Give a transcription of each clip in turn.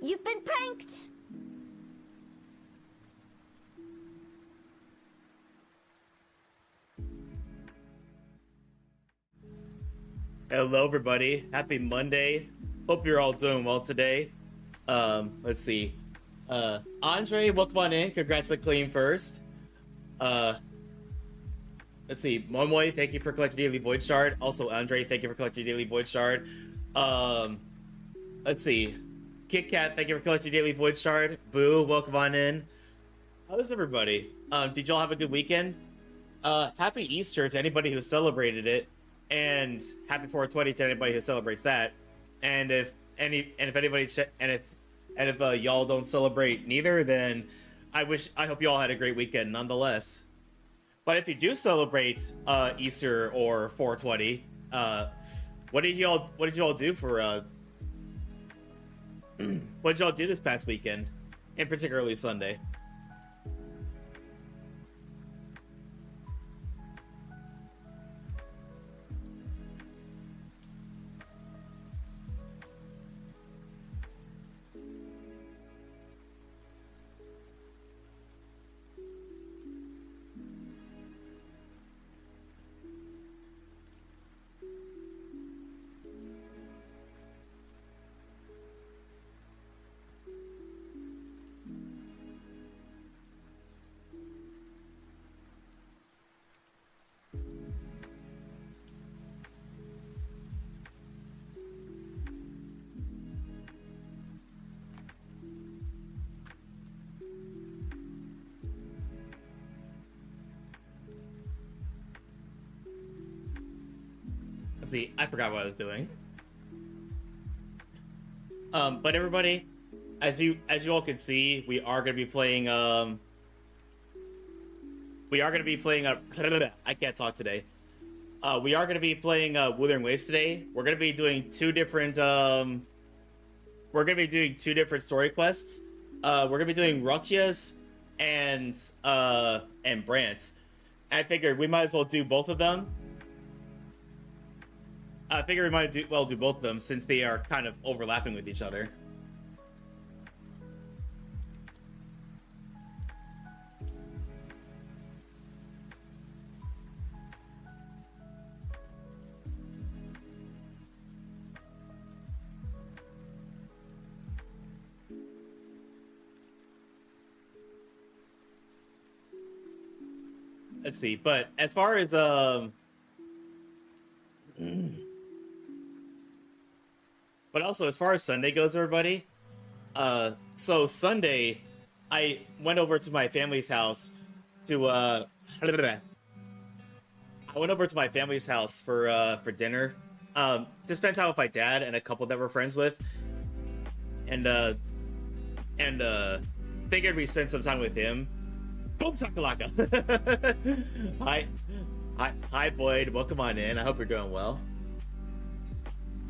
You've been pranked! Hello, everybody. Happy Monday. Hope you're all doing well today. Let's see. Andre, welcome on in. Congrats on clean first. Let's see. Momoy, thank you for collecting your daily void shard. Also, Andre, thank you for collecting your daily void shard. Let's see. Kit Kat, thank you for collecting your daily void shard. Boo, welcome on in. How's everybody? Did y'all have a good weekend? Happy Easter to anybody who celebrated it. And happy 420 to anybody who celebrates that. And if y'all don't celebrate neither, then I hope you all had a great weekend nonetheless. But if you do celebrate Easter or 420, what did y'all do for what did y'all do this past weekend, and particularly Sunday? Let's see, I forgot what I was doing. But everybody, as you all can see, we are gonna be playing I can't talk today. We are gonna be playing Wuthering Waves today. We're gonna be doing two different story quests. We're gonna be doing Roccia's and Brant's. I figured we might as well do both of them. I figure we might do both of them since they are kind of overlapping with each other. Let's see, but as far as but also, as far as Sunday goes, everybody, so Sunday, I went over to my family's house to, I went over to my family's house for dinner, to spend time with my dad and a couple that we're friends with, and figured we'd spend some time with him. Boom shakalaka! Hi, Boyd, welcome on in, I hope you're doing well.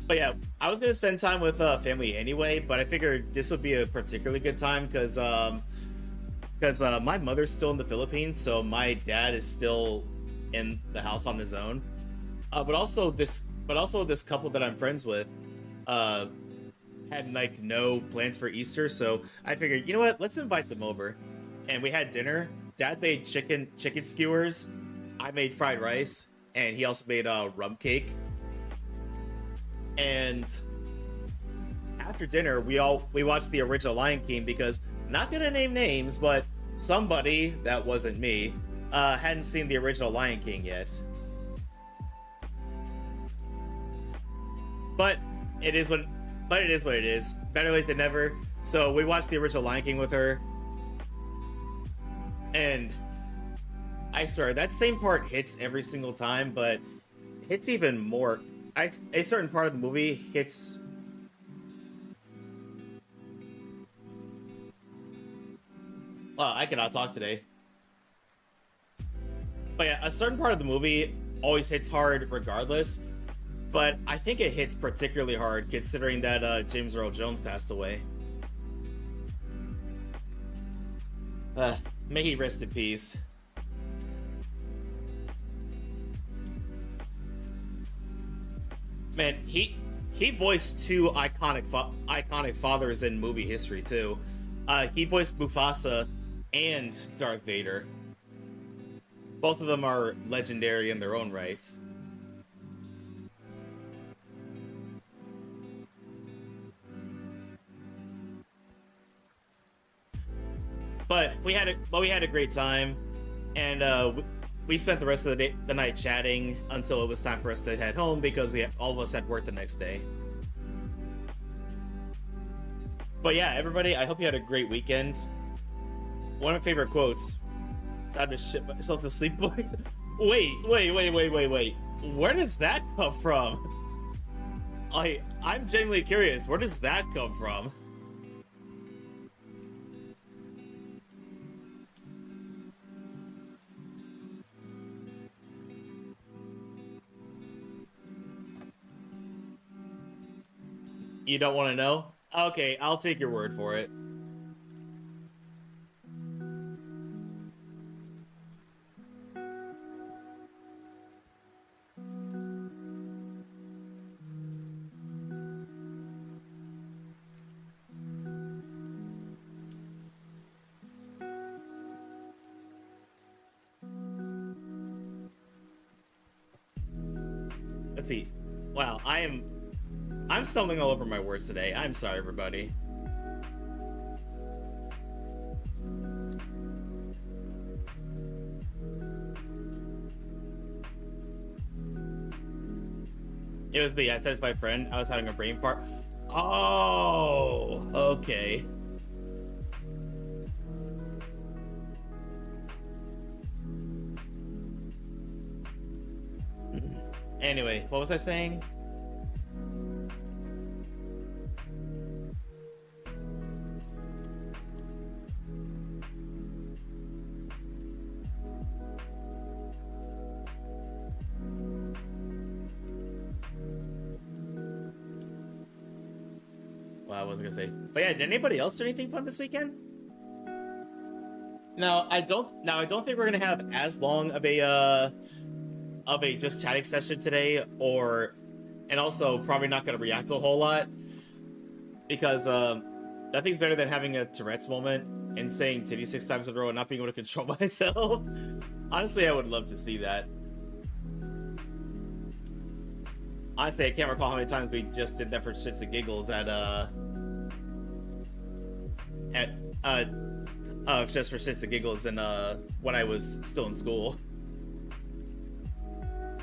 But yeah, I was gonna spend time with family anyway, but I figured this would be a particularly good time because my mother's still in the Philippines, so my dad is still in the house on his own. But also this couple that I'm friends with had like no plans for Easter, so I figured, you know what, let's invite them over. And we had dinner. Dad made chicken skewers. I made fried rice, and he also made rum cake. And after dinner, we watched the original Lion King because, not gonna name names, but somebody that wasn't me hadn't seen the original Lion King yet. But it is what it is. Better late than never. So we watched the original Lion King with her, and I swear that same part hits every single time, but hits even more. A certain part of the movie hits. Well, I cannot talk today. But yeah, a certain part of the movie always hits hard regardless. But I think it hits particularly hard considering that James Earl Jones passed away. May he rest in peace. Man, he voiced two iconic fathers in movie history too. He voiced Mufasa and Darth Vader. Both of them are legendary in their own right. But we had a great time, and we spent the rest of the night chatting until it was time for us to head home because all of us had work the next day. But yeah, everybody, I hope you had a great weekend. One of my favorite quotes. Time to shit myself to sleep, boy. Wait. Where does that come from? I'm genuinely curious. Where does that come from? You don't want to know? Okay, I'll take your word for it. Let's see. Wow, I'm stumbling all over my words today. I'm sorry, everybody. It was me. I said it to my friend. I was having a brain fart. Oh, okay. Anyway, what was I saying? Well, I wasn't gonna say. But yeah, did anybody else do anything fun this weekend? No, I don't think we're gonna have as long of a just chatting session today, and also probably not gonna react to a whole lot because nothing's better than having a Tourette's moment and saying titty 6 times in a row and not being able to control myself. Honestly, I would love to see that. Honestly, I can't recall how many times we just did that for shits and giggles just for shits and giggles and when I was still in school.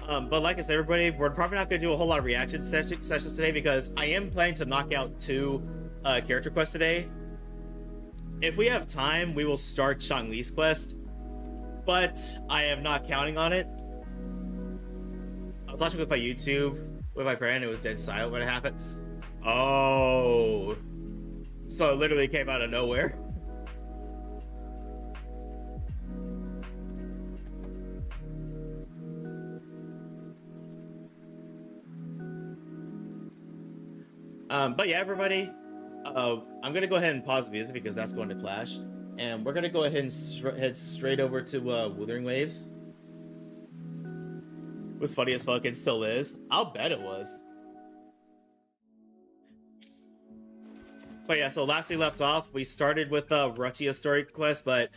But like I said, everybody, we're probably not going to do a whole lot of reaction sessions today because I am planning to knock out 2 character quests today. If we have time, we will start Shang-Li's quest, but I am not counting on it. I was watching with my YouTube with my friend. It was dead silent when it happened. Oh, so it literally came out of nowhere. But yeah, everybody, I'm gonna go ahead and pause the music because that's going to clash, and we're gonna go ahead and head straight over to Wuthering Waves. It was funny as fuck. It still is. I'll bet it was. But yeah, so last we left off, we started with Roccia's story quest, but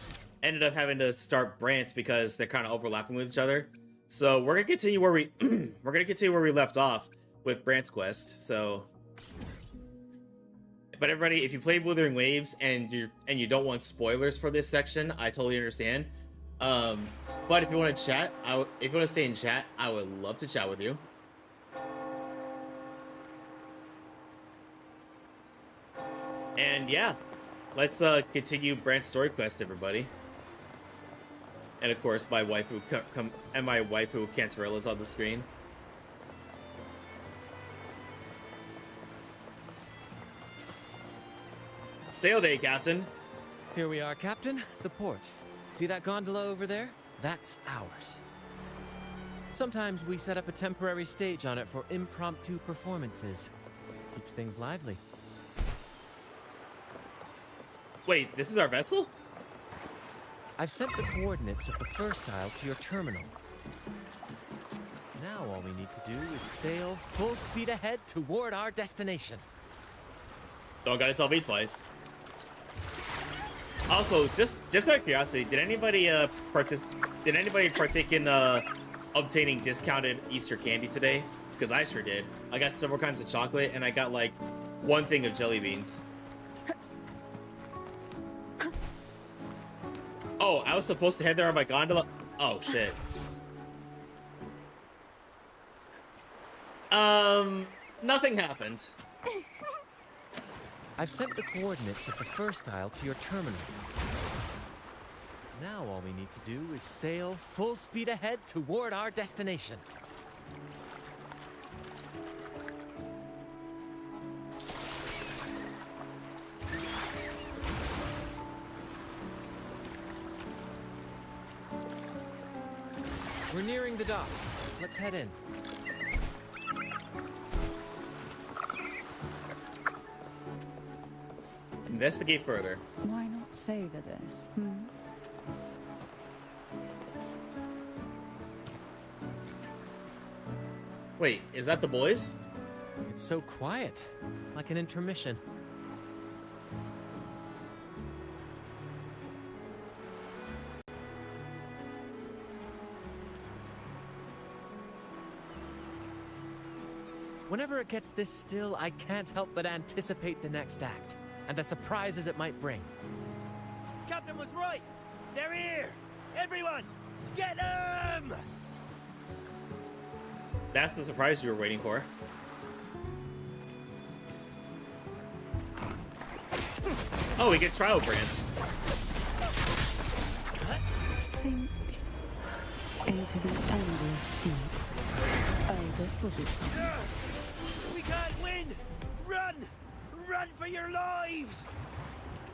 ended up having to start Brant's because they're kind of overlapping with each other. So we're gonna continue where we left off with Brant's quest. So. But everybody, if you played Wuthering Waves and you don't want spoilers for this section, I totally understand. But if you want to chat, if you want to stay in chat, I would love to chat with you. And yeah, let's continue Brant's story quest, everybody. And of course, my waifu Cantarella's on the screen. Sail day, Captain. Here we are, Captain. The port. See that gondola over there? That's ours. Sometimes we set up a temporary stage on it for impromptu performances. Keeps things lively. Wait, this is our vessel? I've sent the coordinates of the first tile to your terminal. Now Now all we need to do is sail full speed ahead toward our destination. Don't gotta tell me twice. Also, just out of curiosity, did anybody partake in obtaining discounted Easter candy today? Because I sure did. I got several kinds of chocolate, and I got like one thing of jelly beans. Oh, I was supposed to head there on my gondola. Oh shit. Nothing happened. I've sent the coordinates of the first isle to your terminal. Now all we need to do is sail full speed ahead toward our destination. We're nearing the dock. Let's head in. Investigate further. Why not savor this? Wait, is that the boys? It's so quiet, like an intermission. Whenever it gets this still, I can't help but anticipate the next act, and the surprises it might bring. Captain was right! They're here! Everyone! Get them! That's the surprise you were waiting for. Oh, we get trial Brant. Sink into the endless deep. Oh, this will be fun. We can't win! Run! Run for your lives!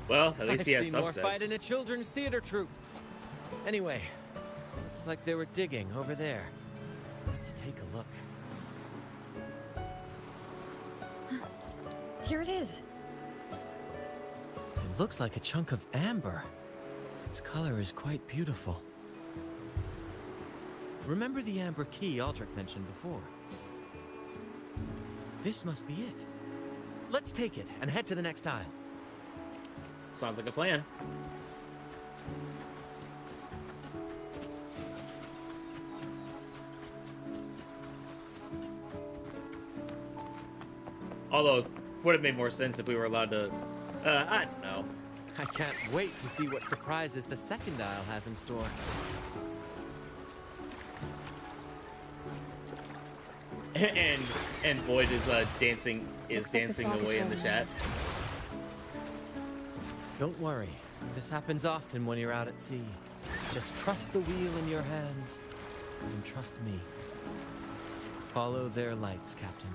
Well, at least he has I've seen more fight subsets. in a children's theater troupe. Anyway, looks like they were digging over there. Let's take a look. Here it is. It looks like a chunk of amber. Its color is quite beautiful. Remember the amber key Aldrich mentioned before? This must be it. Let's take it and head to the next aisle. Sounds like a plan. Although, it would have made more sense if we were allowed to... I don't know. I can't wait to see what surprises the second aisle has in store. and Void is dancing away in the chat. Don't worry. This happens often when you're out at sea. Just trust the wheel in your hands and trust me. Follow their lights, Captain,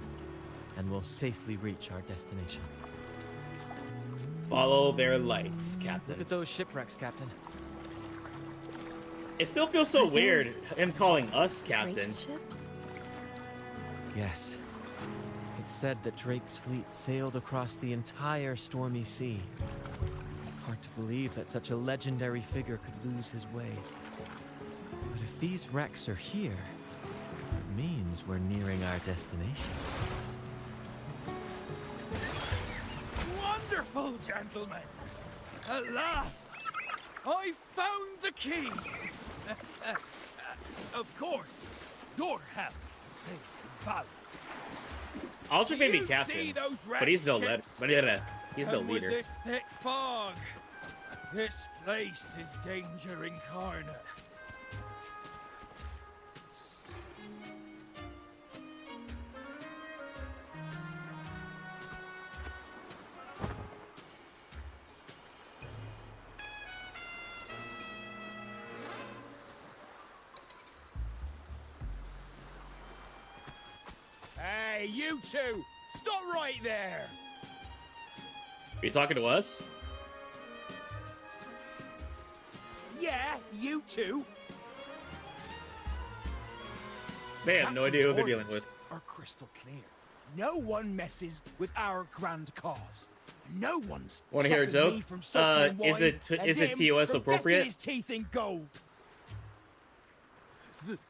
and we'll safely reach our destination. Follow their lights, Captain. Look at those shipwrecks, Captain. It still feels so weird him calling us Captain. Drake's ships? Yes. It's said that Drake's fleet sailed across the entire stormy sea. Hard to believe that such a legendary figure could lose his way. But if these wrecks are here, it means we're nearing our destination. Wonderful, gentlemen! At last! I found the key! Of course, your help has been invaluable. Aldrich may be You captain, see those but he's no ships? he's no And leader. With this thick fog, this place is danger incarnate. Hey, you two! Stop right there! Are you talking to us? Yeah, you two! They have no idea who they're dealing with. Are crystal clear. No one messes with our grand cause. No one's Want to hear a stopping joke? me from suckling wine Is it and TOS him from appropriate? decking his teeth in gold.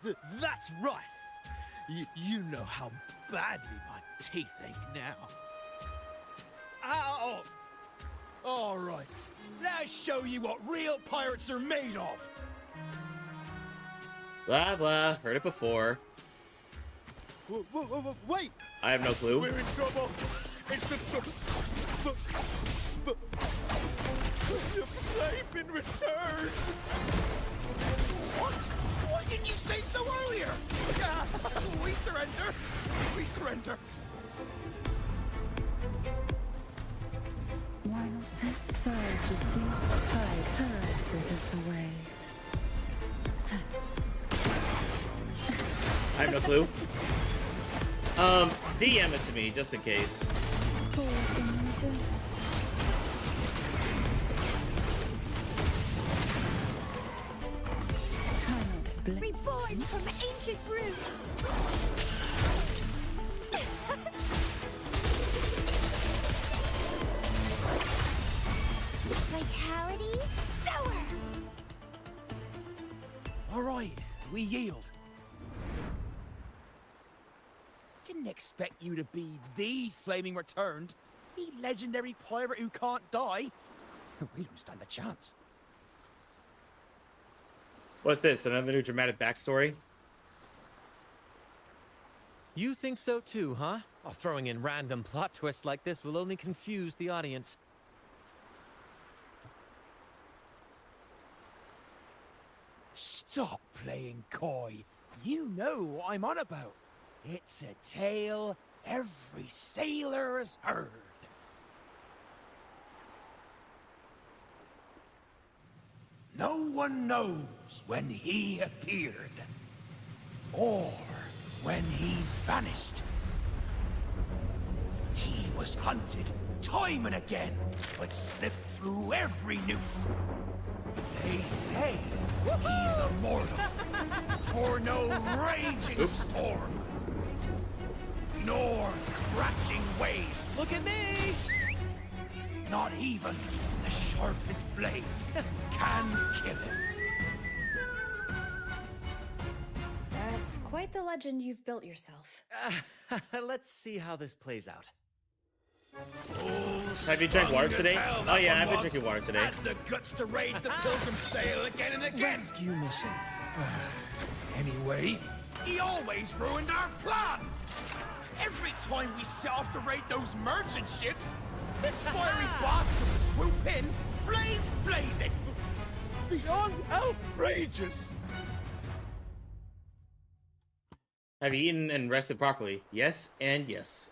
That's right. You know how badly my teeth ache now. Ow! All right, let's show you what real pirates are made of. Blah, blah. Heard it before. Wait! I have no clue. We're in trouble. It's the flame been returned. What? Why didn't you say so earlier? We surrender. We surrender. Why not surge a deep tide harasses of the waves? I have no clue. DM it to me, just in case. Try not to blink. Reborn from ancient roots. Vitality sour. All right, we yield. Didn't expect you to be the Flaming Returned, the legendary pirate who can't die. We don't stand a chance. What's this? Another new dramatic backstory? You think so too, huh? Oh, throwing in random plot twists like this will only confuse the audience. Stop playing coy. You know what I'm on about. It's a tale every sailor has heard. No one knows when he appeared, or when he vanished. He was hunted time and again, but slipped through every noose. They say he's immortal, for no raging storm, nor crashing wave. Look at me! Not even the sharpest blade can kill him. That's quite the legend you've built yourself. Let's see how this plays out. Have you drank water today? Oh yeah, I've been drinking water today. Had the guts to raid the Pilgrim Sail again and again. Rescue missions. Anyway, he always ruined our plans. Every time we set off to raid those merchant ships, this fiery bastard would swoop in, flames blazing. Beyond outrageous. Have you eaten and rested properly? Yes and yes.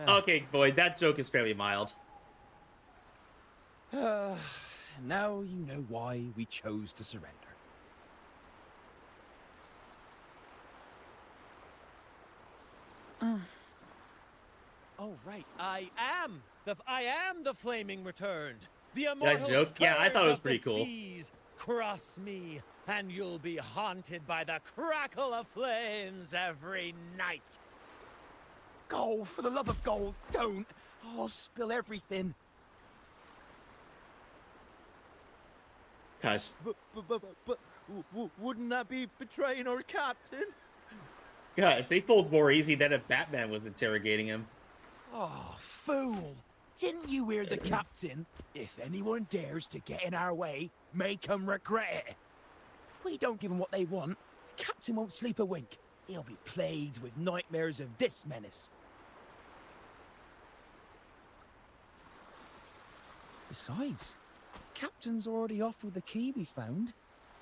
Okay, Boyd, that joke is fairly mild. Now you know why we chose to surrender. Oh right, I am the Flaming Returned. The immortal joke? Yeah, I thought it was scourge pretty of the cool. seas. Cross me, and you'll be haunted by the crackle of flames every night. Gold, for the love of gold, don't. I'll spill everything. Gosh. But wouldn't that be betraying our captain? Gosh, they fold's more easy than if Batman was interrogating him. Oh, fool. Didn't you hear the captain? If anyone dares to get in our way, make 'em regret it. If we don't give them what they want, the captain won't sleep a wink. He'll be plagued with nightmares of this menace. Besides, the captain's already offered the key we found.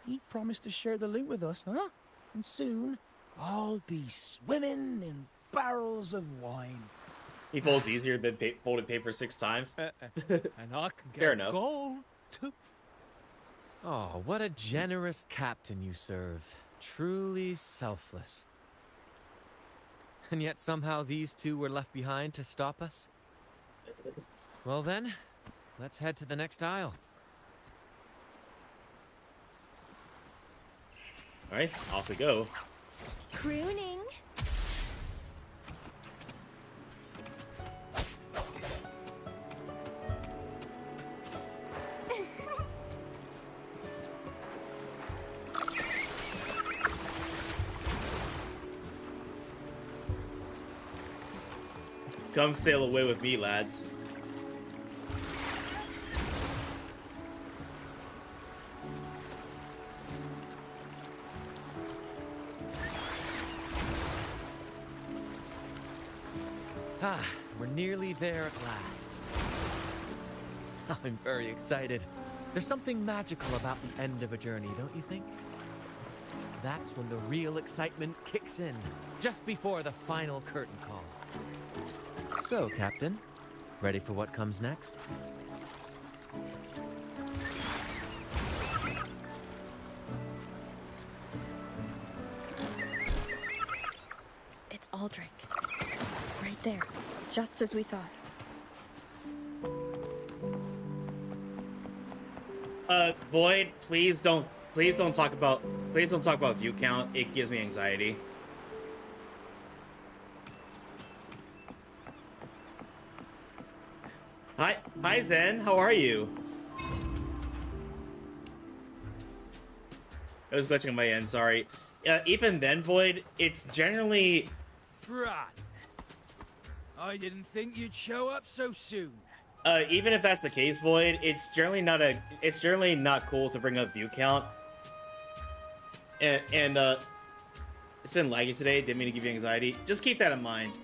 He promised to share the loot with us, huh? And soon, I'll be swimming in barrels of wine. He folds easier than folded paper 6 times. And I can get Fair enough. gold too. Oh, what a generous captain you serve. Truly selfless. And yet somehow these two were left behind to stop us? Well then, let's head to the next aisle. Alright, off we go. Crooning. Come sail away with me, lads. Ah, we're nearly there at last. I'm very excited. There's something magical about the end of a journey, don't you think? That's when the real excitement kicks in, just before the final curtain call. So, Captain, ready for what comes next? It's Aldrich. Right there. Just as we thought. Boyd, please don't talk about view count. It gives me anxiety. Hi Zen, how are you? I was glitching on my end, sorry. Even then, Void, it's generally... Brant, I didn't think you'd show up so soon. Even if that's the case, Void, it's generally not cool to bring up view count. And it's been laggy today, didn't mean to give you anxiety. Just keep that in mind.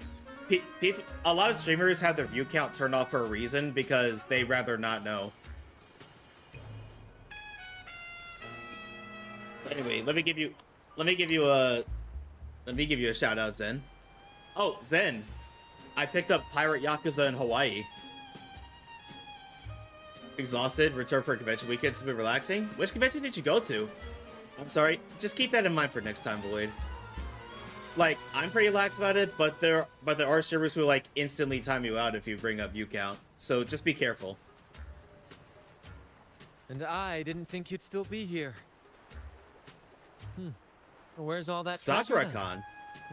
A lot of streamers have their view count turned off for a reason because they rather not know. Anyway, let me give you a shout out, Zen. Oh, Zen, I picked up Pirate Yakuza in Hawaii. Exhausted, return for a convention weekend, it's been relaxing. Which convention did you go to? I'm sorry, just keep that in mind for next time, Void. Like, I'm pretty lax about it, but there are servers who like instantly time you out if you bring up view count. So just be careful. And I didn't think you'd still be here. Where's all that treasure then? Sakura-kan.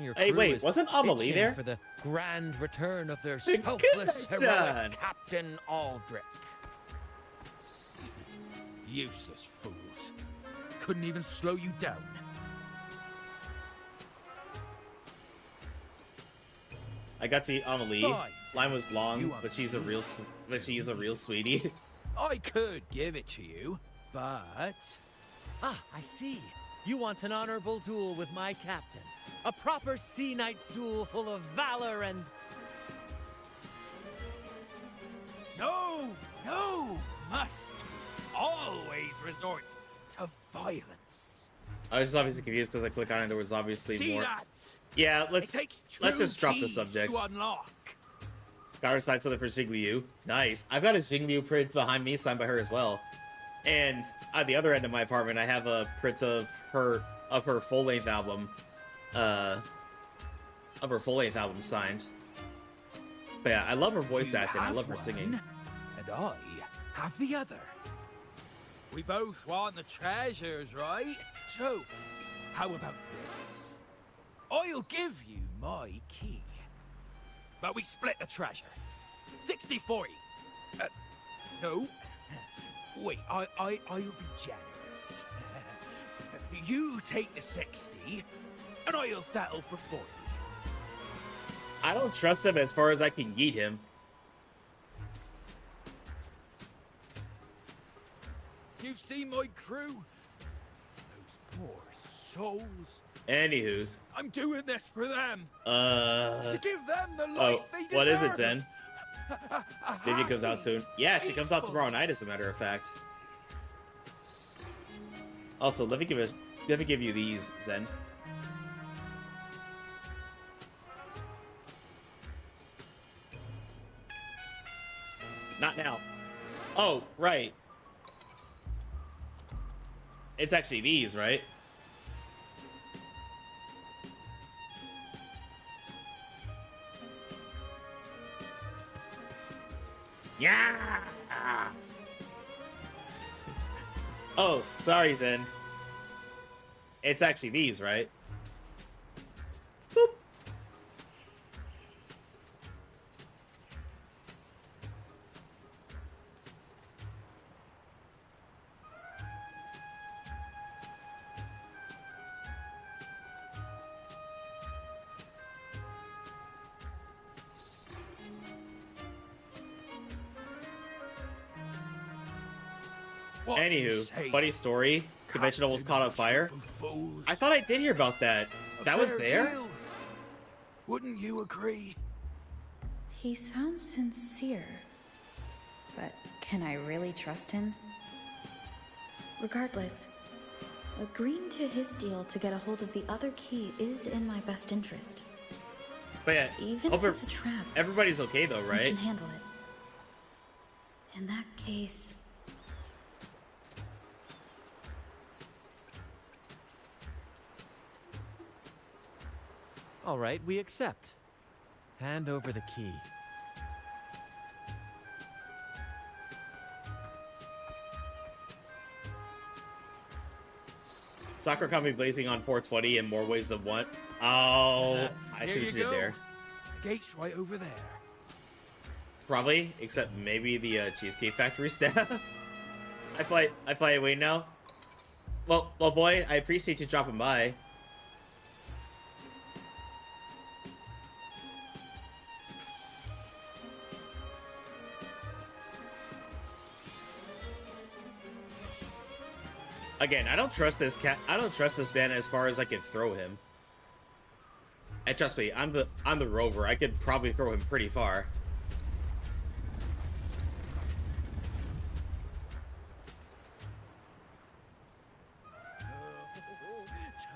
Your Hey, crew wait, is wasn't Amelie itching there? for the grand return of their Good selfless, job. heroic Captain Aldrich. Useless fools. Couldn't even slow you down. I got to eat Amelie. Fine. Line was long, You but she's a real sweetie. I could give it to you, but... Ah, I see. You want an honorable duel with my captain. A proper sea knight's duel full of valor and... No! Must always resort to violence. I was just obviously confused because I clicked on it. There was obviously See more. that? Yeah, It let's takes just drop the keys subject. to unlock. Got her signed something for Xingyu. Nice. I've got a Xingyu print behind me signed by her as well. And at the other end of my apartment, I have a print of her full-length album. Signed. But yeah, I love her voice You acting. I have love her singing. one, and I have the other. We both want the treasures, right? So, how about this? I'll give you my key. But we split the treasure. 60-40. No. Wait, I'll be generous. You take the 60, and I'll settle for 40. I don't trust him as far as I can yeet him. You see my crew? Those poor souls. Anywho's. I'm doing this for them. To To give them the life they deserve. what is it, Zen? Maybe it comes out soon. Yeah, she comes out tomorrow night, as a matter of fact. Also, let me give you these, Zen. Not now. Oh, right. It's actually these, right? Yeah. Oh, sorry, Zen. It's actually these, right? Boop. What do you Anywho, say? funny story. Convention almost caught on fire. Fools. I thought I did hear about that. A That was fair there? deal. Wouldn't you agree? He sounds sincere. But can I really trust him? Regardless, agreeing to his deal to get a hold of the other key is in my best interest. But yeah, Even hope if it's a trap, everybody's okay though, I right? can handle it. In that case... All right, we accept. Hand over the key. Soccer Company blazing on 420 in more ways than one. Oh, I see Here what you you did go. there. The gate's right over there. Probably, except maybe the Cheesecake Factory staff. I play away now. Well, boy, I appreciate you dropping by. Again, I don't trust this cat. I don't trust this man as far as I can throw him. And trust me, I'm the rover. I could probably throw him pretty far.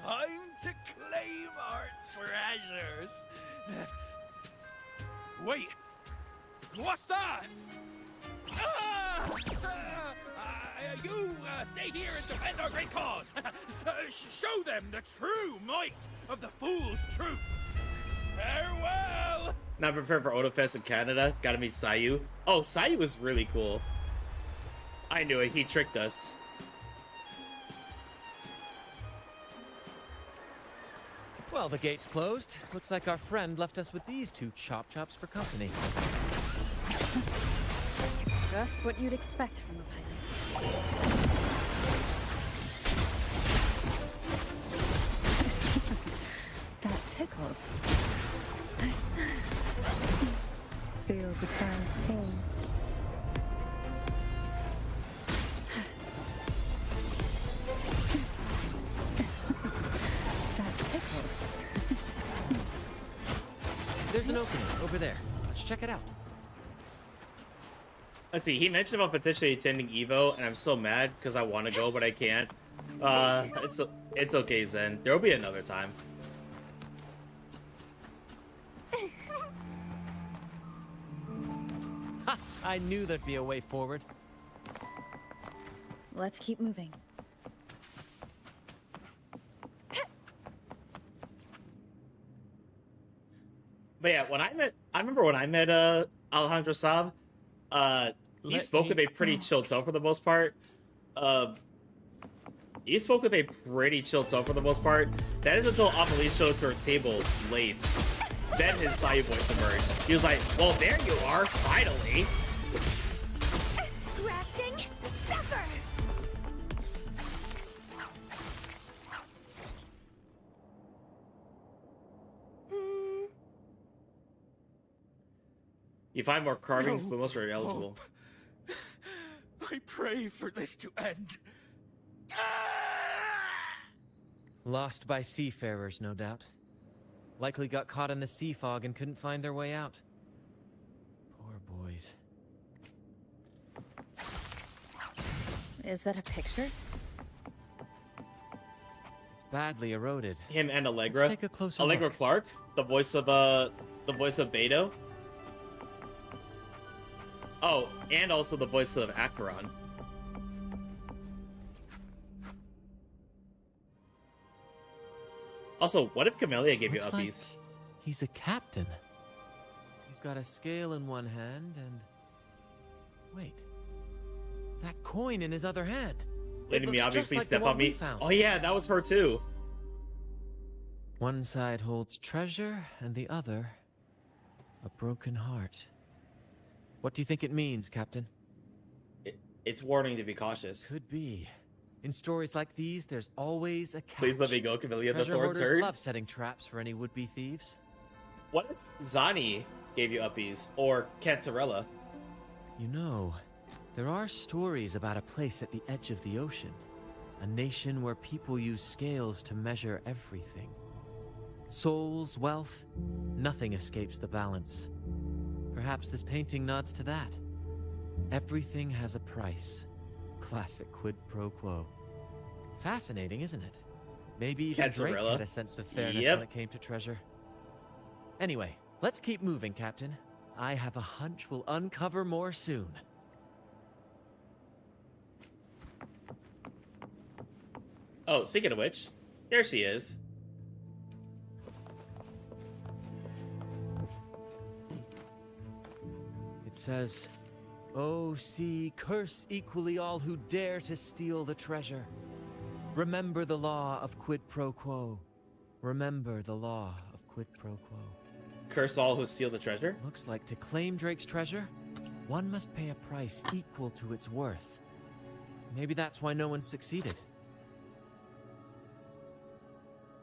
Time to claim our treasures. Wait, what's that? You stay here and defend our great cause. Show them the true might of the Fool's Troop. Farewell. Not prepared for Otofest in Canada. Gotta meet Sayu. Oh, Sayu was really cool. I knew it. He tricked us. Well, the gate's closed. Looks like our friend left us with these two chop chops for company. Just what you'd expect from a pilot. That tickles. Feel the time pull. That tickles. There's an opening over there. Let's check it out. Let's see. He mentioned about potentially attending Evo, and I'm so mad because I want to go, but I can't. It's okay, Zen. There'll be another time. Ha! I knew there'd be a way forward. Let's keep moving. But yeah, I remember when I met Alejandro Saab. He spoke with a pretty chill tone for the most part. He spoke with a pretty chill tone for the most part. That is until Amelie showed up to her table late. Then his Sayu voice emerged. He was like, "Well, there you are, finally." Grafting, suffer! You find more carvings, but most are eligible. I pray for this to end. Lost by seafarers, no doubt. Likely got caught in the sea fog and couldn't find their way out. Poor boys. Is that a picture? It's badly eroded. Him and Allegra. Let's take a closer Allegra look. Clark, the voice of Beto. Oh, and also the voice of Acheron. Also, what if Camellia gave Looks you like uppies? he's a captain. He's got a scale in one hand and... Wait. That coin in his other hand. Lady It looks Miyabi, just please like step the one on we me. found. Oh yeah, that was her too. One side holds treasure and the other a broken heart. What do you think it means, Captain? It's warning to be cautious. Could be. In stories like these, there's always a catch. Please let me go, Camellia. The Treasure thorns hoarders hurt. love setting traps for any would-be thieves. What if Zani gave you uppies or Cantarella? You know, There are stories about a place at the edge of the ocean. A nation where people use scales to measure everything. Souls, wealth, nothing escapes the balance. Perhaps this painting nods to that. Everything has a price. Classic quid pro quo. Fascinating, isn't it? Maybe even Drake Cazzarella. had a sense of fairness Yep. when it came to treasure. Anyway, let's keep moving, Captain. I have a hunch we'll uncover more soon. Oh, speaking of which, there she is. It says, "Oh, see, curse equally all who dare to steal the treasure. Remember the law of quid pro quo. Remember the law of quid pro quo." Curse all who steal the treasure. Looks like to claim Drake's treasure, one must pay a price equal to its worth. Maybe that's why no one succeeded.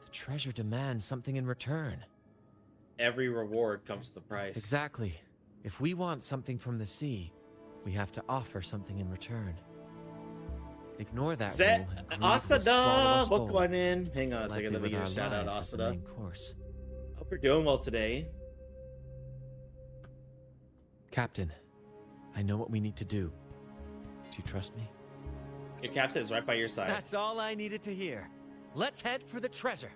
The treasure demands something in return. Every reward comes with a price. Exactly. If we want something from the sea, we have to offer something in return. Ignore that rule, and greed will swallow Asada! us whole, Welcome in. Hang on a likely second, let me with give a our shout out, lives at the Asada. main course. Hope you're doing well today. Captain, I know what we need to do. Do you trust me? Your captain is right by your side. That's all I needed to hear. Let's head for the treasure.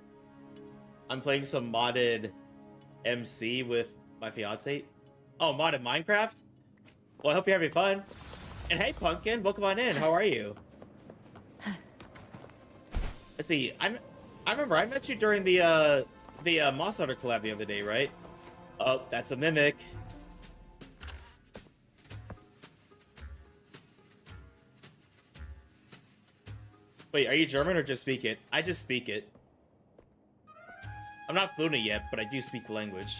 I'm playing some modded MC with my fiance. Oh, modded Minecraft? Well, I hope you're having fun. And hey, Pumpkin, welcome on in. How are you? Let's see. I remember I met you during the Moss Hunter collab the other day, right? Oh, that's a mimic. Wait, are you German or just speak it? I just speak it. I'm not fluent yet, but I do speak the language.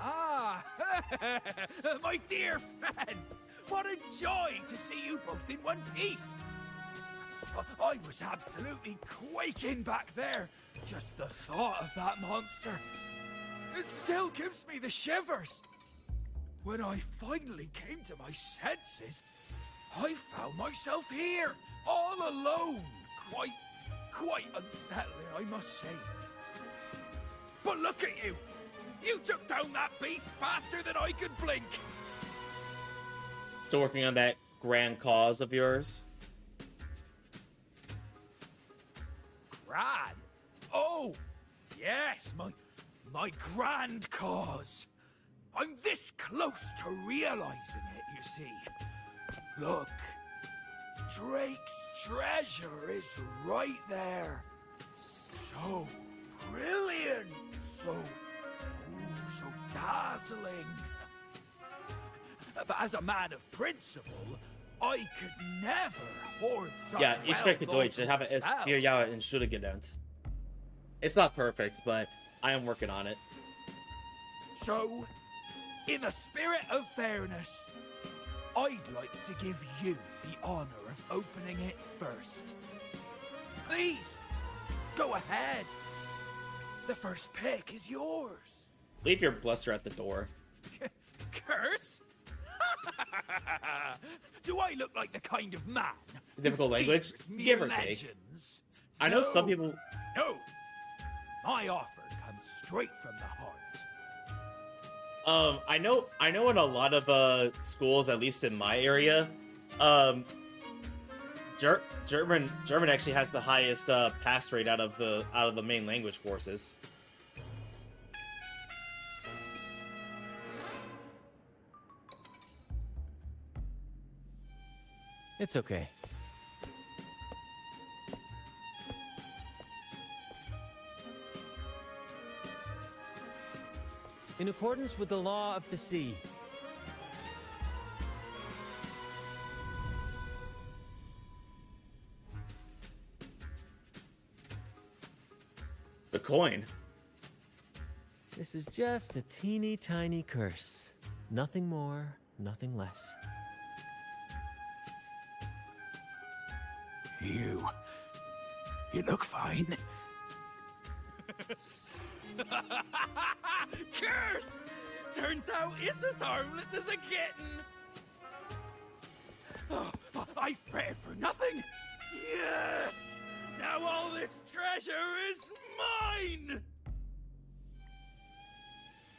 Ah, my dear friends, what a joy to see you both in one piece. I was absolutely quaking back there. Just the thought of that monster. It still gives me the shivers. When I finally came to my senses, I found myself here, all alone. Quite unsettling, I must say. But look at you! You took down that beast faster than I could blink! Still working on that grand cause of yours? Grand? Oh! Yes, my grand cause. I'm this close to realizing it, you see. Look, Drake's treasure is right there. So brilliant, so dazzling. But as a man of principle, I could never hoard such Ja, ich spreche wealth Deutsch. all Ich habe to es myself. 4 Jahre in Schule gelernt. It's not perfect, but I am working on it. So, in the spirit of fairness, I'd like to give you the honor of opening it first. Please, go ahead. The first pick is yours. Leave your bluster at the door. Curse? Do I look like the kind of man who Difficult language? fears mere Give or take. legends? I know some No. people... No. My offer comes straight from the heart. I know in a lot of schools, at least in my area, German actually has the highest pass rate out of the main language courses. It's okay. In accordance with the law of the sea, The coin. this is just a teeny tiny curse. Nothing more, nothing less. You look fine. Curse! Turns out it's as harmless as a kitten. Oh, I fretted for nothing. Yes! Now all this treasure is mine!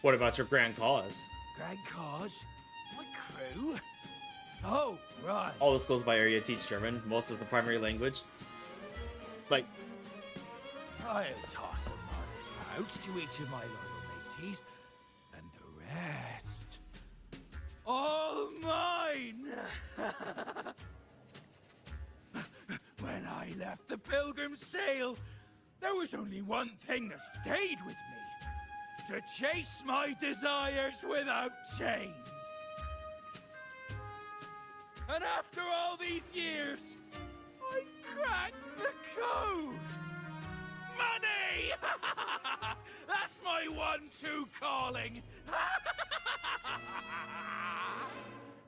What about your grand cause? Grand cause? My crew? Oh, right. All the schools by area teach German. Most is the primary language. Like, I'll toss a modest pouch to each of my loyal mateys, and the rest, all mine! When I left the Pilgrim Sail, there was only one thing that stayed with me: to chase my desires without chains. And after all these years, I've cracked the code! Money! That's my one-two calling!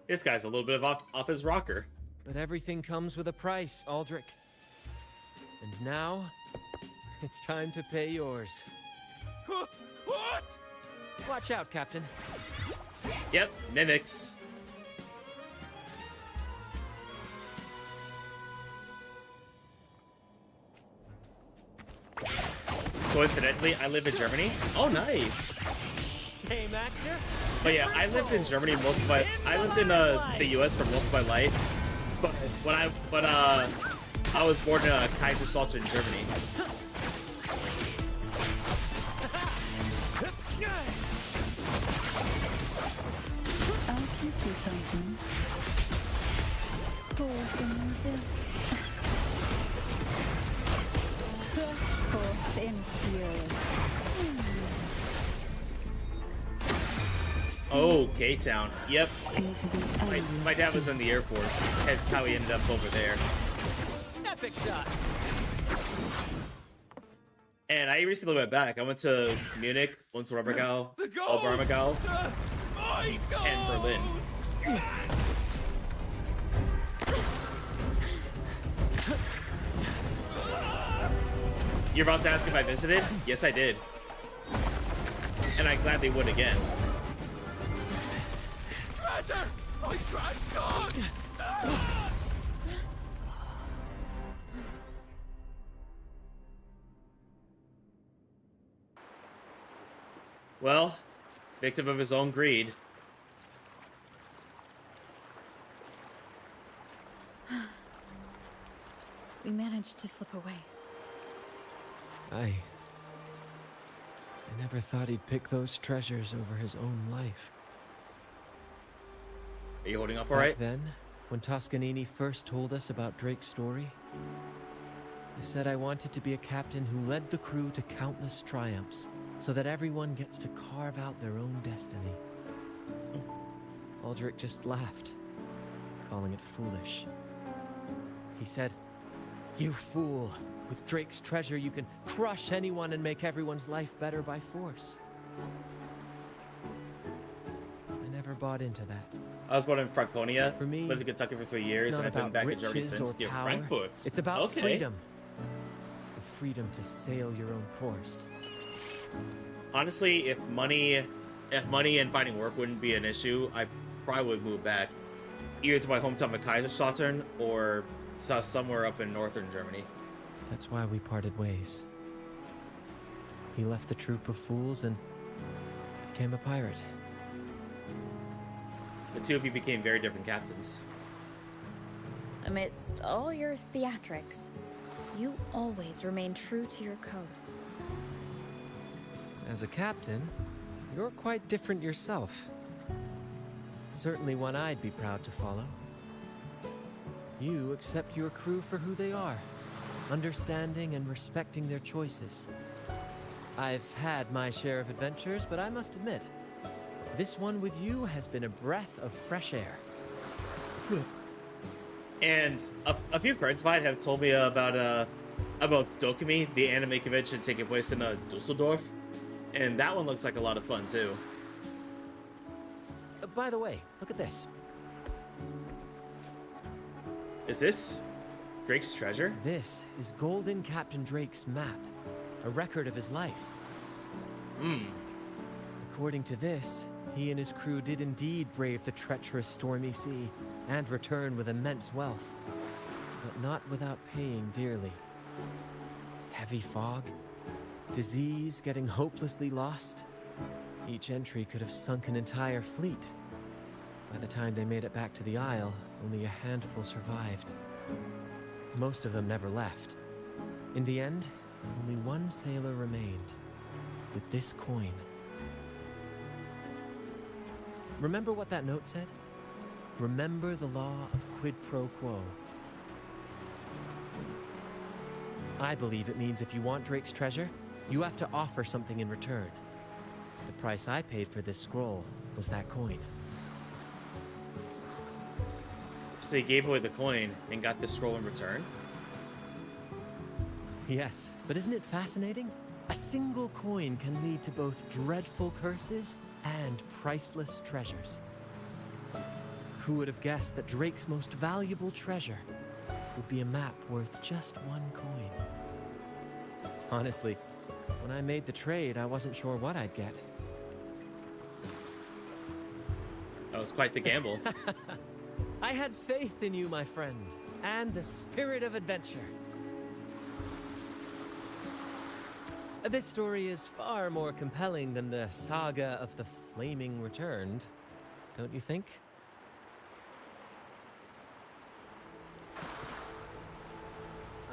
this guy's a little bit off his rocker. But everything comes with a price, Aldrich. And now, it's time to pay yours. What? Watch out, Captain. Yep, mimics. Coincidentally, I live in Germany. Oh, nice. Same actor? But yeah, I lived in Germany most of my. I lived in the U.S. for most of my life. But I was born in Kaiserslautern, Germany. I'll keep you company. Forth in this. Forth in fury. Oh, K-Town. Yep. Into the My dad was in the Air Force. That's how he ended up over there. Epic shot. And I recently went back. I went to Munich, went to Obergau, My gold! and Berlin. You're about to ask if I visited? Yes, I did. And I gladly would again. Treasure! I tried God! Well, victim of his own greed. We managed to slip away. I never thought he'd pick those treasures over his own life. Are you holding up Back alright? then, when Toscanini first told us about Drake's story, I said I wanted to be a captain who led the crew to countless triumphs, so that everyone gets to carve out their own destiny. Aldrich just laughed, calling it foolish. He said, "You fool! With Drake's treasure, you can crush anyone and make everyone's life better by force." I never bought into that. I was born in Franconia. For me, lived in Kentucky for 3 It's years, not and I've been about back in Germany riches since. or Yeah, power. Frankfurt. It's about Okay. freedom. The freedom to sail your own course. Honestly, if money and finding work wouldn't be an issue, I probably would move back, either to my hometown of Kaiserslautern or somewhere up in northern Germany. That's why we parted ways. He left the troop of fools and became a pirate. The two of you became very different captains. Amidst all your theatrics, you always remain true to your code. As a captain, you're quite different yourself. Certainly one I'd be proud to follow. You accept your crew for who they are, understanding and respecting their choices. I've had my share of adventures, but I must admit, this one with you has been a breath of fresh air. And a few friends of mine have told me about Dokumi, the anime convention taking place in Dusseldorf, and that one looks like a lot of fun too. By the way, look at this. Is this Drake's treasure? This is Golden Captain Drake's map, a record of his life. According to this, He and his crew did indeed brave the treacherous stormy sea and return with immense wealth, but not without paying dearly. Heavy fog, disease, getting hopelessly lost. Each entry could have sunk an entire fleet. By the time they made it back to the Isle, only a handful survived. Most of them never left. In the end, only one sailor remained, with this coin. Remember what that note said? Remember the law of quid pro quo. I believe it means if you want Drake's treasure, you have to offer something in return. The price I paid for this scroll was that coin. So he gave away the coin and got this scroll in return? Yes, but isn't it fascinating? A single coin can lead to both dreadful curses and priceless treasures. Who would have guessed that Drake's most valuable treasure would be a map worth just one coin? Honestly, when I made the trade, I wasn't sure what I'd get. That was quite the gamble. I had faith in you, my friend, and the spirit of adventure. This story is far more compelling than the saga of the Flaming Returned, don't you think?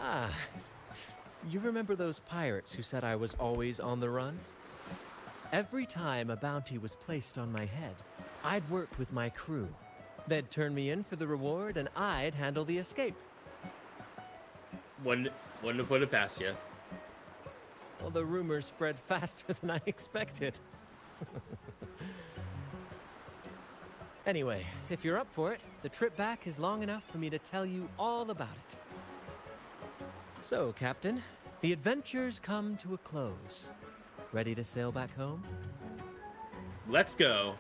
Ah, you remember those pirates who said I was always on the run? Every time a bounty was placed on my head, I'd work with my crew. They'd turn me in for the reward, and I'd handle the escape. Wouldn't have put it past you. Well, the rumors spread faster than I expected. Anyway, if you're up for it, the trip back is long enough for me to tell you all about it. So, Captain, the adventures come to a close. Ready to sail back home? Let's go.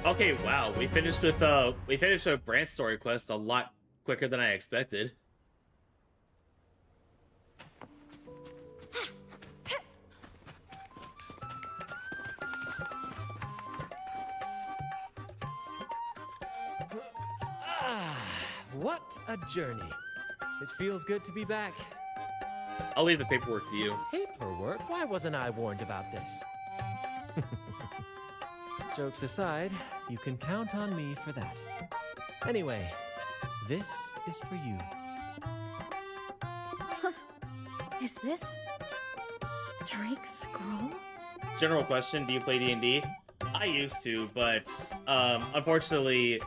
Okay, wow, we finished with Brant's story quest a lot quicker than I expected. What a journey. It feels good to be back. I'll leave the paperwork to you. Paperwork? Why wasn't I warned about this? Jokes aside, you can count on me for that. Anyway, this is for you. Is this Drake's scroll? General question, do you play D&D? I used to, but unfortunately,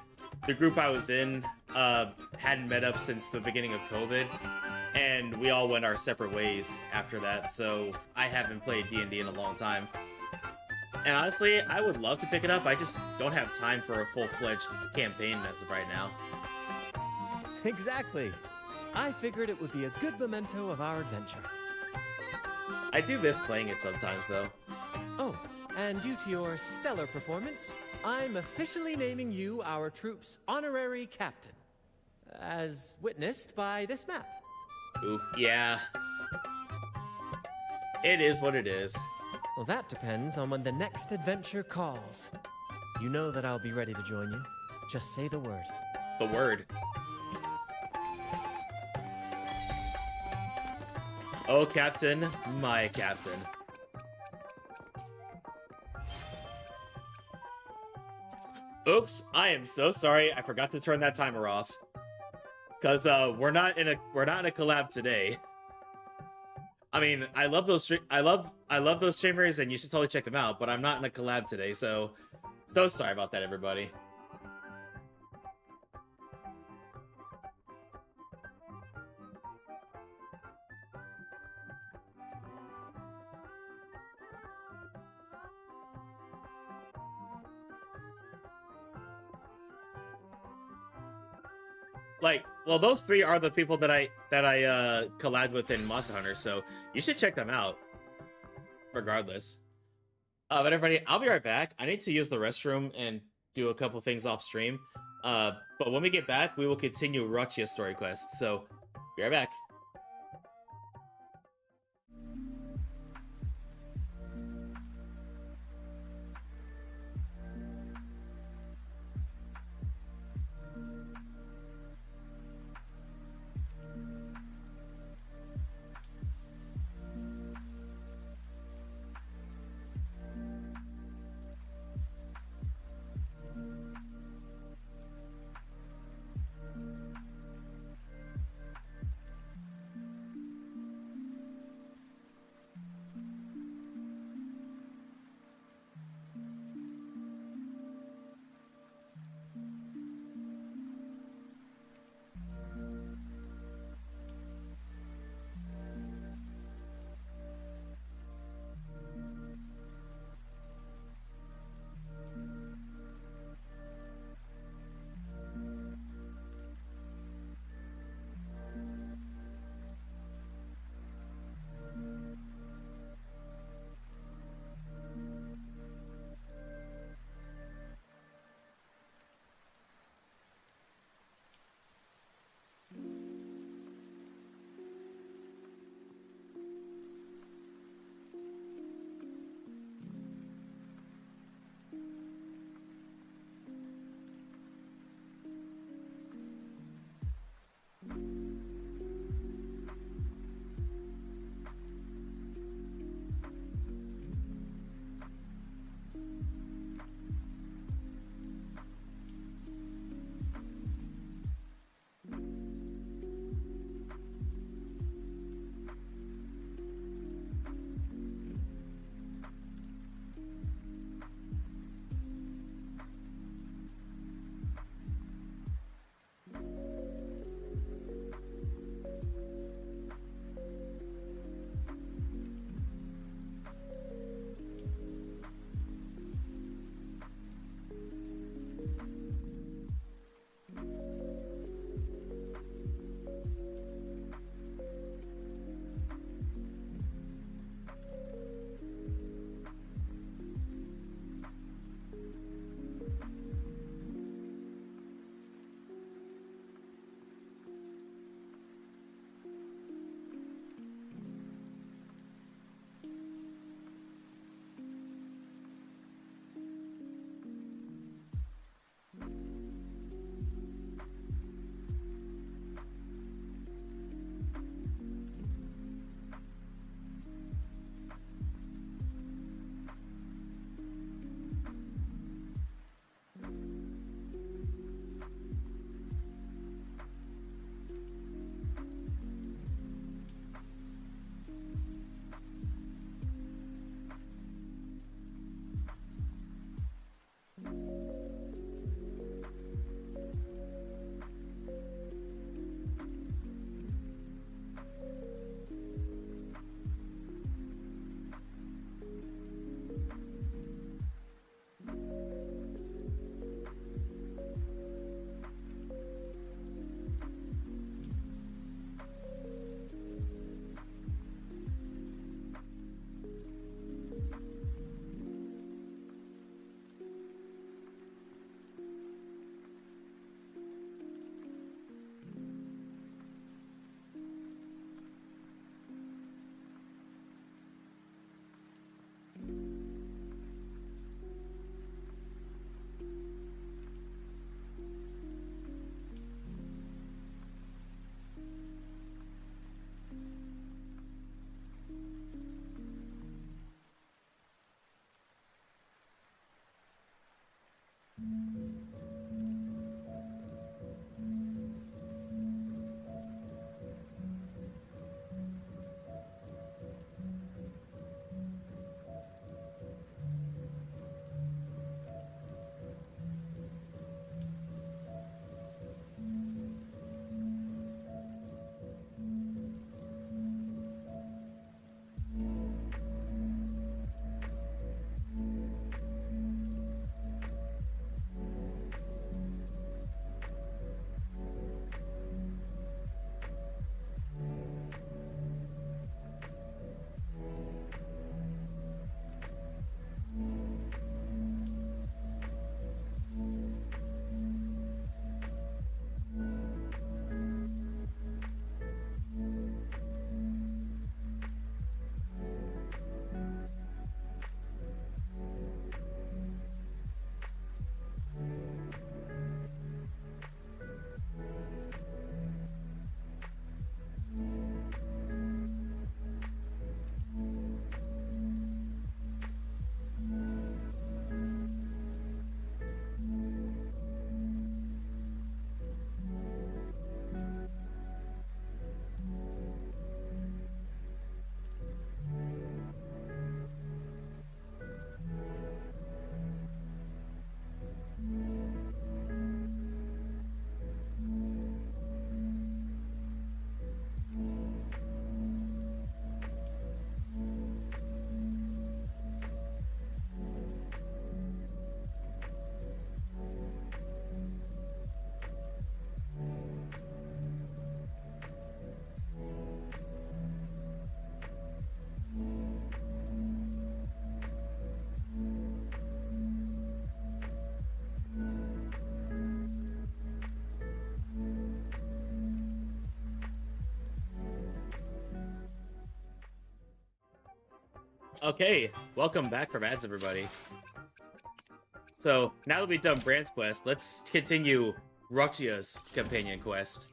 the group I was in hadn't met up since the beginning of COVID, and we all went our separate ways after that, so I haven't played D&D in a long time. And honestly, I would love to pick it up, I just don't have time for a full-fledged campaign as of right now. Exactly. I figured it would be a good memento of our adventure. I do miss playing it sometimes, though. Oh, and due to your stellar performance, I'm officially naming you our troop's honorary captain, as witnessed by this map. Oof, yeah. It is what it is. Well, that depends on when the next adventure calls. You know that I'll be ready to join you. Just say the word. The word. Oh, Captain, my Captain. Oops, I am so sorry. I forgot to turn that timer off. Cause we're not in a collab today. I mean, I love those those streamers, and you should totally check them out. But I'm not in a collab today, so sorry about that, everybody. like, well, those three are the people that I collabed with in Monster Hunter, so you should check them out. Regardless. But everybody, I'll be right back. I need to use the restroom and do a couple things off stream. But when we get back, we will continue Roccia's story quest. So, be right back. Okay, welcome back from ads, everybody. So, now that we've done Brant's quest, let's continue Roccia's companion quest.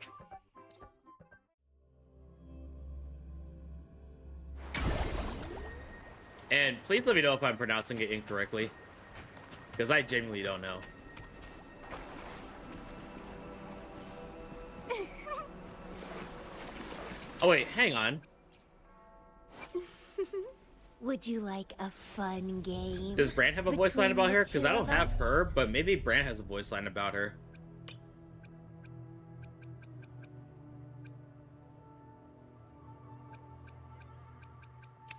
And please let me know if I'm pronouncing it incorrectly, because I genuinely don't know. Oh wait, hang on. Would you like a fun game? Does Brant have a voice line about her? Because I don't have her, but maybe Brant has a voice line about her.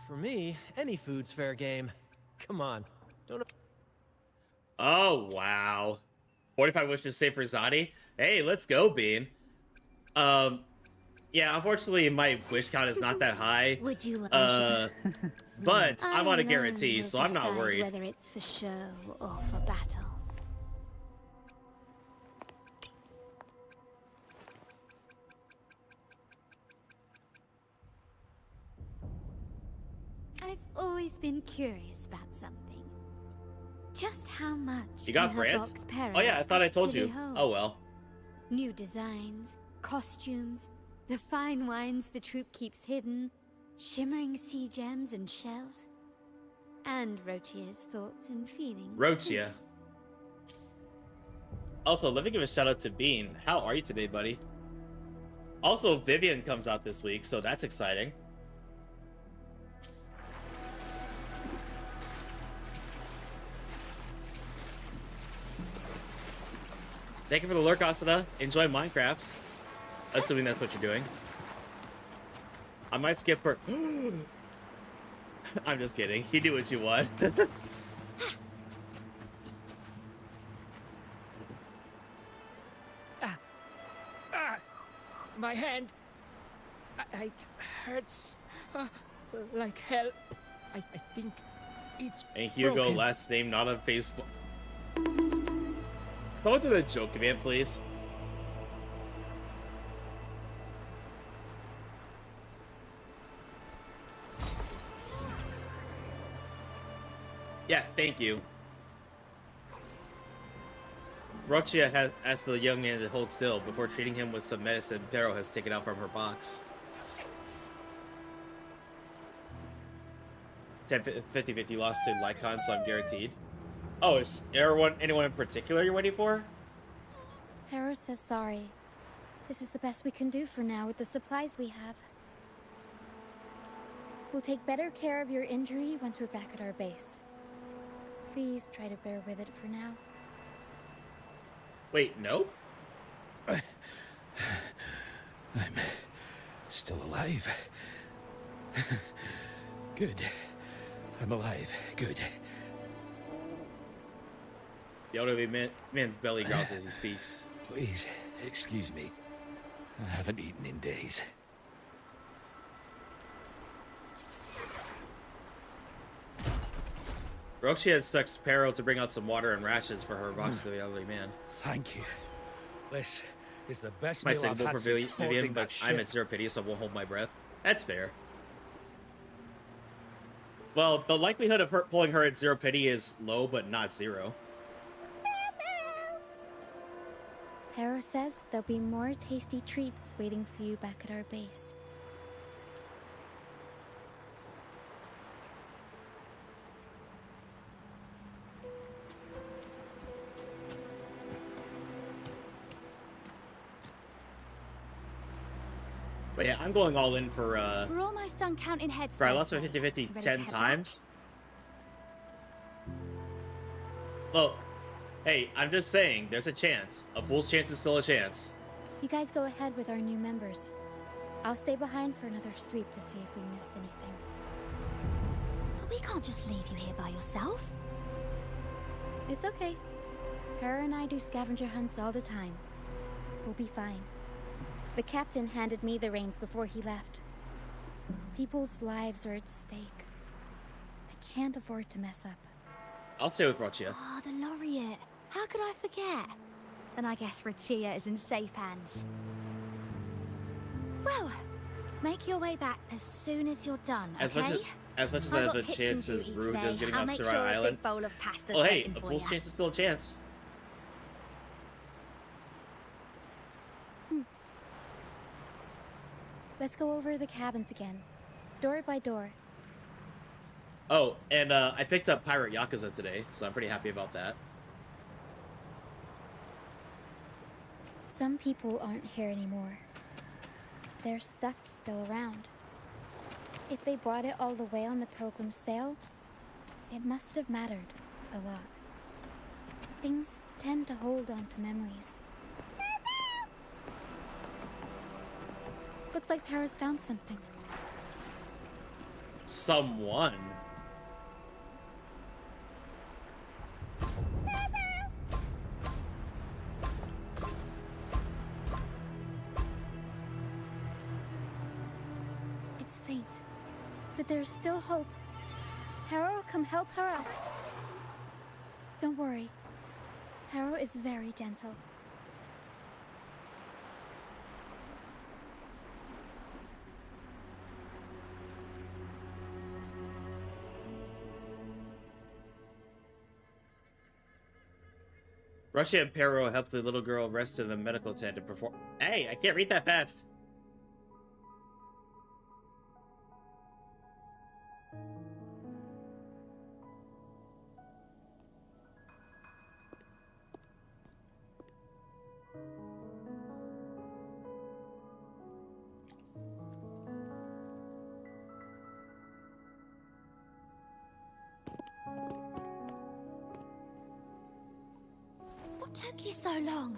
For me, any food's fair game. Come on. Don't. Oh, wow. 45 wishes saved for Zani? Hey, let's go, Bean. Yeah, unfortunately, my wish count is not that high. Would you like but I'm on a guarantee, so I'm not worried. Whether it's for show or for battle. I've always been curious about something. Just how much You got can her Brant? box parrot Oh yeah, I thought I told actually you. hold? Oh well. New designs, costumes, the fine wines the troupe keeps hidden, shimmering sea gems and shells, and Roccia's thoughts and feelings. Roccia. Also, let me give a shout out to Bean. How are you today, buddy? Also, Vivian comes out this week, so that's exciting. Thank you for the lurk, Asada. Enjoy Minecraft. Assuming that's what you're doing. I might skip her. I'm just kidding. You do what you want. My hand. It hurts like hell. I think it's And Hugo, broken. last name not on Facebook. Someone do the joke command, please. Yeah, thank you. Roccia has asked the young man to hold still before treating him with some medicine Pero has taken out from her box. 50-50 lost to Lycon, so I'm guaranteed. Oh, is anyone in particular you're waiting for? Hera says sorry. This is the best we can do for now with the supplies we have. We'll take better care of your injury once we're back at our base. Please try to bear with it for now. Wait, no? I'm still alive. Good. I'm alive. Good. The elderly man's belly growls as he speaks. Please, excuse me. I haven't eaten in days. Roccia has stuck Pero to bring out some water and rations for her box for the elderly man. Thank you. This is the best My meal I've signal had for since Vivian, boarding but that I'm ship. at zero pity, so I won't hold my breath. That's fair. Well, the likelihood of her pulling her at zero pity is low, but not zero. Hera says there'll be more tasty treats waiting for you back at our base. But yeah, I'm going all in for, We're almost done counting heads. I lost my 50-50 10 times. Well, hey, I'm just saying, there's a chance. A fool's chance is still a chance. You guys go ahead with our new members. I'll stay behind for another sweep to see if we missed anything. But we can't just leave you here by yourself. It's okay. Hera and I do scavenger hunts all the time. We'll be fine. The captain handed me the reins before he left. People's lives are at stake. I can't afford to mess up. I'll stay with Roccia. Ah, the laureate. How could I forget? Then I guess Roccia is in safe hands. Well, make your way back as soon as you're done, As okay? much as As much as I I've have got the kitchen chances duty Rude does today. getting I'll off make Sarai sure a Island. big bowl of pasta's Well, hey, waiting a for fool's ya. chance is still a chance. Let's go over the cabins again, door by door. Oh, and I picked up Pirate Yakuza today, so I'm pretty happy about that. Some people aren't here anymore. Their stuff's still around. If they brought it all the way on the Pilgrim's sail, it must have mattered a lot. Things tend to hold on to memories. Looks like Para's found something. Someone. It's faint, but there's still hope. Para, come help her up. Don't worry. Para is very gentle. Roccia and Pero helped the little girl rest in the medical tent to perform. Hey, I can't read that fast. What took you so long?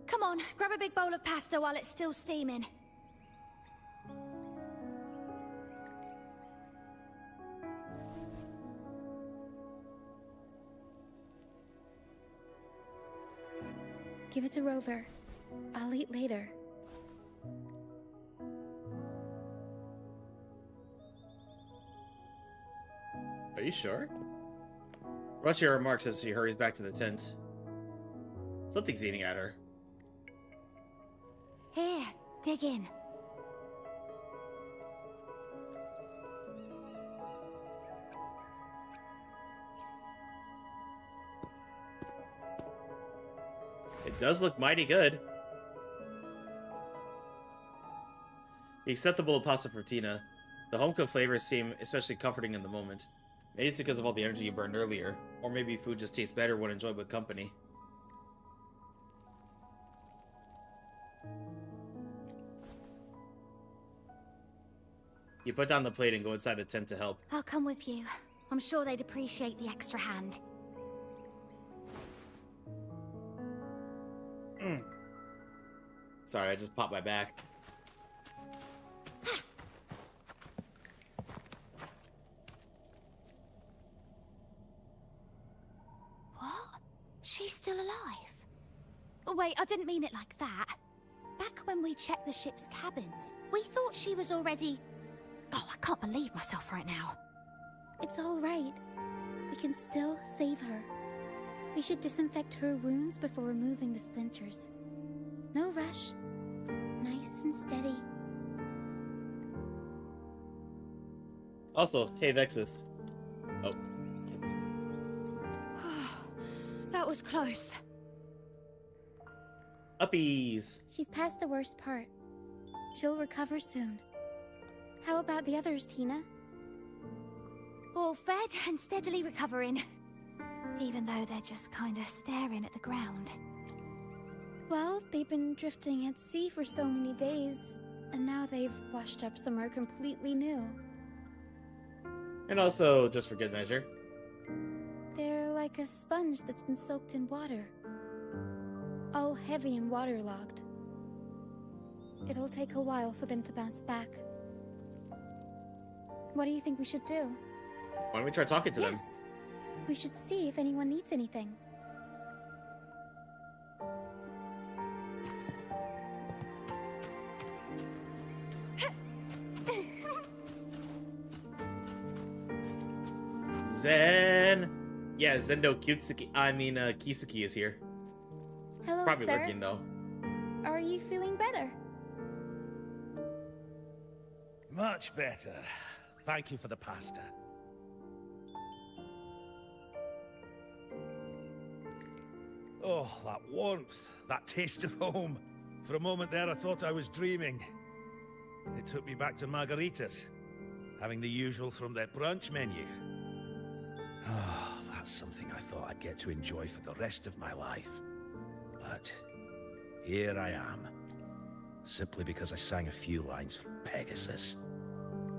Come on, grab a big bowl of pasta while it's still steaming. Give it to Rover. I'll eat later. Are you sure? Roccia remarks as she hurries back to the tent. Something's eating at her. Here, dig in. It does look mighty good. The acceptable pasta for Tina. The home-cooked flavors seem especially comforting in the moment. Maybe it's because of all the energy you burned earlier. Or maybe food just tastes better when enjoyed with company. You put down the plate and go inside the tent to help. I'll come with you. I'm sure they'd appreciate the extra hand. Sorry, I just popped my back. What? She's still alive? Oh, wait, I didn't mean it like that. Back when we checked the ship's cabins, we thought she was already... Oh, I can't believe myself right now. It's all right. We can still save her. We should disinfect her wounds before removing the splinters. No rush. Nice and steady. Also, hey Vexus. Oh. That was close. Uppies. She's past the worst part. She'll recover soon. How about the others, Tina? All fed and steadily recovering. Even though they're just kind of staring at the ground. Well, they've been drifting at sea for so many days, and now they've washed up somewhere completely new. And also, just for good measure. They're like a sponge that's been soaked in water. All heavy and waterlogged. It'll take a while for them to bounce back. What do you think we should do? Why don't we try talking to them? Yes. We should see if anyone needs anything. Zen! Yeah, Zendo Kyutsuki. Kisuki is here. Hello, Probably sir. working though. Are you feeling better? Much better. Thank you for the pasta. Oh, that warmth, that taste of home. For a moment there, I thought I was dreaming. It took me back to margaritas, having the usual from their brunch menu. Oh, that's something I thought I'd get to enjoy for the rest of my life. But here I am, simply because I sang a few lines from Pegasus.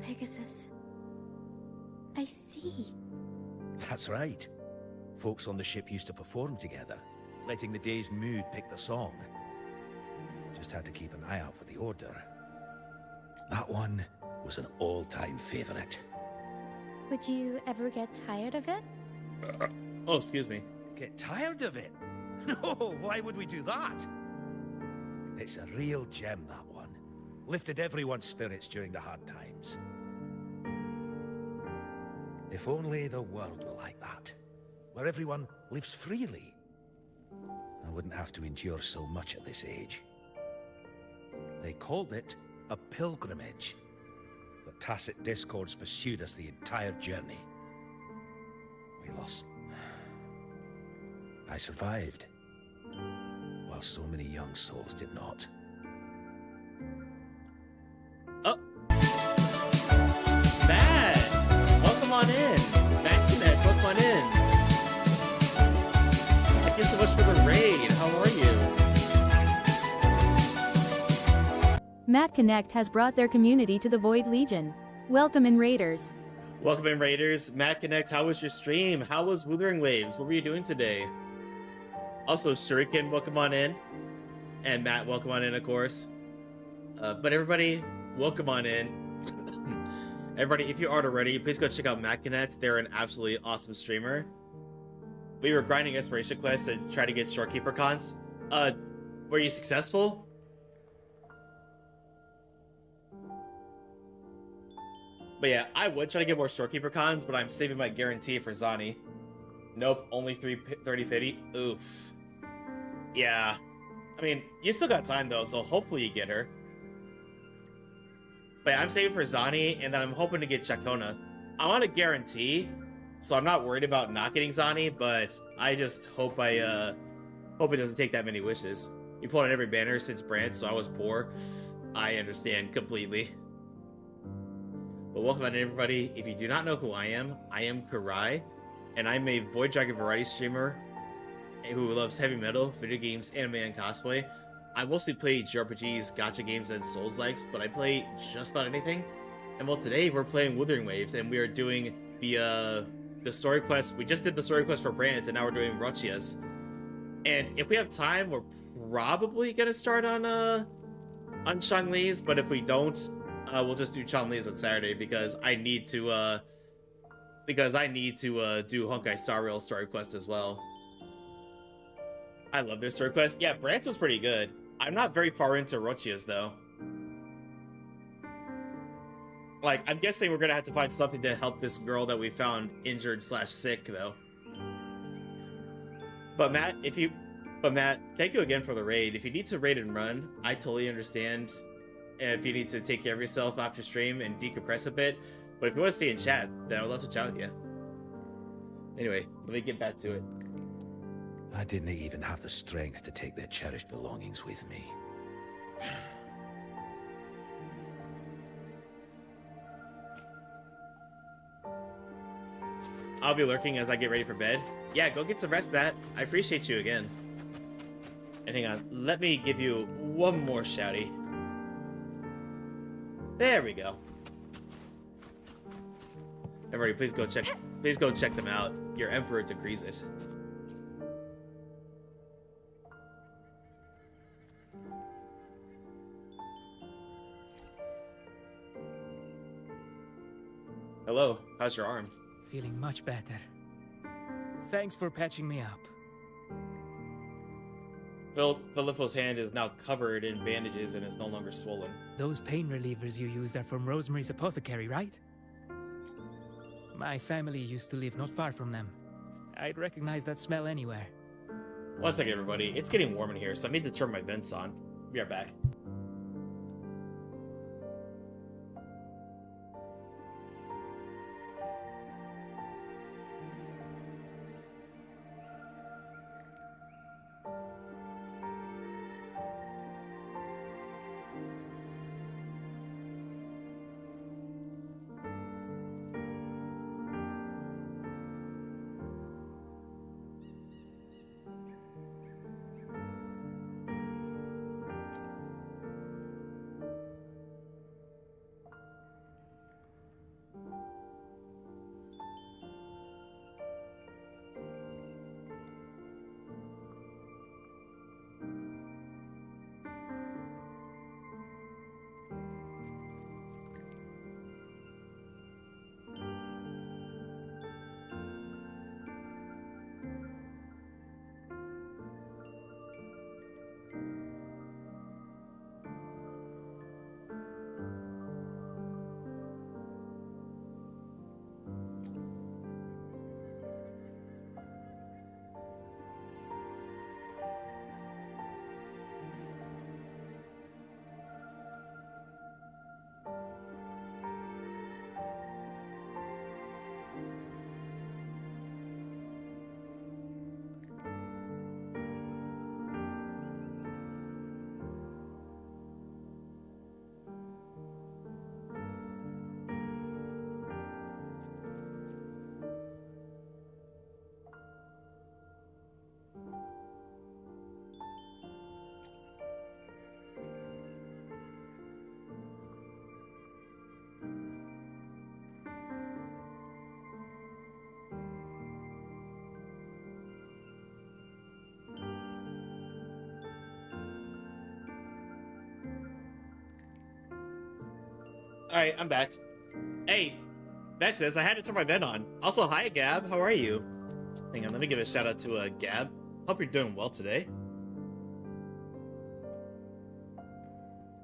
Pegasus. I see. That's right. Folks on the ship used to perform together, letting the day's mood pick the song. Just had to keep an eye out for the order. That one was an all-time favorite. Would you ever get tired of it? Oh, excuse me. Get tired of it? No, why would we do that? It's a real gem, that one. Lifted everyone's spirits during the hard times. If only the world were like that, where everyone lives freely. I wouldn't have to endure so much at this age. They called it a pilgrimage, but tacit discords pursued us the entire journey. We lost. I survived, while so many young souls did not. Oh! Matt! Welcome on in! Matt, welcome on in! Thank you so much for the raid, how are you? Matt Connect has brought their community to the Void Legion. Welcome in, Raiders. Welcome in, Raiders. Matt Connect, how was your stream? How was Wuthering Waves? What were you doing today? Also, Shuriken, welcome on in. And Matt, welcome on in, of course. But everybody, welcome on in. Everybody, if you aren't already, please go check out Matt Connect. They're an absolutely awesome streamer. We were grinding Exploration Quests and try to get Shorekeeper cons. Were you successful? But yeah, I would try to get more Storekeeper cons, but I'm saving my guarantee for Zani. Nope, only 330 pity. Oof. Yeah. I mean, you still got time though, so hopefully you get her. But yeah, I'm saving for Zani, and then I'm hoping to get Chacona. I'm on a guarantee, so I'm not worried about not getting Zani, but I just hope hope it doesn't take that many wishes. You pulled on every banner since Brant, so I was poor. I understand completely. But welcome on everybody. If you do not know who I am Kurai, and I'm a Void Dragon variety streamer who loves heavy metal, video games, anime, and cosplay. I mostly play JRPGs, gacha games, and Souls-likes, but I play just about anything. And well, today we're playing Wuthering Waves, and we are doing the story quest. We just did the story quest for Brant, and now we're doing Roccia's. And if we have time, we're probably gonna start on Shang-Li's, but if we don't, we'll just do Chun-Li's on Saturday because I need to do Honkai Star Rail story quest as well. I love this story quest. Yeah, Brant's was pretty good. I'm not very far into Roccia's though. Like, I'm guessing we're gonna have to find something to help this girl that we found injured / sick though. But Matt, thank you again for the raid. If you need to raid and run, I totally understand. And if you need to take care of yourself after stream and decompress a bit. But if you want to stay in chat, then I'd love to chat with you. Anyway, let me get back to it. I didn't even have the strength to take their cherished belongings with me. I'll be lurking as I get ready for bed. Yeah, go get some rest, Matt. I appreciate you again. And hang on, let me give you one more shouty. There we go. Everybody, please go check them out. Your Emperor decrees it. Hello, how's your arm? Feeling much better. Thanks for patching me up. Filippo's hand is now covered in bandages and is no longer swollen. Those pain relievers you use are from Rosemary's Apothecary, right? My family used to live not far from them. I'd recognize that smell anywhere. One second, everybody. It's getting warm in here, so I need to turn my vents on. Be right back. Alright, I'm back. Hey, Vexus, I had to turn my vent on. Also, hi, Gab. How are you? Hang on, let me give a shout out to Gab. Hope you're doing well today.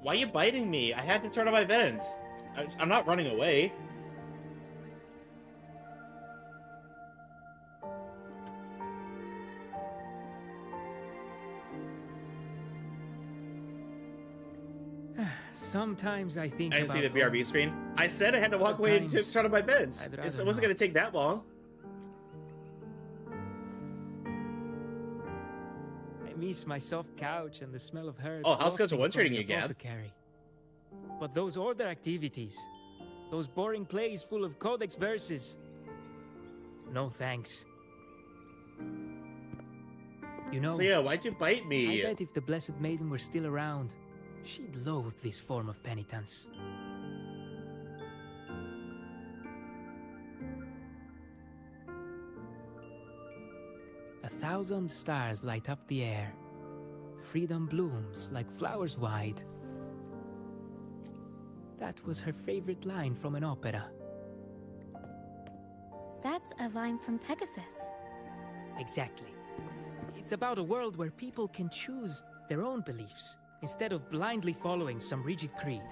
Why are you biting me? I had to turn on my vents. I'm not running away. Sometimes I think I didn't see the about BRB screen. I said I had to walk away and just turn on my vents. It wasn't going to take that long. I miss my soft couch and the smell of herbs. Oh, how's Schedule 1 wafting from treating the you, Gab? apothecary. But those order activities, those boring plays full of codex verses, no thanks. You know, So yeah, why'd you bite me? I bet if the Blessed Maiden were still around, she'd loathe this form of penitence. A thousand stars light up the air. Freedom blooms like flowers wide. That was her favorite line from an opera. That's a line from Pegasus. Exactly. It's about a world where people can choose their own beliefs instead of blindly following some rigid creed.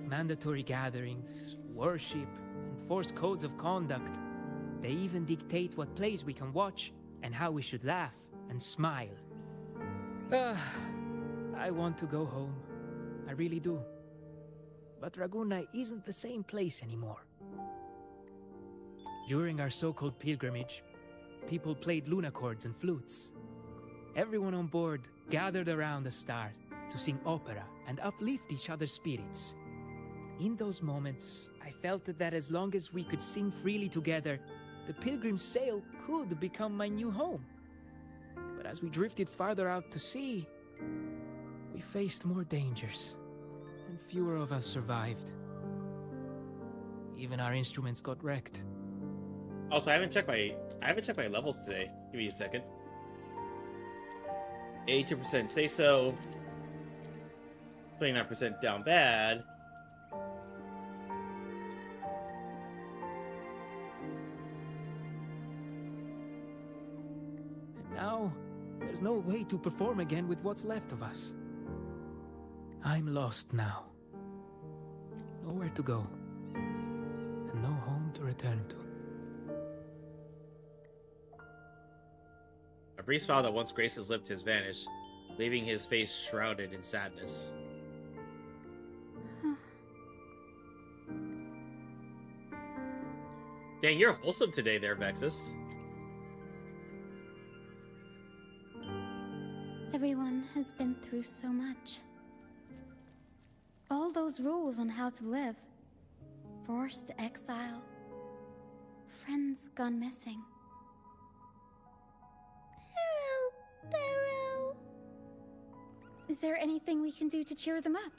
Mandatory gatherings, worship, enforced codes of conduct. They even dictate what plays we can watch and how we should laugh and smile. I want to go home. I really do. But Raguna isn't the same place anymore. During our so-called pilgrimage, people played lunacords and flutes. Everyone on board gathered around the star to sing opera and uplift each other's spirits. In those moments, I felt that as long as we could sing freely together, the pilgrim's sail could become my new home. But as we drifted farther out to sea, we faced more dangers, and fewer of us survived. Even our instruments got wrecked. Also, I haven't checked my levels today. Give me a second. 82% say so. 29% down bad. And now, there's no way to perform again with what's left of us. I'm lost now. Nowhere to go. And no home to return to. A brief smile that once graced his lips has vanished, leaving his face shrouded in sadness. Dang, you're wholesome today there, Vexus. Everyone has been through so much. All those rules on how to live. Forced exile. Friends gone missing. Barrow. Is there anything we can do to cheer them up?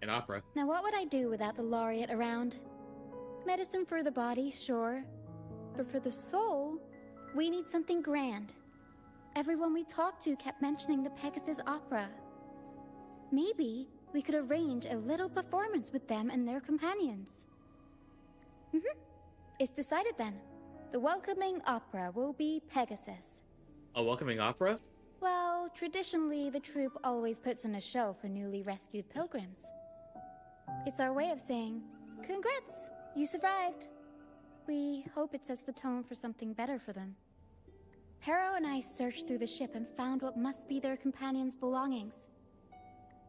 An opera. Now what would I do without the laureate around? Medicine for the body, sure. But for the soul, we need something grand. Everyone we talked to kept mentioning the Pegasus Opera. Maybe we could arrange a little performance with them and their companions. It's decided then. The welcoming opera will be Pegasus. A welcoming opera? Well, traditionally, the troupe always puts on a show for newly rescued pilgrims. It's our way of saying, congrats, you survived. We hope it sets the tone for something better for them. Harrow and I searched through the ship and found what must be their companions' belongings.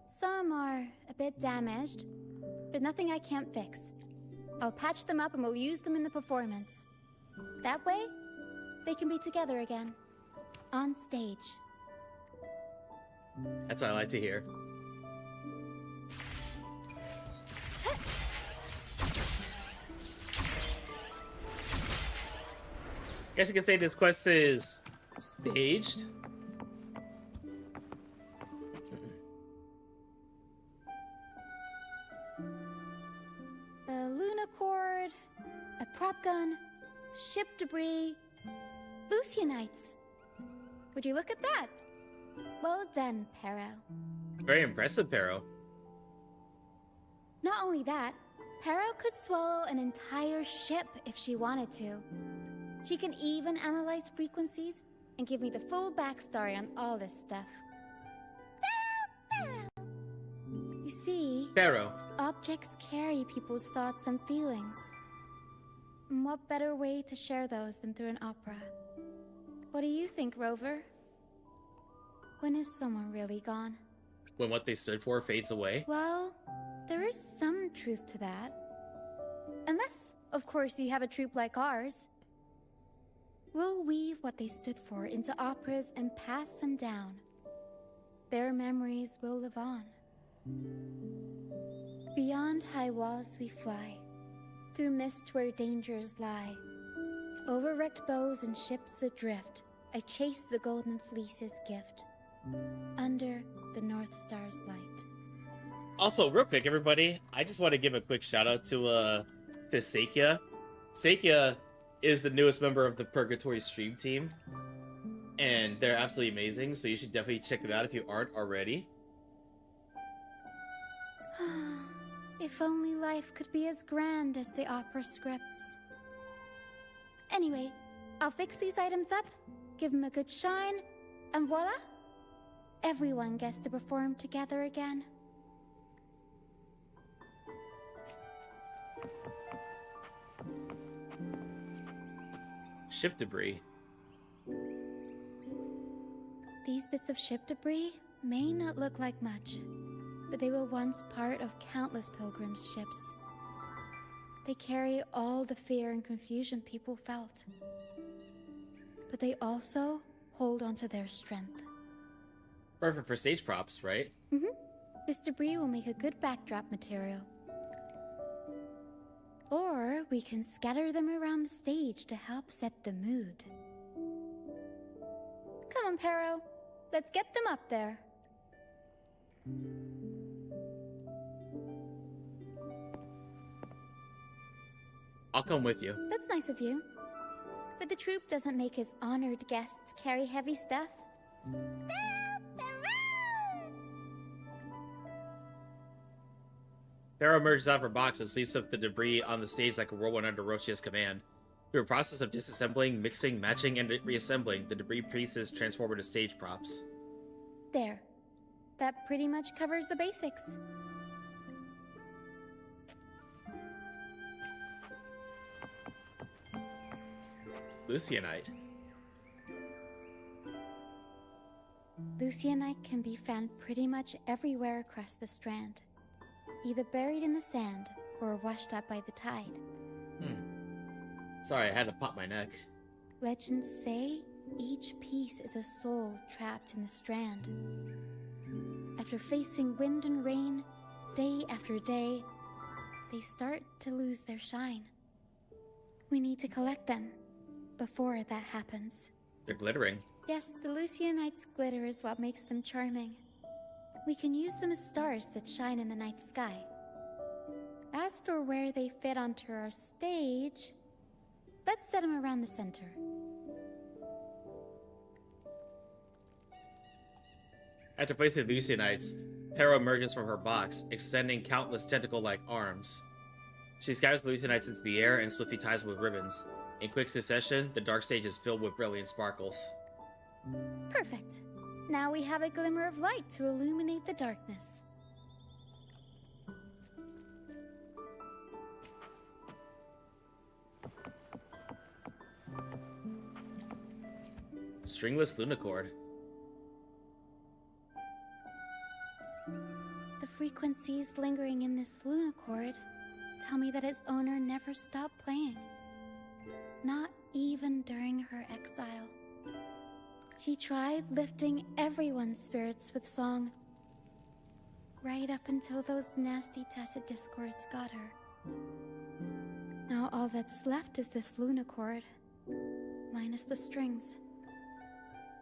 Some are a bit damaged, but nothing I can't fix. I'll patch them up and we'll use them in the performance. That way, they can be together again. On stage. That's what I like to hear. Guess you can say this quest is staged. A lunacord, a prop gun, ship debris, Lucianites. Would you look at that? Well done, Pero. Very impressive, Pero. Not only that, Pero could swallow an entire ship if she wanted to. She can even analyze frequencies and give me the full backstory on all this stuff. Pero! You see, Pero. objects carry people's thoughts and feelings. And what better way to share those than through an opera? What do you think, Rover? When is someone really gone? When what they stood for fades away? Well, there is some truth to that. Unless, of course, you have a troupe like ours. We'll weave what they stood for into operas and pass them down. Their memories will live on. Beyond high walls we fly, through mist where dangers lie. Over wrecked bows and ships adrift, I chase the golden fleece's gift. Under the North Star's light. Also, real quick, everybody, I just want to give a quick shout out to Sakia. Sakia is the newest member of the Purgatory stream team, and they're absolutely amazing, so you should definitely check them out if you aren't already. If only life could be as grand as the opera scripts. Anyway, I'll fix these items up, give them a good shine, and voila! Everyone gets to perform together again. Ship debris. These bits of ship debris may not look like much, but they were once part of countless pilgrims' ships. They carry all the fear and confusion people felt. But they also hold onto their strength. Perfect for stage props, right? This debris will make a good backdrop material. Or we can scatter them around the stage to help set the mood. Come on, Pero. Let's get them up there. I'll come with you. That's nice of you. But the troupe doesn't make its honored guests carry heavy stuff. Pero emerges out of her box and sweeps up the debris on the stage like a whirlwind under Roccia's command. Through a process of disassembling, mixing, matching, and reassembling, the debris pieces transform into stage props. There. That pretty much covers the basics. Lucianite. Lucianite can be found pretty much everywhere across the Strand. Either buried in the sand or washed up by the tide. Sorry, I had to pop my neck. Legends say each piece is a soul trapped in the Strand. After facing wind and rain, day after day, they start to lose their shine. We need to collect them before that happens. They're glittering. Yes, the Lucianite's glitter is what makes them charming. We can use them as stars that shine in the night sky. As for where they fit onto our stage, let's set them around the center. After placing the Lucianites, Pero emerges from her box, extending countless tentacle-like arms. She scatters the Lucianites into the air and swiftly ties them with ribbons. In quick succession, the dark stage is filled with brilliant sparkles. Perfect. Now we have a glimmer of light to illuminate the darkness. Stringless Lunacord. The frequencies lingering in this lunacord tell me that its owner never stopped playing. Not even during her exile. She tried lifting everyone's spirits with song, right up until those nasty tacit discords got her. Now all that's left is this lunacord, minus the strings.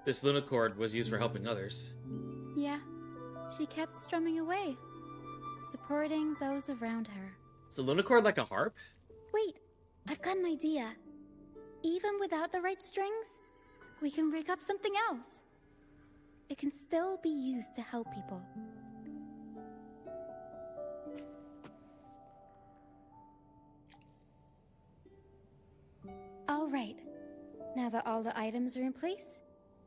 This Lunacord was used for helping others. Yeah, she kept strumming away, supporting those around her. Is a Lunacord like a harp? Wait, I've got an idea. Even without the right strings, we can rig up something else. It can still be used to help people. Now that all the items are in place,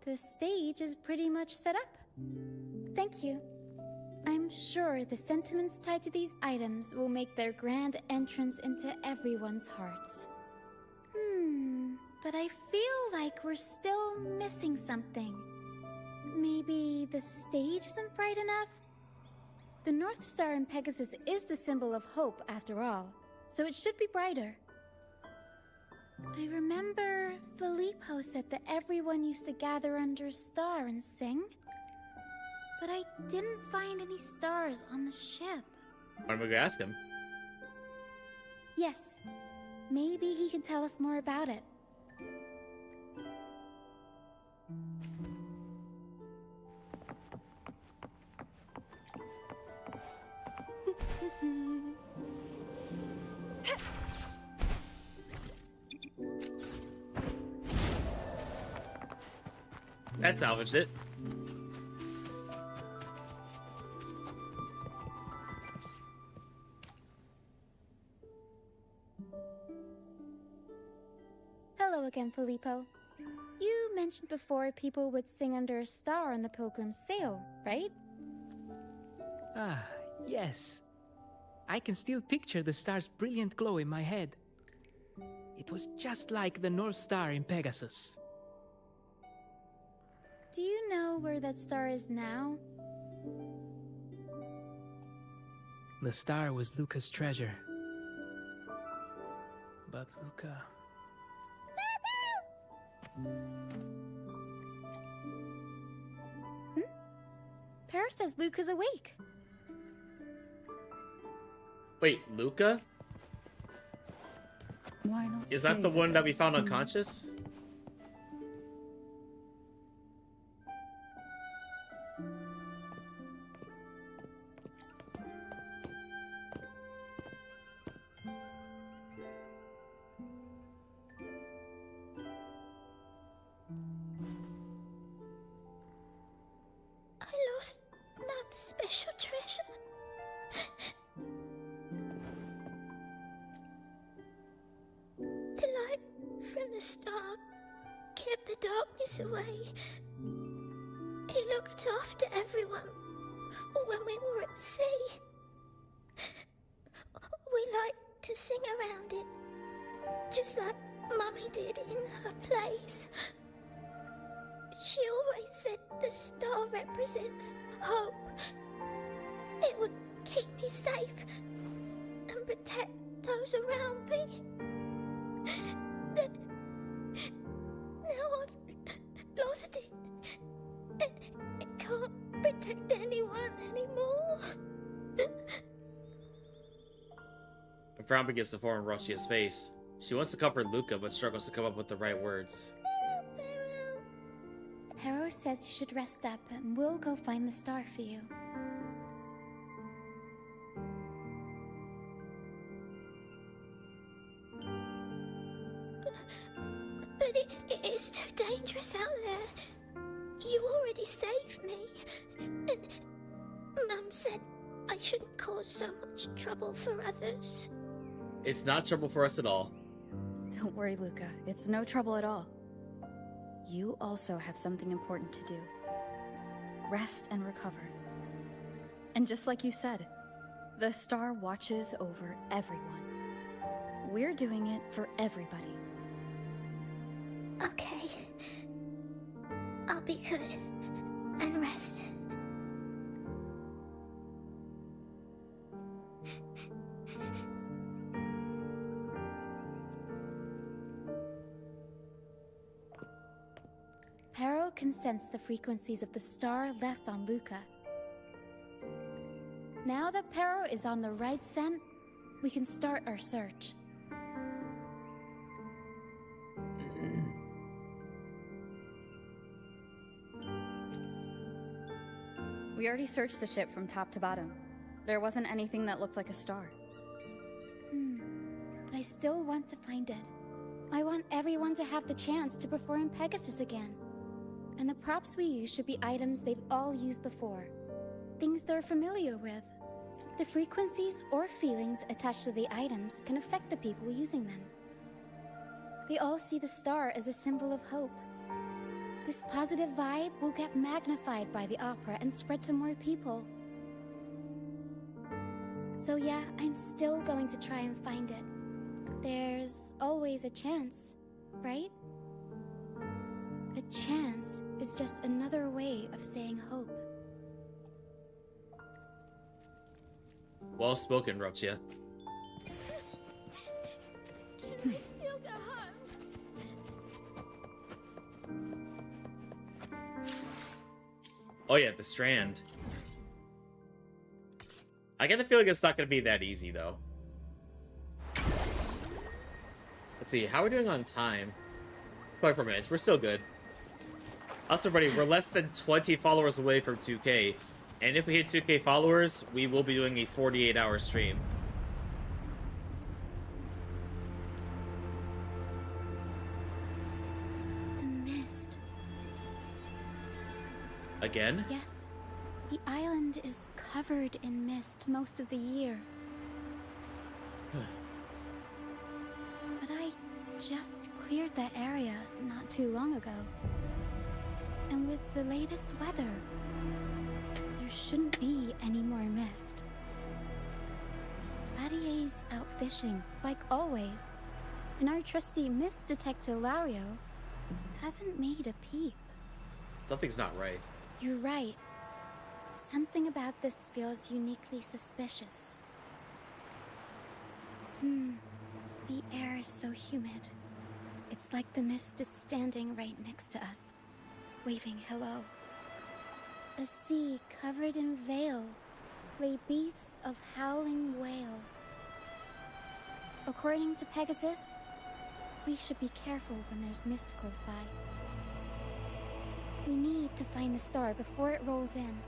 the stage is pretty much set up. Thank you. I'm sure the sentiments tied to these items will make their grand entrance into everyone's hearts. But I feel like we're still missing something. Maybe the stage isn't bright enough? The North Star in Pegasus is the symbol of hope, after all, so it should be brighter. I remember Filippo said that everyone used to gather under a star and sing, but I didn't find any stars on the ship. Why don't we go ask him? Yes, maybe he can tell us more about it. That salvaged it. Hello again, Filippo. You mentioned before people would sing under a star on the Pilgrim's Sail, right? Ah, yes. I can still picture the star's brilliant glow in my head. It was just like the North Star in Pegasus. Do you know where that star is now? The star was Luca's treasure. But Luca... Para says Luca's awake. Wait, Luca? Why not? Is that the one that we found unconscious? I lost Mum's special treasure. The light from the star kept the darkness away. He looked after everyone when we were at sea. We liked to sing around it, just like Mummy did in her plays. She always said the star represents hope. It would keep me safe and protect those around me. Then, now I've lost it, and it can't protect anyone anymore. A frown begins to form on Roccia's face. She wants to comfort Luca, but struggles to come up with the right words. Hero says you should rest up, and we'll go find the star for you. But it is too dangerous out there. You already saved me, and Mum said I shouldn't cause so much trouble for others. It's not trouble for us at all. Don't worry, Luca. It's no trouble at all. You also have something important to do. Rest and recover. And just like you said, the star watches over everyone. We're doing it for everybody. Okay. I'll be good and rest. Pero can sense the frequencies of the star left on Luca. Now that Pero is on the right scent, we can start our search. We already searched the ship from top to bottom. There wasn't anything that looked like a star. But I still want to find it. I want everyone to have the chance to perform Pegasus again. And the props we use should be items they've all used before. Things they're familiar with. The frequencies or feelings attached to the items can affect the people using them. They all see the star as a symbol of hope. This positive vibe will get magnified by the opera and spread to more people. So yeah, I'm still going to try and find it. There's always a chance, right? A chance is just another way of saying hope. Well spoken, Roccia. Can I still go home? Oh yeah, the Strand. I get the feeling it's not going to be that easy, though. Let's see, how are we doing on time? 24 minutes, we're still good. Also, everybody, we're less than 20 followers away from 2K. And if we hit 2K followers, we will be doing a 48-hour stream. The mist. Again? Yes. The island is covered in mist most of the year. But I just cleared that area not too long ago. And with the latest weather, there shouldn't be any more mist. Battier's out fishing, like always. And our trusty mist detector Lario hasn't made a peep. Something's not right. You're right. Something about this feels uniquely suspicious. The air is so humid. It's like the mist is standing right next to us, waving hello. A sea covered in veil lay beasts of howling whale. According to Pegasus, we should be careful when there's mist close by. We need to find the star before it rolls in.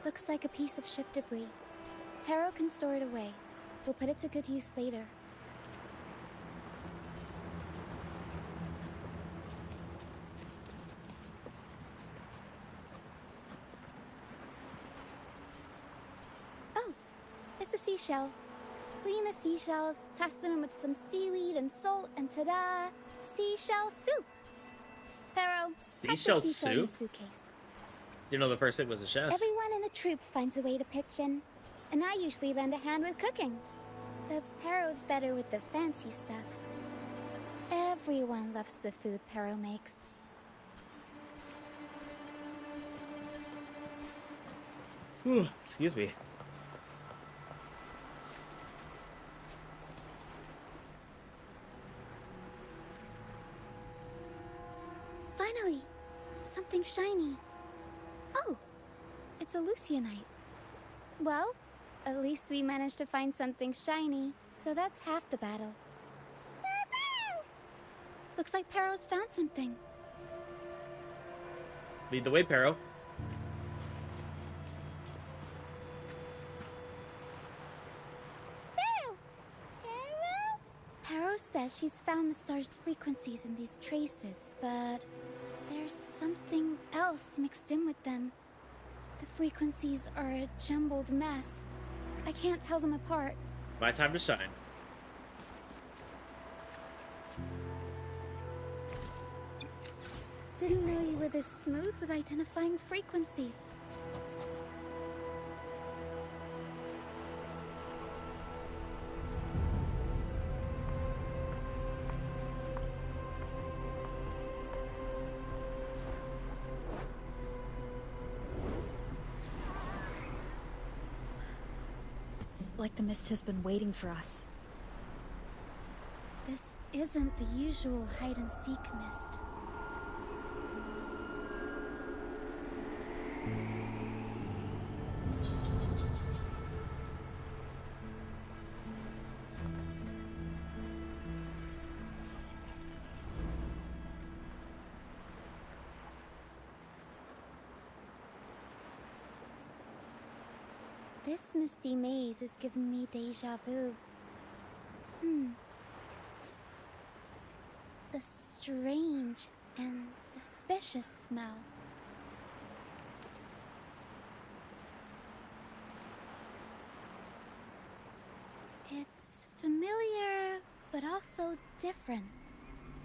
Looks like a piece of ship debris. Harrow can store it away. We'll put it to good use later. Oh, it's a seashell. Clean the seashells, toss them in with some seaweed and salt, and ta-da! Seashell soup! Harrow, Seashell put the seashell in the soup? suitcase. Didn't know the first thing was a chef. Everyone in the troupe finds a way to pitch in, and I usually lend a hand with cooking. But Perro's better with the fancy stuff. Everyone loves the food Perro makes. Excuse me. Finally! Something shiny. Oh, it's a Lucianite. Well, at least we managed to find something shiny, so that's half the battle. Looks like Perro's found something. Lead the way, Perro. Perro says she's found the star's frequencies in these traces, but there's something else mixed in with them. The frequencies are a jumbled mess. I can't tell them apart. My time to shine. Didn't know you were this smooth with identifying frequencies. It's like the mist has been waiting for us. This isn't the usual hide-and-seek mist. This misty maze is giving me deja vu. A strange and suspicious smell. It's familiar, but also different,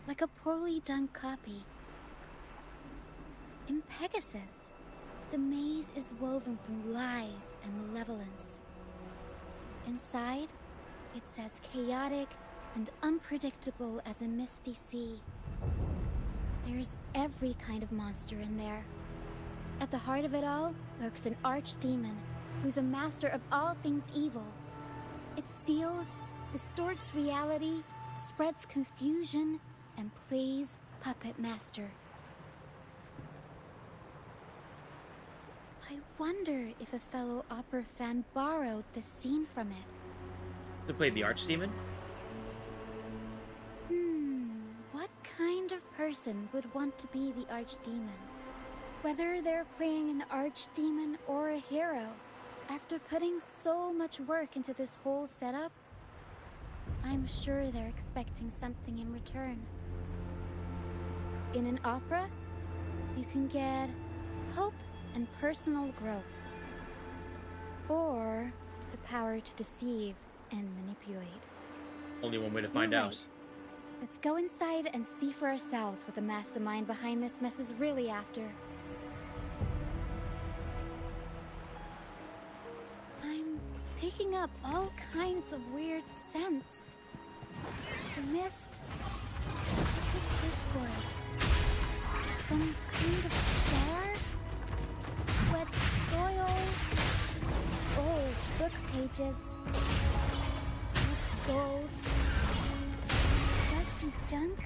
like a poorly done copy. In Pegasus, the maze is woven from lies and malevolence. Inside, it's as chaotic and unpredictable as a misty sea. There's every kind of monster in there. At the heart of it all lurks an archdemon who's a master of all things evil. It steals, distorts reality, spreads confusion, and plays puppet master. I wonder if a fellow opera fan borrowed this scene from it. To play the Archdemon? What kind of person would want to be the Archdemon? Whether they're playing an Archdemon or a hero, after putting so much work into this whole setup, I'm sure they're expecting something in return. In an opera, you can get hope and personal growth, or the power to deceive and manipulate. Only one way to find out. Let's go inside and see for ourselves what the mastermind behind this mess is really after. I'm picking up all kinds of weird scents. The mist. Is it discords? Some kind of star? Wet soil? Old book pages? Old dolls? Dusty junk?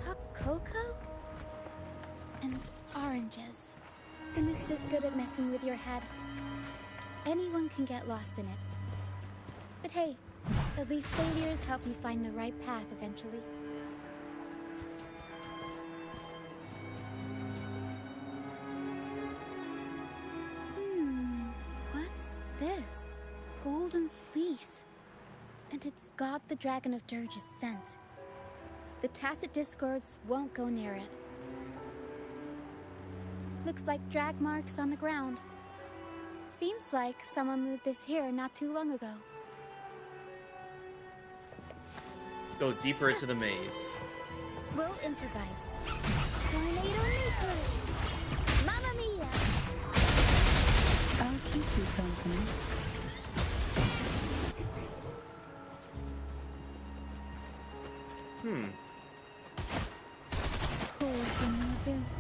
Hot cocoa? And oranges. The mist is good at messing with your head. Anyone can get lost in it. But hey, at least failures help you find the right path eventually. What's this? Golden fleece. And it's got the Dragon of Dirge's scent. The Tacit Discords won't go near it. Looks like drag marks on the ground. Seems like someone moved this here not too long ago. Go deeper into the maze. We'll improvise. Tornado nuclear! Mamma mia! I'll keep you company. Cold in the abyss.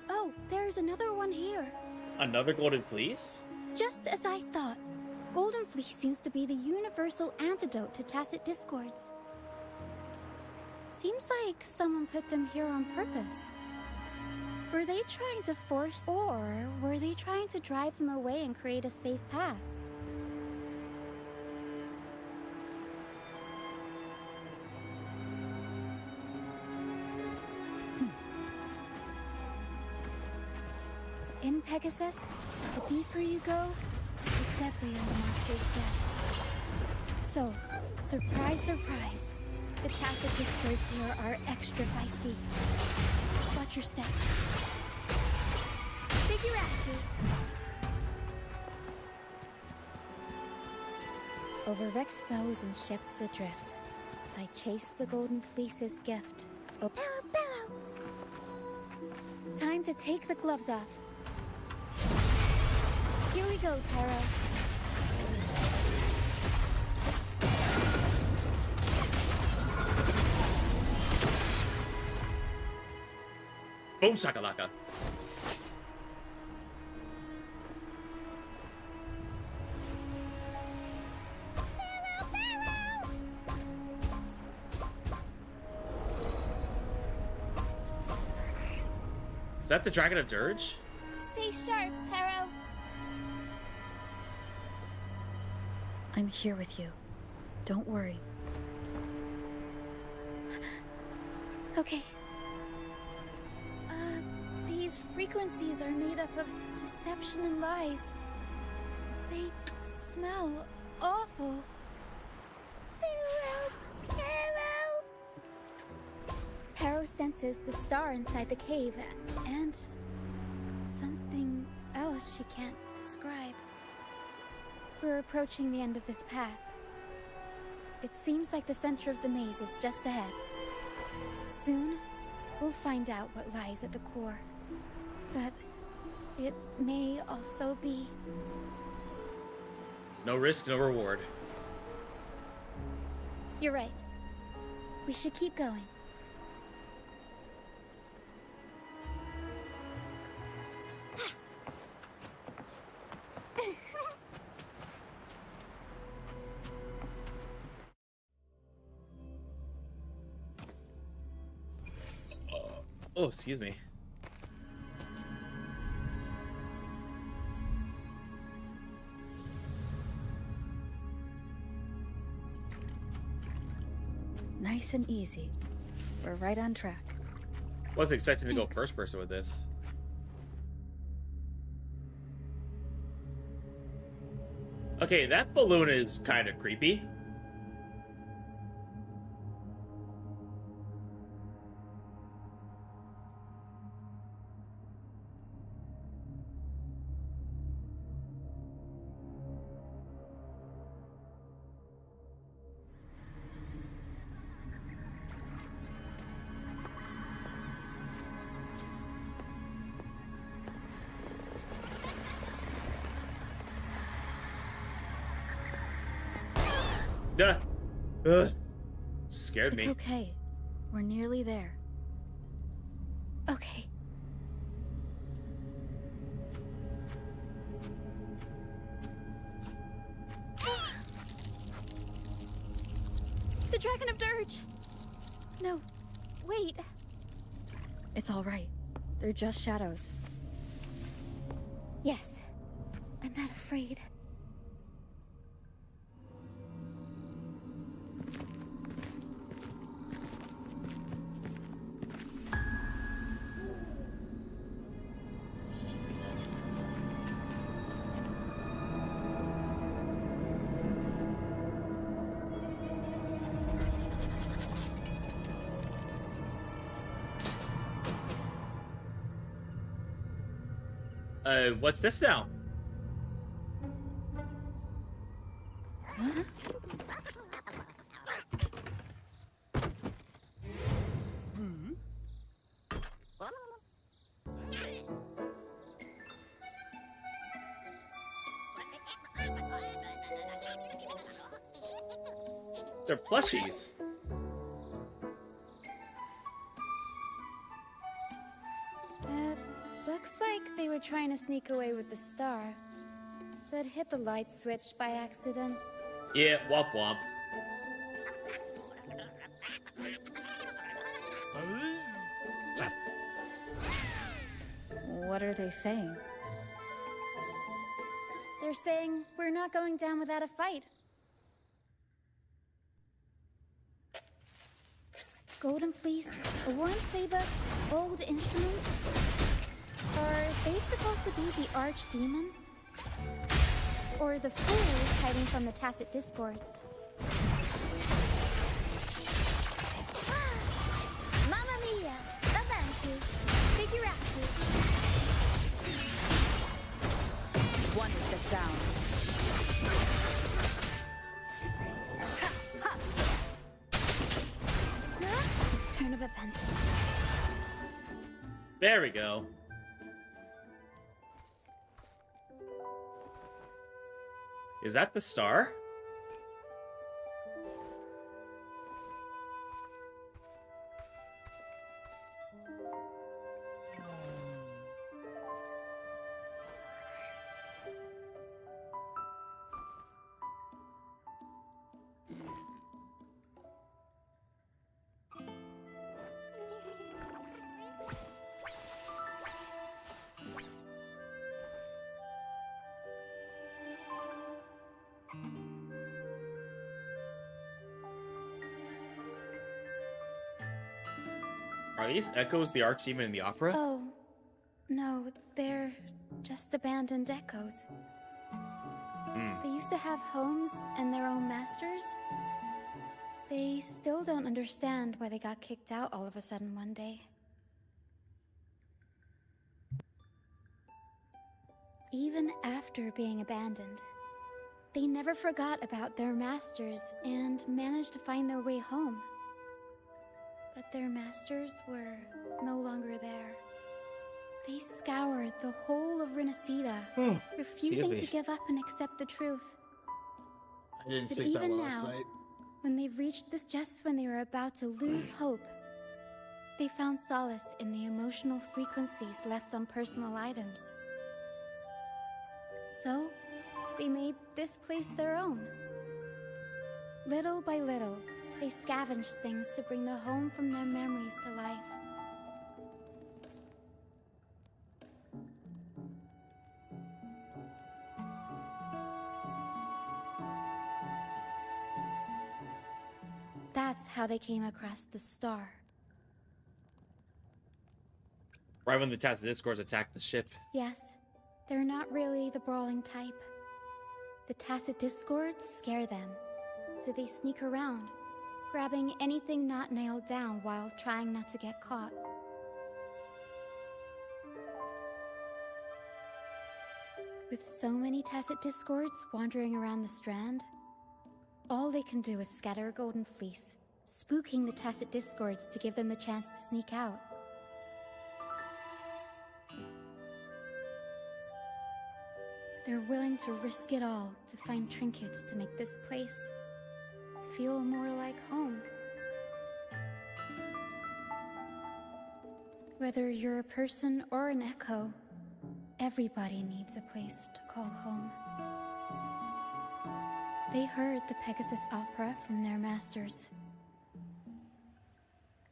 Oh, there's another one here. Another golden fleece? Just as I thought. Golden Fleece seems to be the universal antidote to Tacit Discords. Seems like someone put them here on purpose. Were they trying to force, or were they trying to drive them away and create a safe path? In Pegasus, the deeper you go, the deadlier the monsters get. So, surprise, surprise, the Tacit Discords here are extra feisty. Watch your step. Figure out Over wrecked bows and ships adrift, I chase the Golden Fleece's gift. Oh, Barrow! Time to take the gloves off. Here we go, Taro. Boom shakalaka. Is that the Dragon of Dirge? Stay sharp, Harrow. I'm here with you. Don't worry. Okay. These frequencies are made up of deception and lies. smell awful. Pero senses the star inside the cave, and something else she can't describe. We're approaching the end of this path. It seems like the center of the maze is just ahead. Soon, we'll find out what lies at the core. But it may also be... No risk, no reward. You're right. We should keep going. Oh, excuse me. Nice and easy. We're right on track. Wasn't expecting to go first person with this. Okay, that balloon is kind of creepy. Scared me. It's okay. We're nearly there. Okay. The Dragon of Dirge! No, wait. It's all right. They're just shadows. Yes, I'm not afraid. What's this now? Huh? They're plushies. Looks like they were trying to sneak away with the star, but hit the light switch by accident. Yeah, womp womp. What are they saying? They're saying we're not going down without a fight. Golden Fleece, a worn playbook, old instruments. Are they supposed to be the archdemon? Or the fools hiding from the tacit discords? Mamma mia! Avanti! Figurati! One with the sound. The turn of events. There we go. Is that the star? Are these echoes the archdemon in the opera? Oh, no, they're just abandoned echoes. They used to have homes and their own masters. They still don't understand why they got kicked out all of a sudden one day. Even after being abandoned, they never forgot about their masters and managed to find their way home. But their masters were no longer there. They scoured the whole of Renacida, refusing to give up and accept the truth. I didn't But sleep that even well last now, night. when they've reached this just when they were about to lose hope, they found solace in the emotional frequencies left on personal items. So, they made this place their own. Little by little, they scavenged things to bring the home from their memories to life. That's how they came across the star. Right when the Tacit Discords attacked the ship. Yes, they're not really the brawling type. The Tacit Discords scare them, so they sneak around, grabbing anything not nailed down while trying not to get caught. With so many Tacit Discords wandering around the Strand, all they can do is scatter a golden fleece, spooking the Tacit Discords to give them the chance to sneak out. They're willing to risk it all to find trinkets to make this place feel more like home. Whether you're a person or an echo, everybody needs a place to call home. They heard the Pegasus Opera from their masters.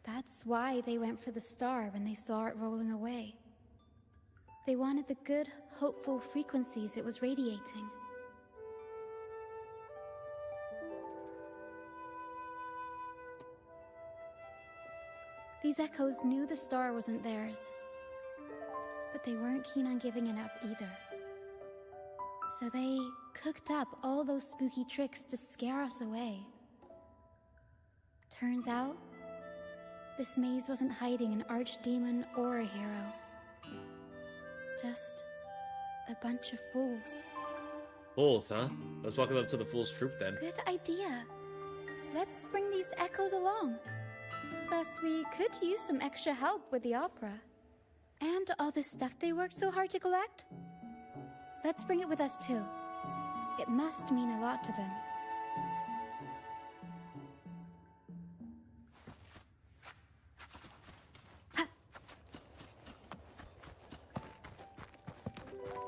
That's why they went for the star when they saw it rolling away. They wanted the good, hopeful frequencies it was radiating. These echoes knew the star wasn't theirs, but they weren't keen on giving it up either. So they cooked up all those spooky tricks to scare us away. Turns out, this maze wasn't hiding an archdemon or a hero. Just a bunch of fools. Fools, huh? Let's welcome them to the Fool's Troop then. Good idea. Let's bring these echoes along. Plus, we could use some extra help with the opera. And all this stuff they worked so hard to collect. Let's bring it with us too. It must mean a lot to them.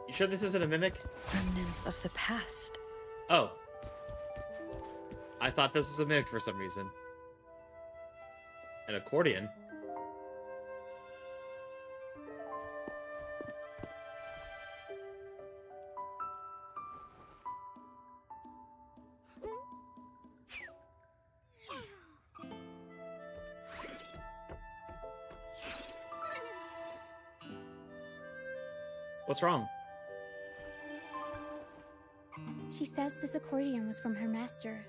You sure this isn't a mimic? Remnants of the past. Oh. I thought this was a mimic for some reason. An accordion? What's wrong? She says this accordion was from her master.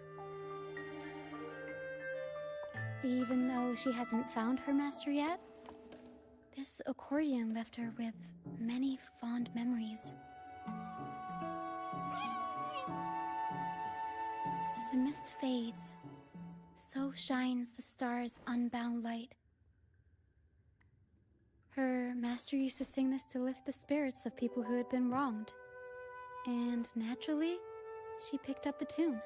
Even though she hasn't found her master yet, this accordion left her with many fond memories. As the mist fades, so shines the star's unbound light. Her master used to sing this to lift the spirits of people who had been wronged. And naturally, she picked up the tune.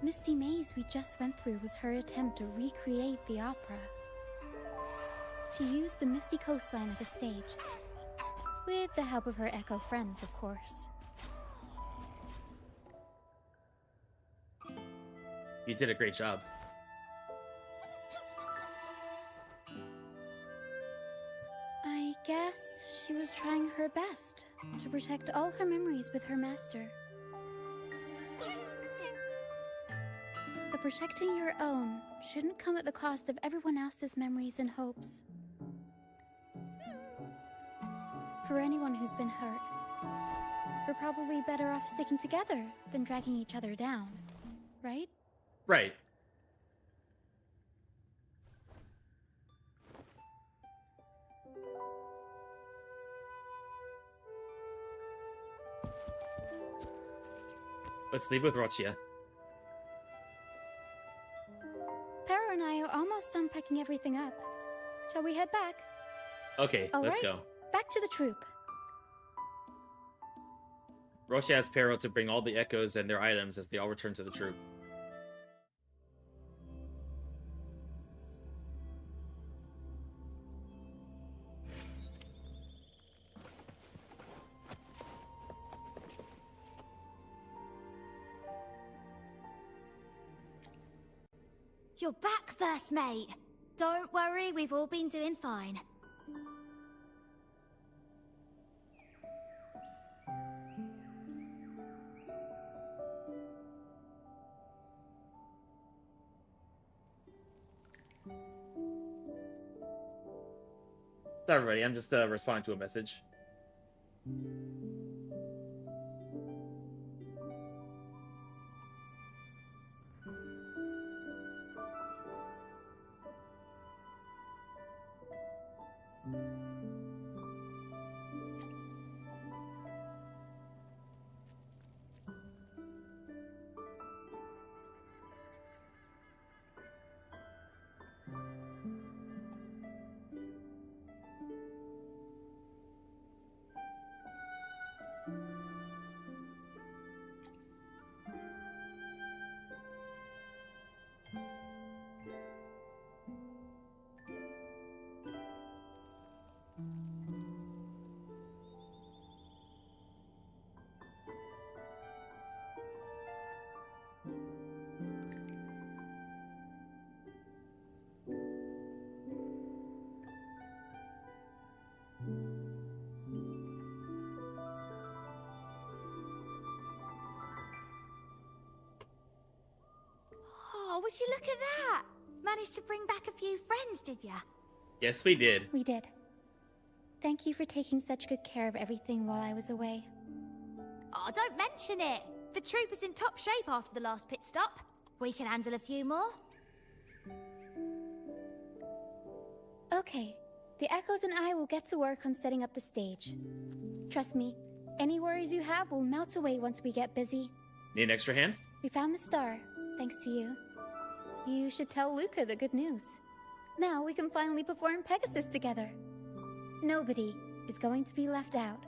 The misty maze we just went through was her attempt to recreate the opera. She used the misty coastline as a stage, with the help of her echo friends, of course. You did a great job. I guess she was trying her best to protect all her memories with her master. But protecting your own shouldn't come at the cost of everyone else's memories and hopes. For anyone who's been hurt, We're probably better off sticking together than dragging each other down, right? Right. Let's leave with Roccia. Para and I are almost done packing everything up. Shall we head back? Okay, let's go. Back to the troop. Roccia asks Pero to bring all the echoes and their items as they all return to the troop. You're back, first mate. Don't worry, we've all been doing fine. Sorry, everybody. I'm just responding to a message. Oh, would you look at that? Managed to bring back a few friends, did ya? Yes, we did. We did. Thank you for taking such good care of everything while I was away. Oh, don't mention it. The troop is in top shape after the last pit stop. We can handle a few more. Okay, the Echoes and I will get to work on setting up the stage. Trust me, any worries you have will melt away once we get busy. Need an extra hand? We found the star, thanks to you. You should tell Luca the good news. Now we can finally perform Pegasus together. Nobody is going to be left out.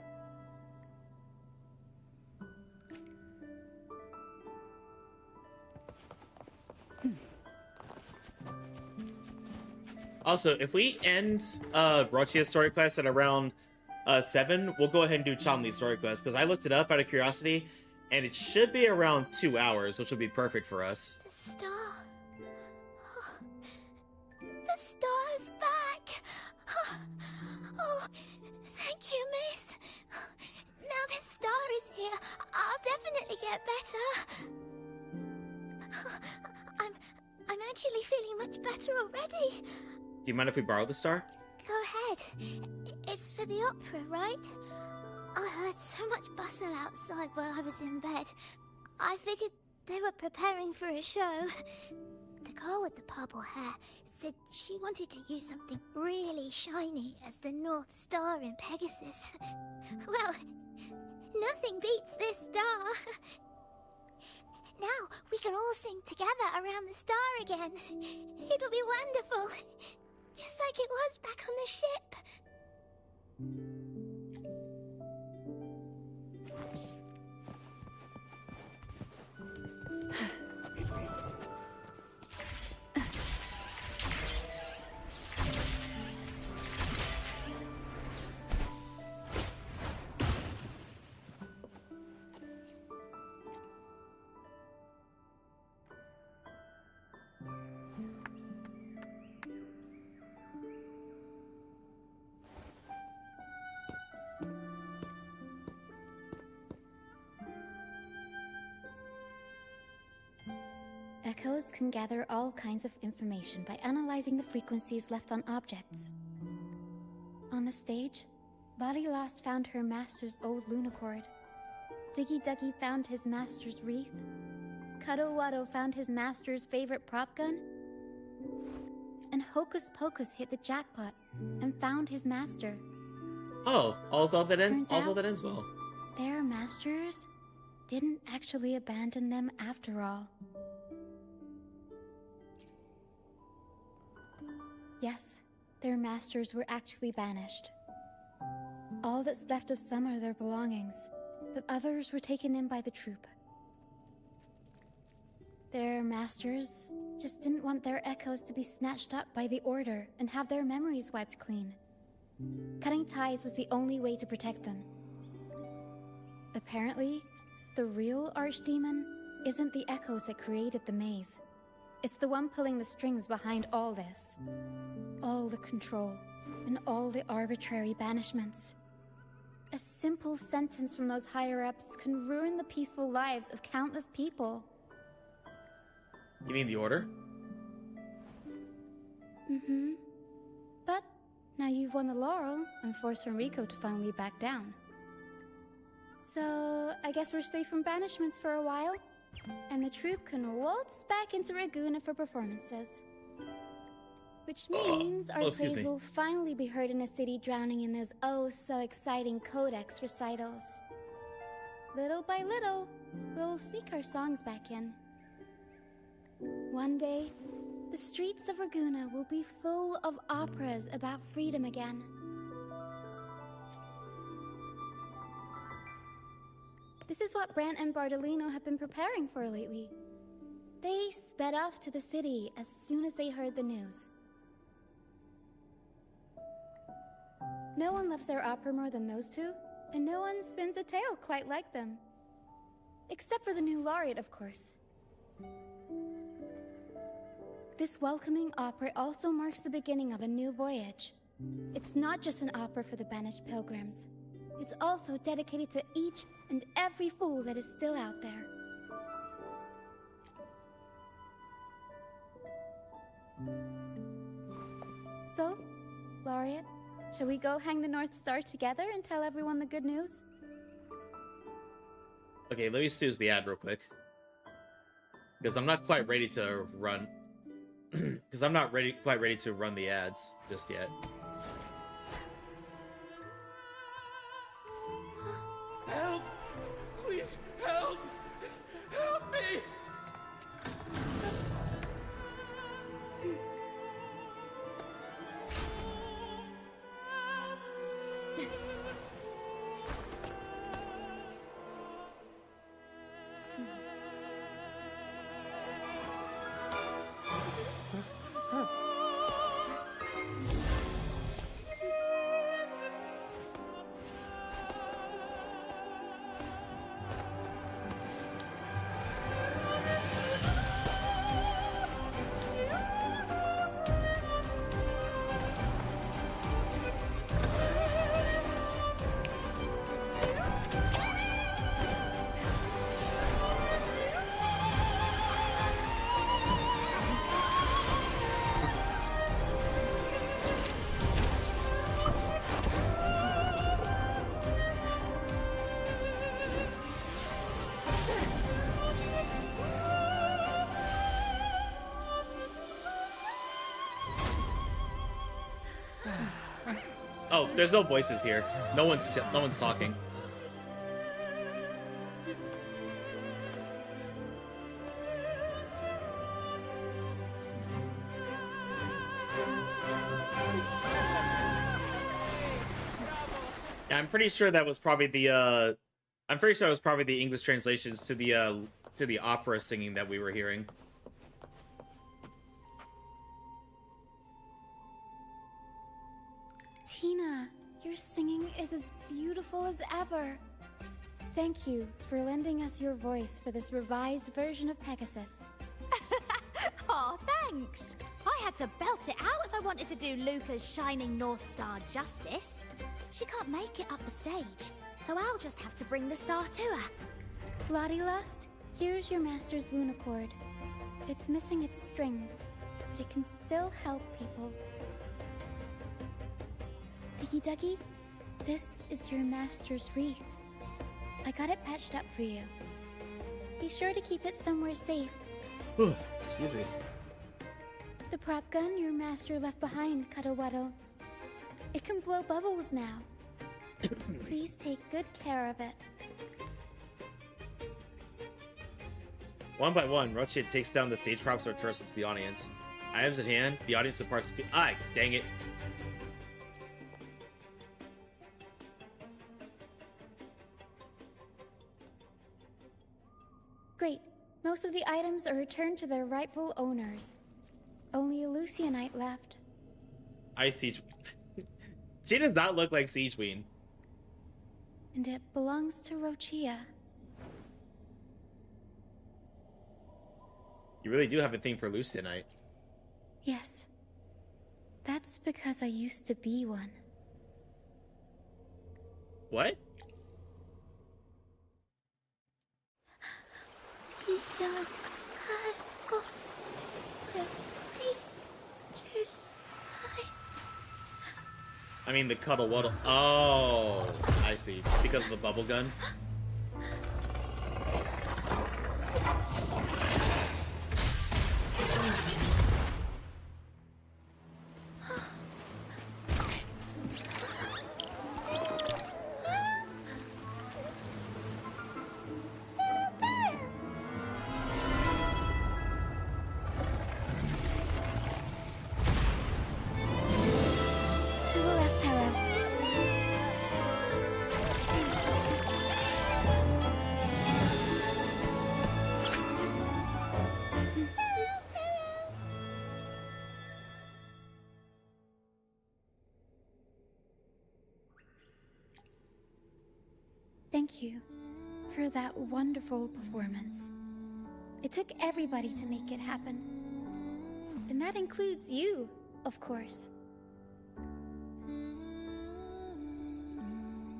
Also, if we end Roccia's story quest at around 7, we'll go ahead and do Chomley's story quest, because I looked it up out of curiosity, and it should be around 2 hours, which will be perfect for us. The star. The star's back. Oh, thank you, miss. Now the star is here, I'll definitely get better. I'm actually feeling much better already. Do you mind if we borrow the star? Go ahead. It's for the opera, right? I heard so much bustle outside while I was in bed. I figured they were preparing for a show. The girl with the purple hair said she wanted to use something really shiny as the North Star in Pegasus. Well, nothing beats this star. Now we can all sing together around the star again. It'll be wonderful. Just like it was back on the ship. Echoes can gather all kinds of information by analyzing the frequencies left on objects. On the stage, Lottie Lost found her master's old lunacord. Diggy Duggy found his master's wreath. Cuddle Waddle found his master's favorite prop gun. And Hocus Pocus hit the jackpot and found his master. Oh, also that ends Turns well. Their masters didn't actually abandon them after all. Yes, their masters were actually banished. All that's left of some are their belongings, but others were taken in by the troop. Their masters just didn't want their echoes to be snatched up by the Order and have their memories wiped clean. Cutting ties was the only way to protect them. Apparently, the real Archdemon isn't the echoes that created the maze. It's the one pulling the strings behind all this. All the control, and all the arbitrary banishments. A simple sentence from those higher-ups can ruin the peaceful lives of countless people. You mean the Order? Mm-hmm. But now you've won the laurel and forced Enrico to finally back down. So, I guess we're safe from banishments for a while, and the troupe can waltz back into Ragusa for performances. Which means our plays will finally be heard in a city drowning in those oh-so-exciting codex recitals. Little by little, we'll sneak our songs back in. One day, the streets of Ragusa will be full of operas about freedom again. This is what Brant and Bardolino have been preparing for lately. They sped off to the city as soon as they heard the news. No one loves their opera more than those two, and no one spins a tale quite like them. Except for the new laureate, of course. This welcoming opera also marks the beginning of a new voyage. It's not just an opera for the banished pilgrims. It's also dedicated to each and every fool that is still out there. So, Laureate, shall we go hang the North Star together and tell everyone the good news? Okay, let me snooze the ad real quick. Because I'm not quite ready to run... Because I'm not quite ready to run the ads just yet. Help! Please, help! Help me! Oh, there's no voices here. No one's talking. I'm pretty sure that was probably the I'm pretty sure it was probably the English translations to the opera singing that we were hearing. Tina, your singing is as beautiful as ever. Thank you for lending us your voice for this revised version of Pegasus. Aw, thanks! I had to belt it out if I wanted to do Luca's Shining North Star justice. She can't make it up the stage, so I'll just have to bring the star to her. Lottie Lost, here's your master's Lunacord. It's missing its strings, but it can still help people. Diggy Duggy, this is your master's wreath. I got it patched up for you. Be sure to keep it somewhere safe. Excuse me. The prop gun your master left behind, Cuddle-Wuddle. It can blow bubbles now. Please take good care of it. One by one, Roccia takes down the stage props or turns them to the audience. Items in hand, the audience departs. Dang it. Great. Most of the items are returned to their rightful owners. Only a Lucianite left. Siege. She does not look like Siege Queen. And it belongs to Roccia. You really do have a thing for Lucianite. Yes. That's because I used to be one. What? I mean the Cuddle-Wuddle. Oh, I see. Because of the bubble gun. Thank you for that wonderful performance. It took everybody to make it happen. And that includes you, of course.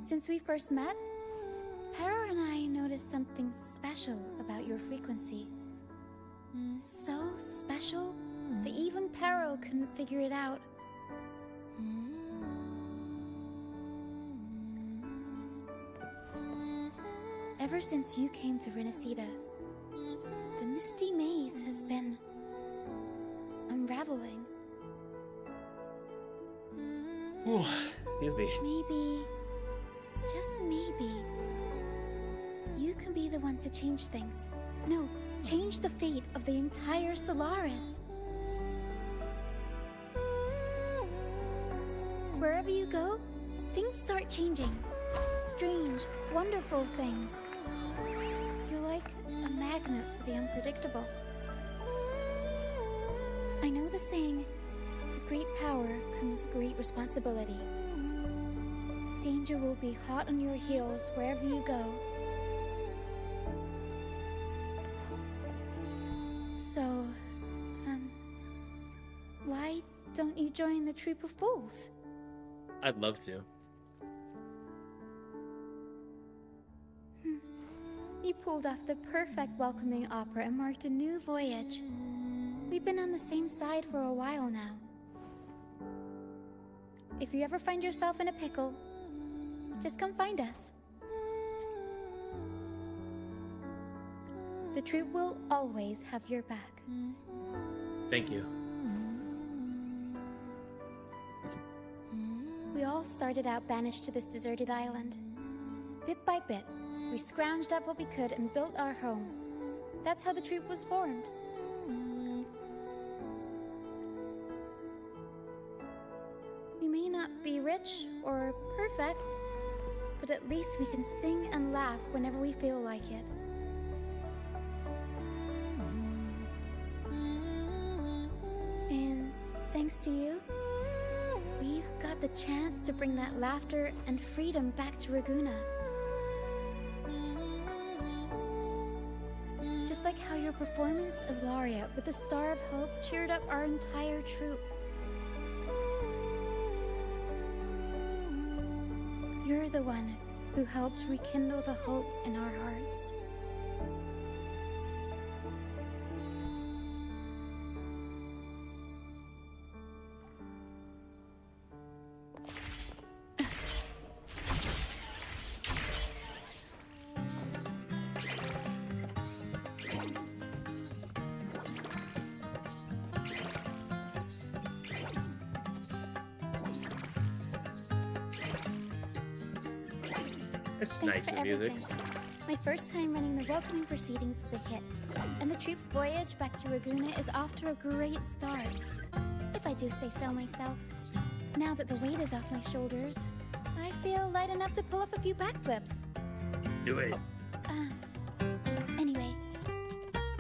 Since we first met, Pero and I noticed something special about your frequency. So special that even Pero couldn't figure it out. Ever since you came to Renacida, the Misty Maze has been unraveling. Excuse me. Maybe, just maybe, you can be the one to change things. No, change the fate of the entire Solaris. Wherever you go, things start changing. Strange, wonderful things. You're like a magnet for the unpredictable. I know the saying, with great power comes great responsibility. Danger will be hot on your heels wherever you go. So, why don't you join the Troop of Fools? I'd love to. You pulled off the perfect welcoming opera and marked a new voyage. We've been on the same side for a while now. If you ever find yourself in a pickle, just come find us. The troop will always have your back. Thank you. We all started out banished to this deserted island. Bit by bit, we scrounged up what we could and built our home. That's how the troop was formed. We may not be rich or perfect, but at least we can sing and laugh whenever we feel like it. And thanks to you, we've got the chance to bring that laughter and freedom back to Raguna. Just like how your performance as Laureate with the Star of Hope cheered up our entire troop. You're the one who helped rekindle the hope in our hearts. It's Thanks nice, for the music. everything. My first time running the welcoming proceedings was a hit, and the troop's voyage back to Raguna is off to a great start, if I do say so myself. Now that the weight is off my shoulders, I feel light enough to pull off a few backflips. Do it. Anyway,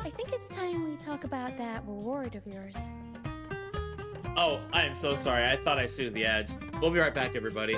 I think it's time we talk about that reward of yours. Oh, I am so sorry. I thought I suited the ads. We'll be right back, everybody.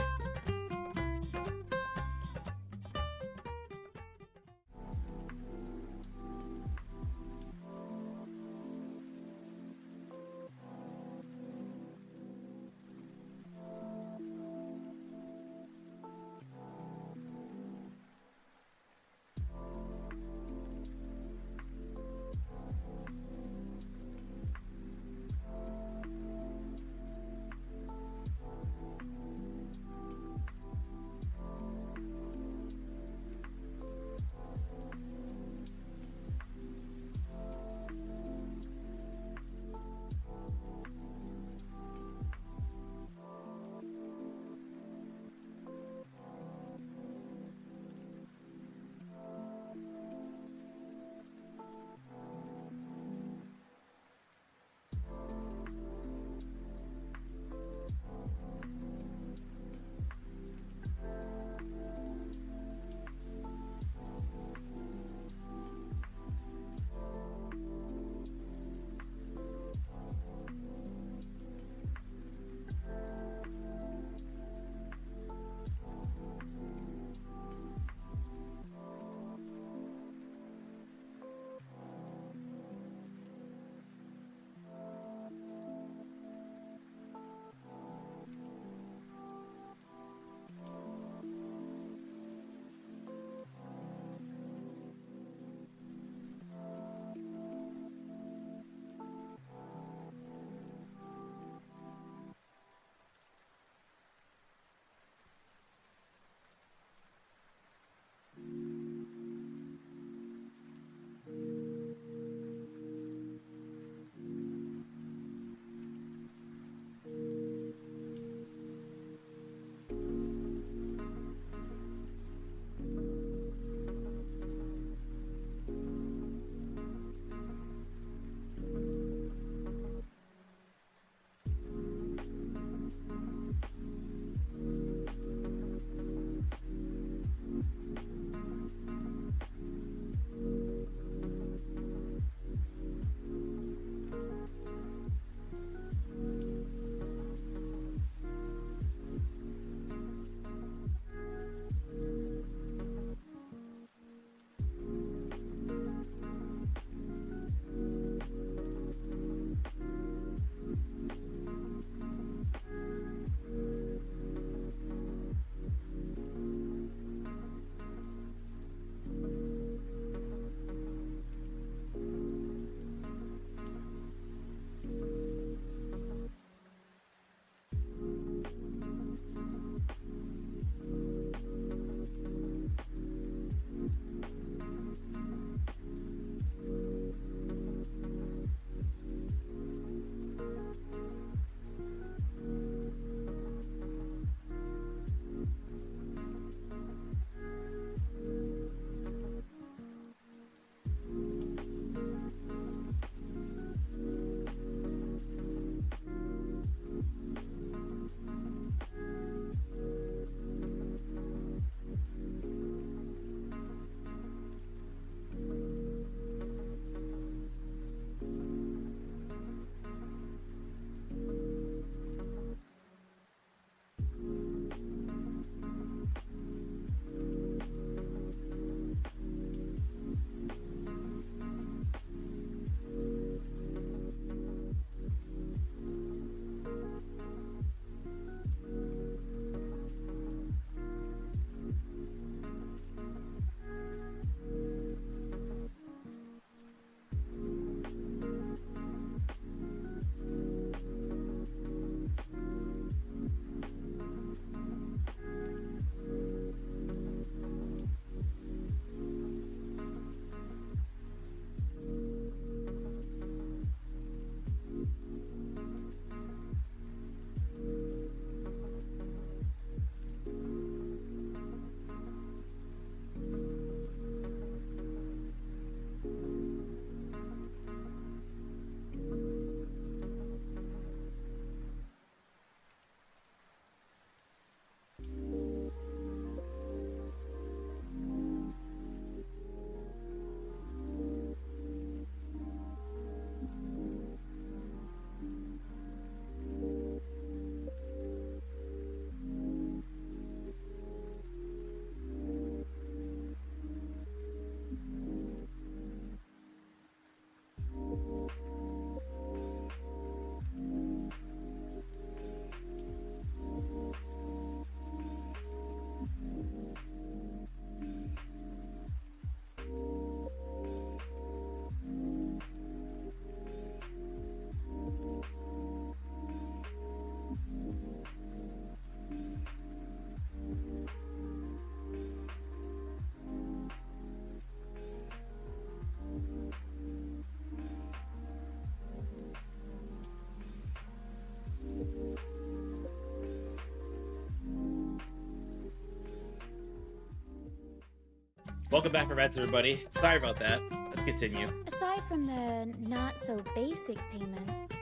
Welcome back to Rats, everybody. Sorry about that. Let's continue. Aside from the not so basic payment,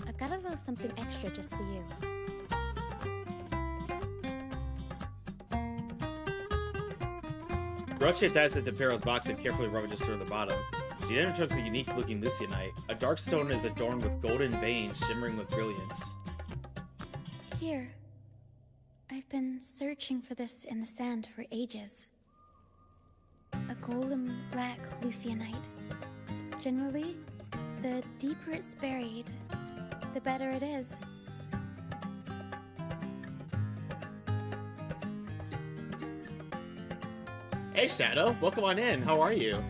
I've got a little something extra just for you. Roccia dives into Perro's box and carefully rummages through the bottom. She then returns the unique-looking Lucianite. A dark stone is adorned with golden veins shimmering with brilliance. Here. I've been searching for this in the sand for ages. A golden black Lucianite. Generally, the deeper it's buried, the better it is. Hey, Shadow. Welcome on in. How are you?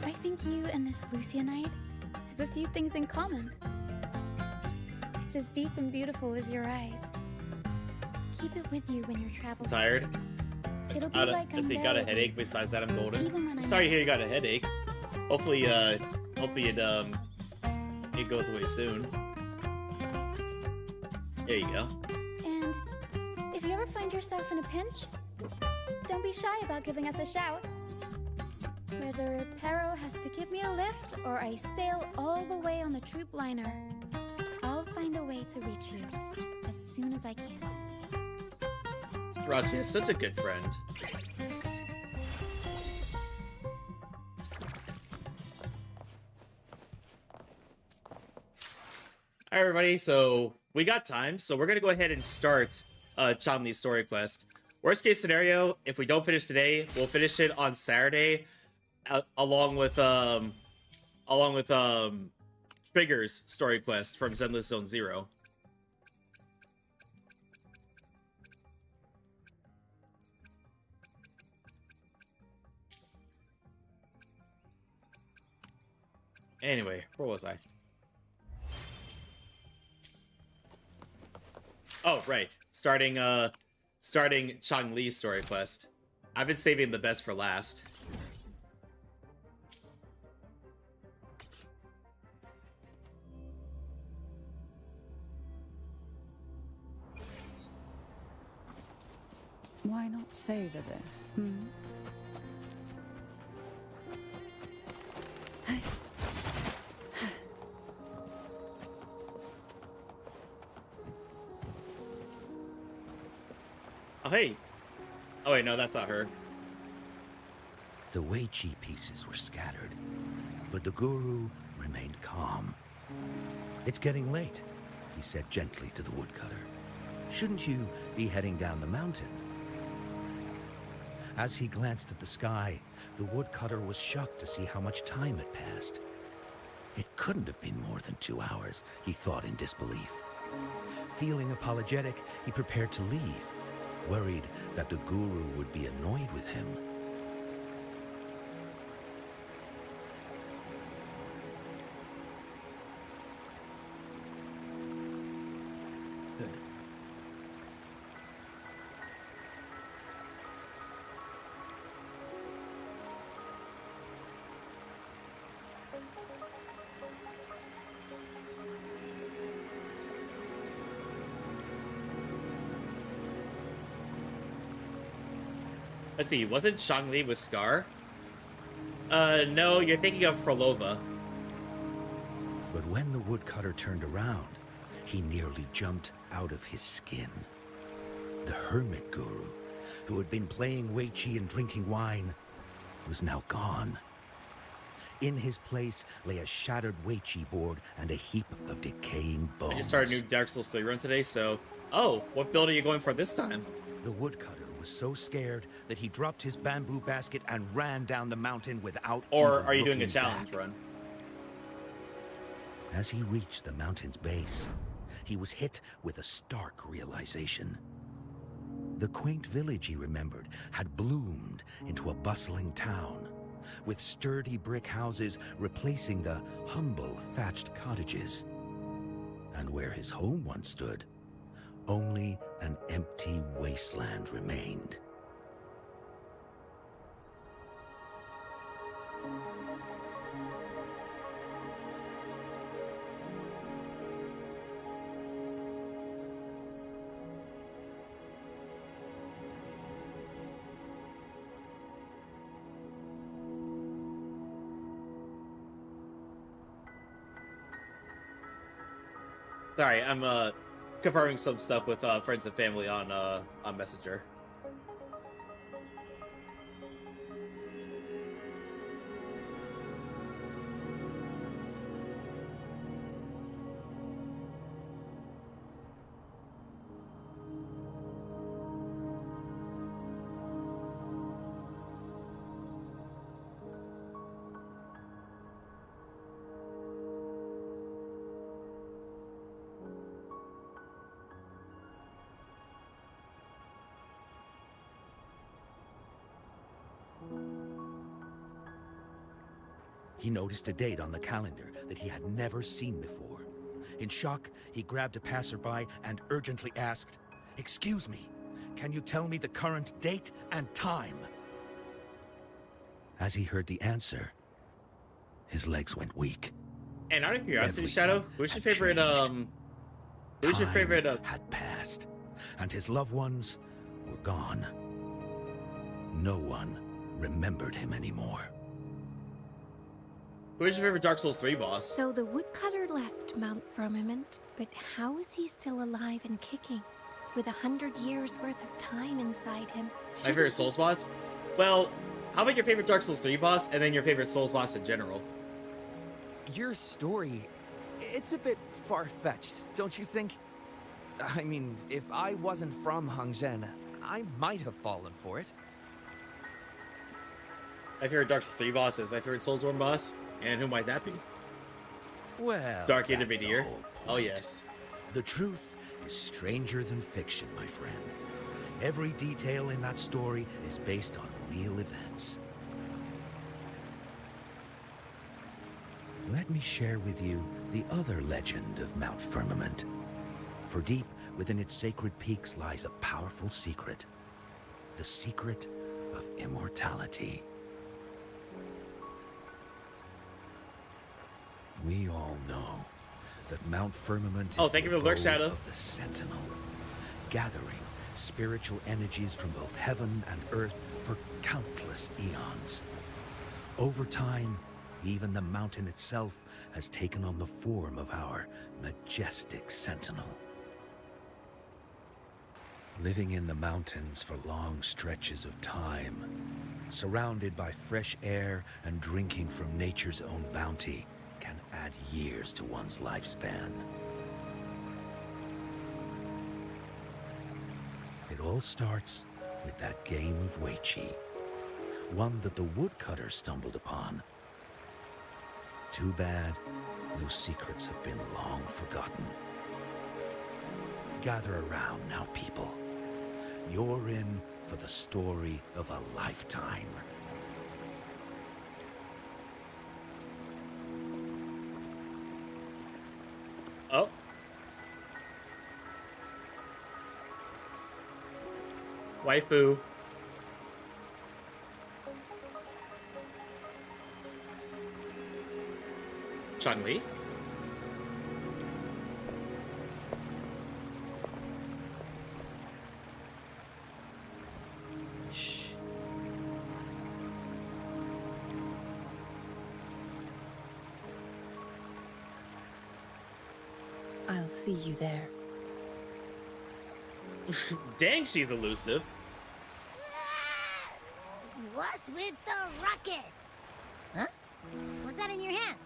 I think you and this Lucianite have a few things in common. It's as deep and beautiful as your eyes. Keep it with you when you're traveling. Tired? It'll be like I'm Let's see, there got a with you, headache. Besides that, I'm golden. even when I'm I'm sorry to not. hear you got a headache. Hopefully it goes away soon. There you go. And if you ever find yourself in a pinch, don't be shy about giving us a shout. Whether Perro has to give me a lift or I sail all the way on the troop liner, I'll find a way to reach you as soon as I can. Roccia is such a good friend. Alright, everybody, so we got time, so we're gonna go ahead and start Chomley's story quest. Worst case scenario, if we don't finish today, we'll finish it on Saturday, along with Trigger's story quest from Zenless Zone Zero. Anyway, where was I? Oh, right. Starting Chang Li's story quest. I've been saving the best for last. Why not savor this, hmm? Oh, hey. Oh, wait, no, that's not her. The Weiqi pieces were scattered, but the guru remained calm. It's getting late, he said gently to the woodcutter. Shouldn't you be heading down the mountain? As he glanced at the sky, the woodcutter was shocked to see how much time had passed. It couldn't have been more than 2 hours, he thought in disbelief. Feeling apologetic, he prepared to leave, worried that the guru would be annoyed with him. Let's see, wasn't Shangli with Scar? No, you're thinking of Frolova. But when the woodcutter turned around, he nearly jumped out of his skin. The hermit guru, who had been playing Weiqi and drinking wine, was now gone. In his place lay a shattered Weiqi board and a heap of decaying bones. I just started a new Dark Souls 3 run today, so... Oh, what build are you going for this time? The woodcutter was so scared that he dropped his bamboo basket and ran down the mountain without Or even are you doing a looking challenge back. run? As he reached the mountain's base, he was hit with a stark realization. The quaint village he remembered had bloomed into a bustling town, with sturdy brick houses replacing the humble thatched cottages. And where his home once stood, only an empty wasteland remained. Sorry, I'm confirming some stuff with friends and family on Messenger. He noticed a date on the calendar that he had never seen before. In shock, he grabbed a passerby and urgently asked, "Excuse me, can you tell me the current date and time?" As he heard the answer, his legs went weak. And out of curiosity, Everything Shadow, who's your favorite had passed, and his loved ones were gone. No one remembered him anymore. Who's your favorite Dark Souls 3 boss? So the woodcutter left Mount Firmament, but how is he still alive and kicking? With 100 years worth of time inside him. My favorite Souls boss? Well, how about your favorite Dark Souls 3 boss, and then your favorite Souls boss in general? Your story, it's a bit far-fetched, don't you think? I mean, if I wasn't from Hongzhen, I might have fallen for it. My favorite Dark Souls 3 boss is my favorite Souls 1 boss. And who might that be? Well, Dark that's Intermediate. the whole Oh, point. yes. The truth is stranger than fiction, my friend. Every detail in that story is based on real events. Let me share with you the other legend of Mount Firmament. For deep within its sacred peaks lies a powerful secret. The secret of immortality. We all know that Mount Firmament is thank you the for the alert, abode Shadow. of the Sentinel, gathering spiritual energies from both heaven and earth for countless eons. Over time, even the mountain itself has taken on the form of our majestic Sentinel. Living in the mountains for long stretches of time, surrounded by fresh air and drinking from nature's own bounty, can add years to one's lifespan. It all starts with that game of Weiqi, one that the woodcutter stumbled upon. Too bad those secrets have been long forgotten. Gather around now, people. You're in for the story of a lifetime. Oh. Waifu. Chun-Li? Shh. I'll see you there. Dang, she's elusive. What's with the ruckus? Huh? What's that in your hands?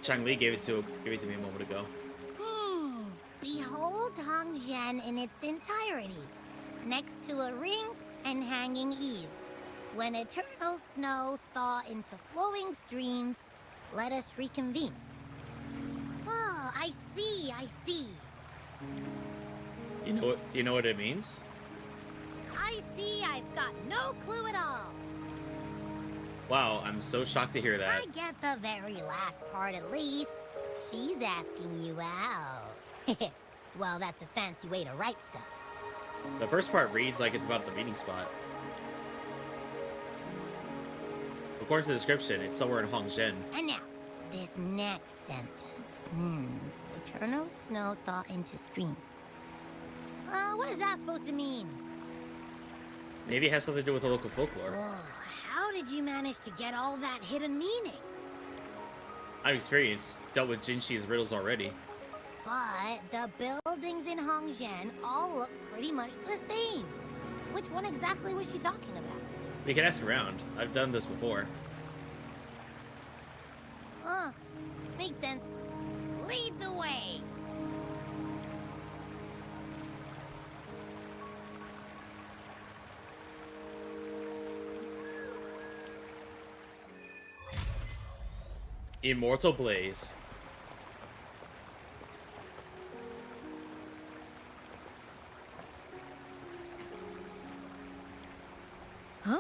Chun-Li gave it to me a moment ago. Behold Hongzhen in its entirety, next to a ring and hanging eaves. When eternal snow thaw into flowing streams, let us reconvene. Oh, I see. Do you know what it means? I see, I've got no clue at all. Wow, I'm so shocked to hear that. I get the very last part at least. She's asking you out. Well, that's a fancy way to write stuff. The first part reads like it's about the meeting spot. According to the description, it's somewhere in Hongzhen. And now, this next sentence. Eternal snow thaw into streams. What is that supposed to mean? Maybe it has something to do with the local folklore. Whoa, how did you manage to get all that hidden meaning? I'm experienced. Dealt with Jinshi's riddles already. But the buildings in Hongzhen all look pretty much the same. Which one exactly was she talking about? We can ask around. I've done this before. Makes sense. Lead the way! Immortal Blaze. Huh?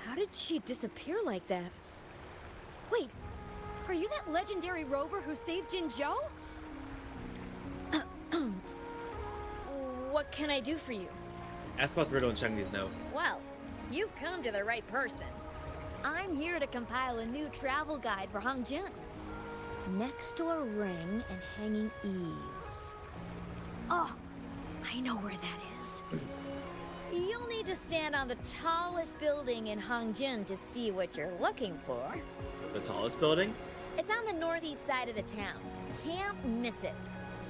How did she disappear like that? Wait, are you that legendary rover who saved Jinzhou? What can I do for you? Ask about the riddle in Chengdi's note. Well, you've come to the right person. I'm here to compile a new travel guide for Hongzhen. Next door ring and hanging eaves. Oh, I know where that is. You'll need to stand on the tallest building in Hongzhen to see what you're looking for. The tallest building? It's on the northeast side of the town. Can't miss it.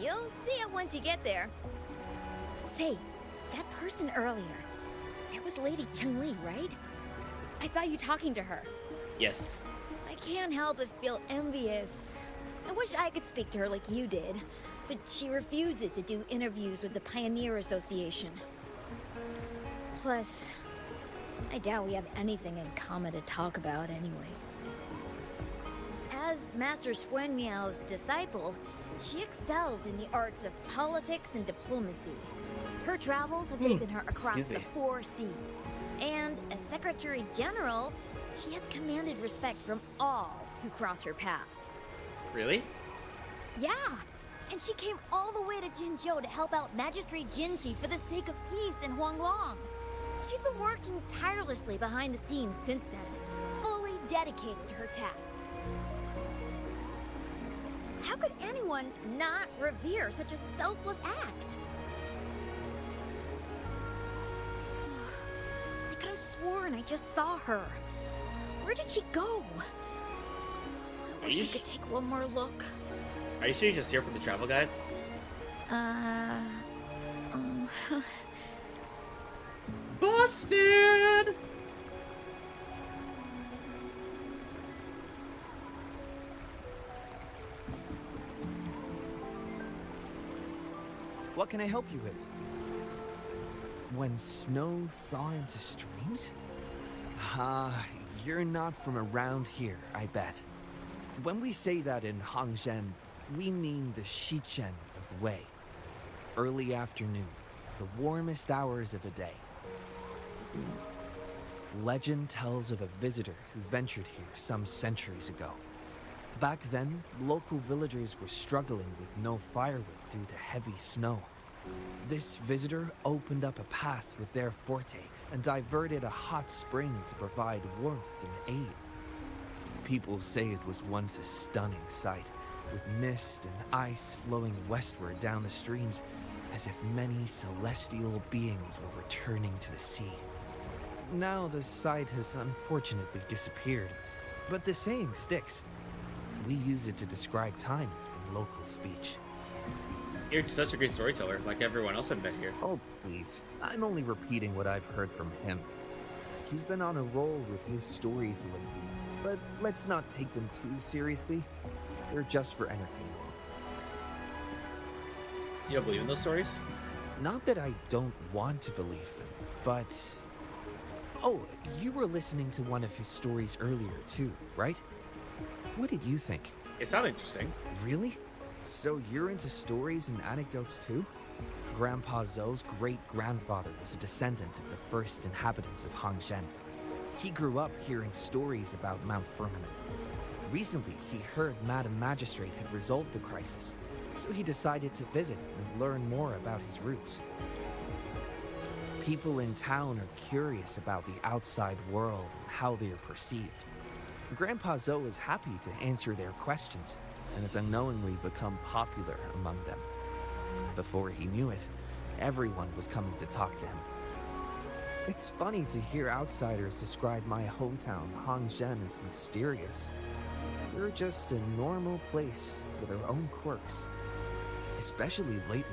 You'll see it once you get there. Say, that person earlier, that was Lady Chengli, right? I saw you talking to her. Yes. I can't help but feel envious. I wish I could speak to her like you did, but she refuses to do interviews with the Pioneer Association. Plus, I doubt we have anything in common to talk about anyway. As Master Swen Miao's disciple, she excels in the arts of politics and diplomacy. Her travels have taken her across the 4 seas. And as Secretary General, she has commanded respect from all who cross her path. Really? Yeah, and she came all the way to Jinzhou to help out Magistrate Jinshi for the sake of peace in Huanglong. She's been working tirelessly behind the scenes since then, fully dedicated to her task. How could anyone not revere such a selfless act? I could have sworn I just saw her. Where did she go? I wish I could take one more look. Are you sure you're just here for the travel guide? Busted! What can I help you with? When snow thaw into streams? You're not from around here, I bet. When we say that in Hongzhen, we mean the Shichen of Wei. Early afternoon, the warmest hours of a day. Legend tells of a visitor who ventured here some centuries ago. Back then, local villagers were struggling with no firewood due to heavy snow. This visitor opened up a path with their forte and diverted a hot spring to provide warmth and aid. People say it was once a stunning sight, with mist and ice flowing westward down the streams, as if many celestial beings were returning to the sea. Now the sight has unfortunately disappeared, but the saying sticks. We use it to describe time in local speech. You're such a great storyteller, like everyone else I've met here. Oh, please. I'm only repeating what I've heard from him. He's been on a roll with his stories lately, but let's not take them too seriously. They're just for entertainment. You don't believe in those stories? Not that I don't want to believe them, but... Oh, you were listening to one of his stories earlier too, right? What did you think? It sounded interesting. Really? So you're into stories and anecdotes too? Grandpa Zhou's great-grandfather was a descendant of the first inhabitants of Hongzhen. He grew up hearing stories about Mount Firmament. Recently, he heard Madam Magistrate had resolved the crisis, so he decided to visit and learn more about his roots. People in town are curious about the outside world and how they are perceived. Grandpa Zhou is happy to answer their questions and has unknowingly become popular among them. Before he knew it, everyone was coming to talk to him. It's funny to hear outsiders describe my hometown, Hongzhen, as mysterious. We're just a normal place with our own quirks. Especially lately,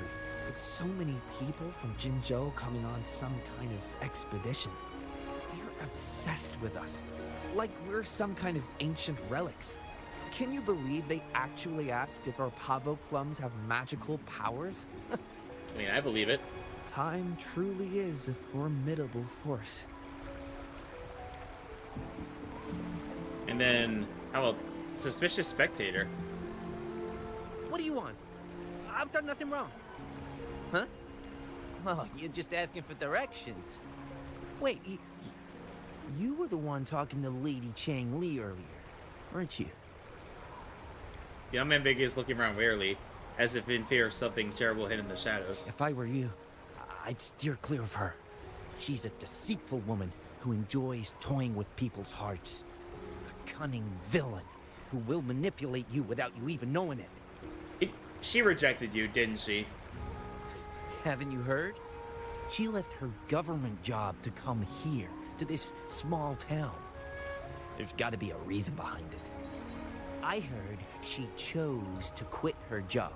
with so many people from Jinzhou coming on some kind of expedition. They're obsessed with us, like we're some kind of ancient relics. Can you believe they actually asked if our pavo plums have magical powers? I mean, I believe it. Time truly is a formidable force. And then, how about suspicious spectator? What do you want? I've done nothing wrong. Huh? Oh, you're just asking for directions. Wait, you were the one talking to Lady Chang Li earlier, weren't you? The unambiguous is looking around warily, as if in fear of something terrible hidden in the shadows. If I were you, I'd steer clear of her. She's a deceitful woman who enjoys toying with people's hearts. A cunning villain who will manipulate you without you even knowing it. She rejected you, didn't she? Haven't you heard? She left her government job to come here, to this small town. There's got to be a reason behind it. I heard she chose to quit her job,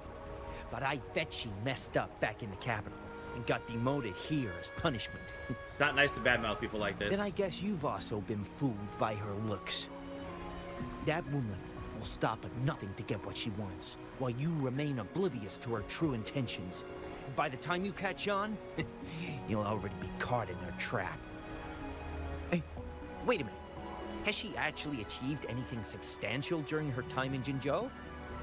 but I bet she messed up back in the capital and got demoted here as punishment. It's not nice to badmouth people like this. Then I guess you've also been fooled by her looks. That woman will stop at nothing to get what she wants, while you remain oblivious to her true intentions. By the time you catch on, you'll already be caught in her trap. Hey, wait a minute. Has she actually achieved anything substantial during her time in Jinzhou?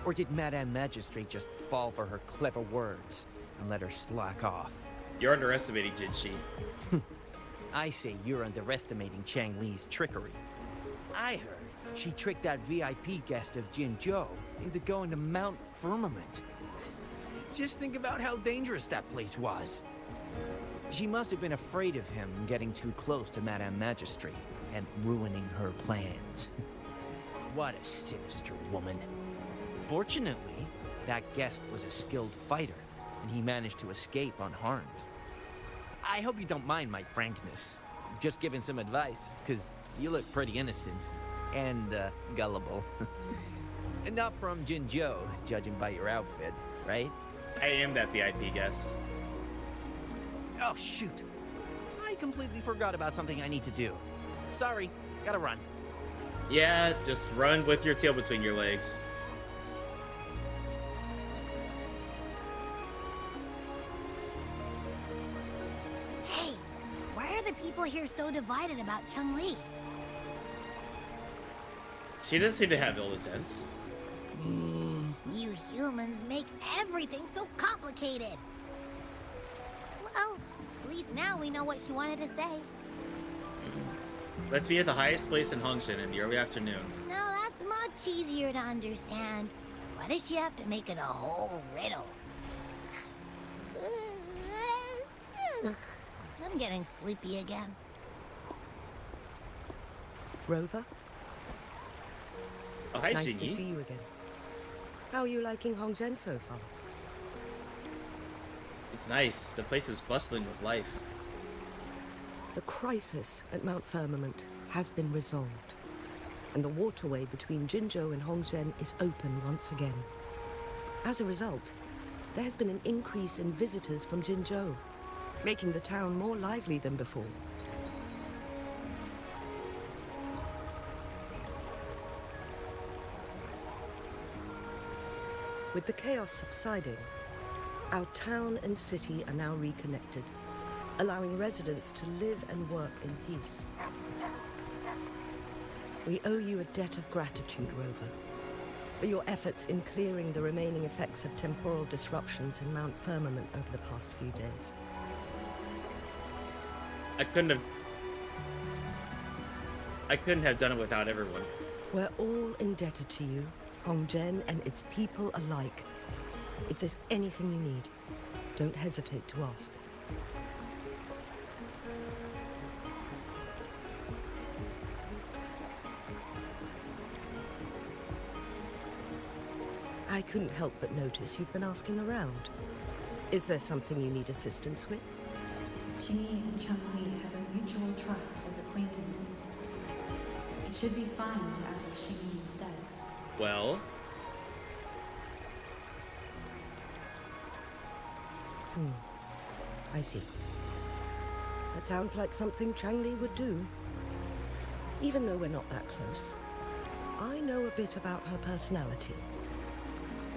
Or did Madame Magistrate just fall for her clever words and let her slack off? You're underestimating Jinxi. I say you're underestimating Chang Li's trickery. I heard she tricked that VIP guest of Jinzhou into going to Mount Firmament. Just think about how dangerous that place was. She must have been afraid of him getting too close to Madame Magistrate and ruining her plans. What a sinister woman. Fortunately, that guest was a skilled fighter, and he managed to escape unharmed. I hope you don't mind my frankness. Just giving some advice, because you look pretty innocent and gullible. And not from Jinzhou, judging by your outfit, right? I am that VIP guest. Oh, shoot. I completely forgot about something I need to do. Sorry, gotta run. Yeah, just run with your tail between your legs. Hey, why are the people here so divided about Chang Li? She doesn't seem to have ill intents. You humans make everything so complicated. Well, at least now we know what she wanted to say. Let's meet at the highest place in Hongshan in the early afternoon. No, that's much easier to understand. Why does she have to make it a whole riddle? I'm getting sleepy again. Rover? Oh, hi, nice Shinji. to see you again. How are you liking Hongshan so far? It's nice. The place is bustling with life. The crisis at Mount Firmament has been resolved, and the waterway between Jinzhou and Hongshan is open once again. As a result, there has been an increase in visitors from Jinzhou, making the town more lively than before. With the chaos subsiding, our town and city are now reconnected, allowing residents to live and work in peace. We owe you a debt of gratitude, Rover, for your efforts in clearing the remaining effects of temporal disruptions in Mount Firmament over the past few days. I couldn't have done it without everyone. We're all indebted to you, Hongzhen and its people alike. If there's anything you need, don't hesitate to ask. I couldn't help but notice you've been asking around. Is there something you need assistance with? Xingyi and Chang Li have a mutual trust as acquaintances. It should be fine to ask Xingyi instead. Well... I see. That sounds like something Changli would do. Even though we're not that close, I know a bit about her personality.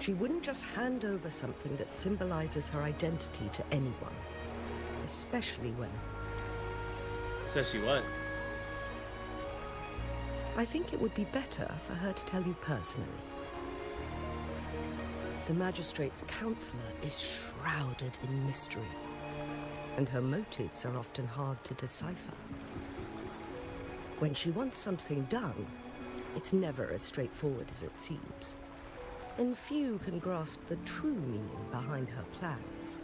She wouldn't just hand over something that symbolizes her identity to anyone. Especially when... Says she what? I think it would be better for her to tell you personally. The magistrate's counselor is shrouded in mystery, and her motives are often hard to decipher. When she wants something done, it's never as straightforward as it seems, and few can grasp the true meaning behind her plans.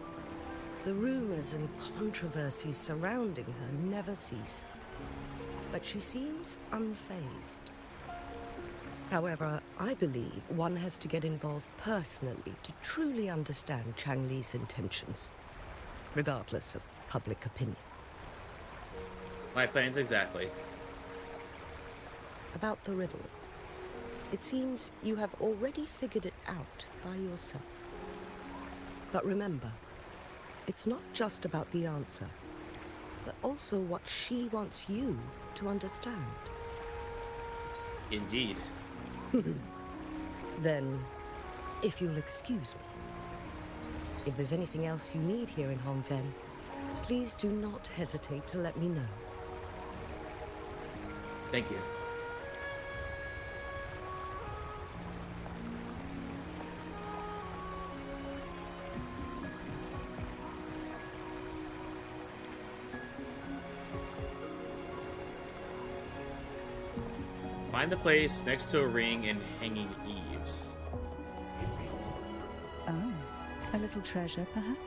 The rumors and controversies surrounding her never cease, but she seems unfazed. However, I believe one has to get involved personally to truly understand Changli's intentions, regardless of public opinion. My plans exactly. About the riddle. It seems you have already figured it out by yourself. But remember, it's not just about the answer, but also what she wants you to understand. Indeed. Then, if you'll excuse me, if there's anything else you need here in Hongzhen, please do not hesitate to let me know. Thank you. Find the place next to a ring and hanging eaves. Oh, a little treasure, perhaps?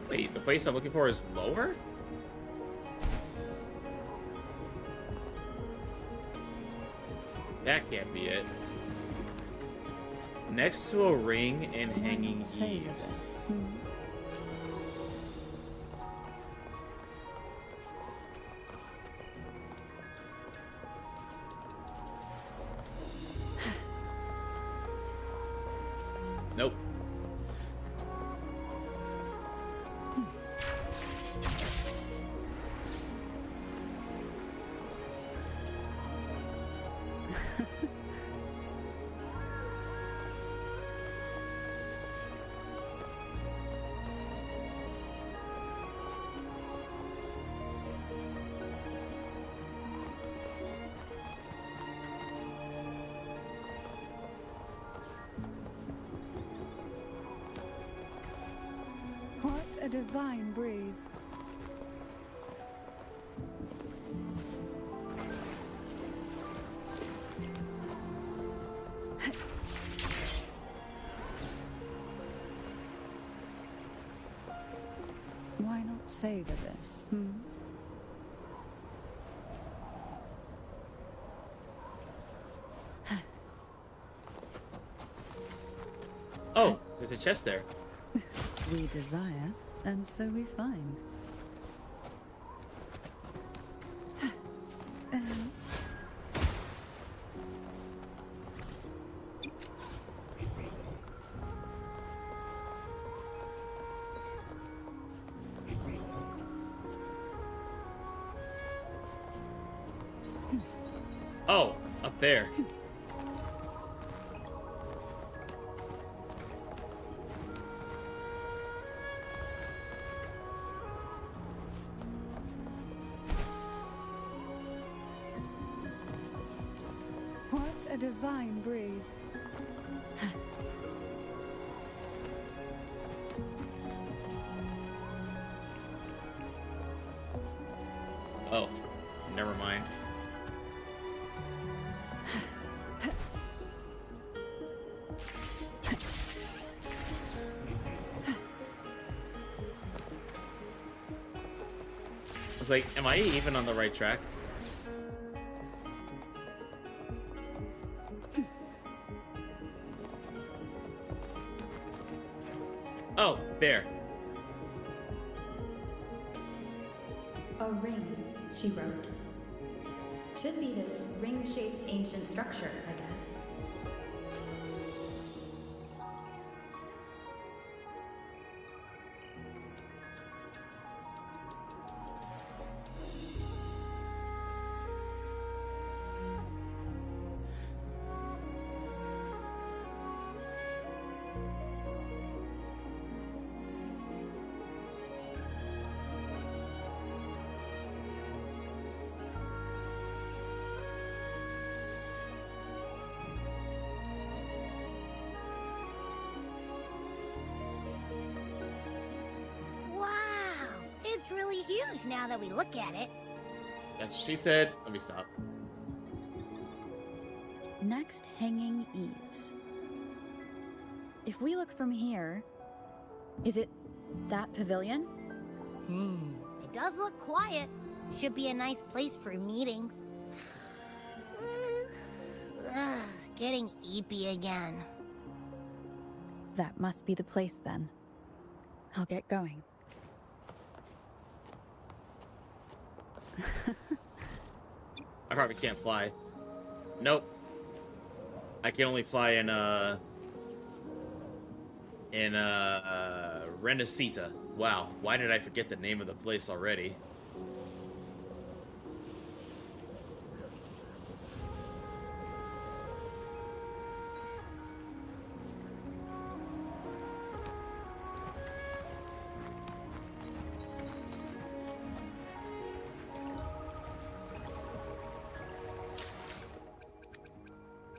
Wait, the place I'm looking for is lower? That can't be it. Next to a ring and hanging eaves. Nope. What a divine breeze. Why not savor this, Oh, there's a chest there. We desire, and so we find. Oh, up there. What a divine breeze. Oh, never mind. I was like, am I even on the right track? There. A ring, she wrote. Should be this ring-shaped ancient structure, I guess. It's really huge now that we look at it. That's what she said. Let me stop. Next, hanging eaves. If we look from here, is it that pavilion? It does look quiet. Should be a nice place for meetings. Getting eepy again. That must be the place then. I'll get going. I probably can't fly. Nope. I can only fly in Renacita. Wow, why did I forget the name of the place already?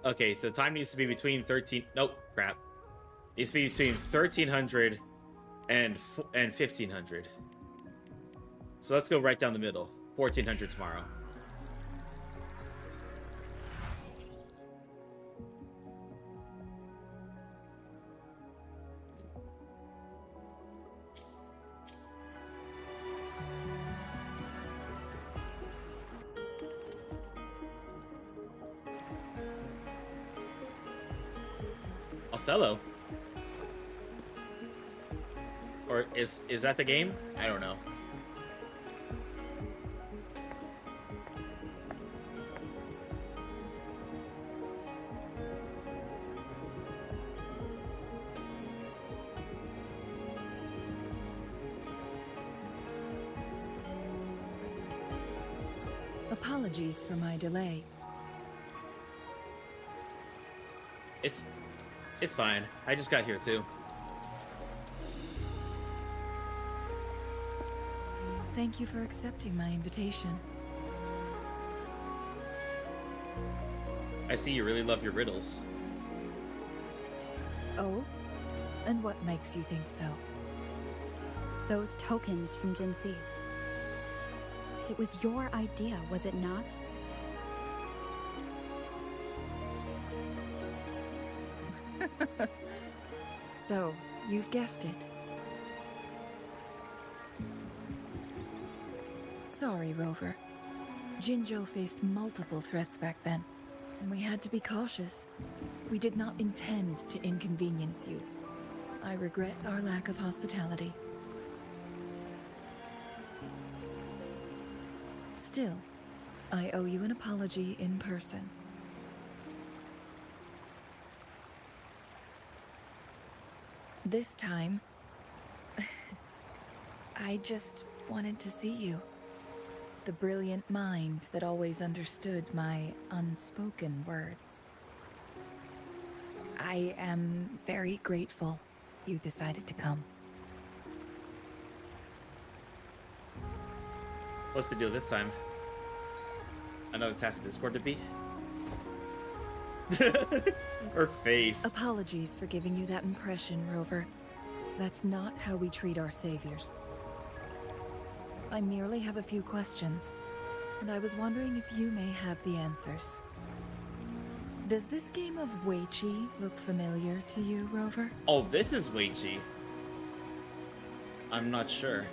Okay, so the time needs to be between 13... Nope, crap. It needs to be between 1300 and 1500. So let's go right down the middle. 1400 tomorrow. Othello? Or is that the game? I don't know. Apologies for my delay. It's fine. I just got here too. Thank you for accepting my invitation. I see you really love your riddles. Oh? And what makes you think so? Those tokens from Jinxi. It was your idea, was it not? So, you've guessed it. Sorry, Rover. Jinzhou faced multiple threats back then, and we had to be cautious. We did not intend to inconvenience you. I regret our lack of hospitality. Still, I owe you an apology in person. This time, I just wanted to see you. The brilliant mind that always understood my unspoken words. I am very grateful you decided to come. What's the deal this time? Another task of Discord to beat? Her face. Apologies for giving you that impression, Rover. That's not how we treat our saviors. I merely have a few questions, and I was wondering if you may have the answers. Does this game of Weiqi look familiar to you, Rover? Oh, this is Weiqi. I'm not sure.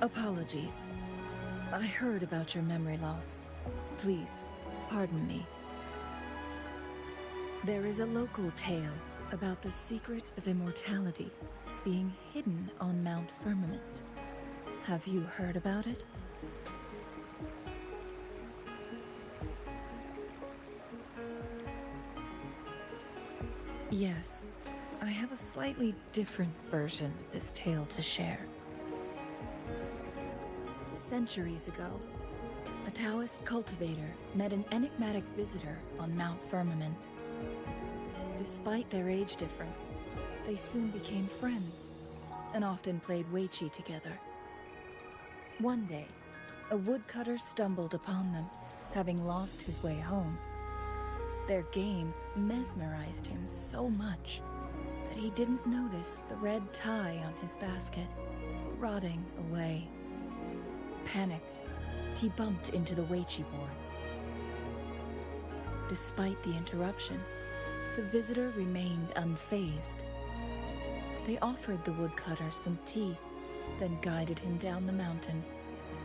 Apologies. I heard about your memory loss. Please, pardon me. There is a local tale About the secret of immortality being hidden on Mount Firmament. Have you heard about it? Yes, I have a slightly different version of this tale to share. Centuries ago, a Taoist cultivator met an enigmatic visitor on Mount Firmament. Despite their age difference, they soon became friends and often played Weiqi together. One day, a woodcutter stumbled upon them, having lost his way home. Their game mesmerized him so much that he didn't notice the red tie on his basket, rotting away. Panicked, he bumped into the Weiqi board. Despite the interruption, the visitor remained unfazed. They offered the woodcutter some tea, then guided him down the mountain,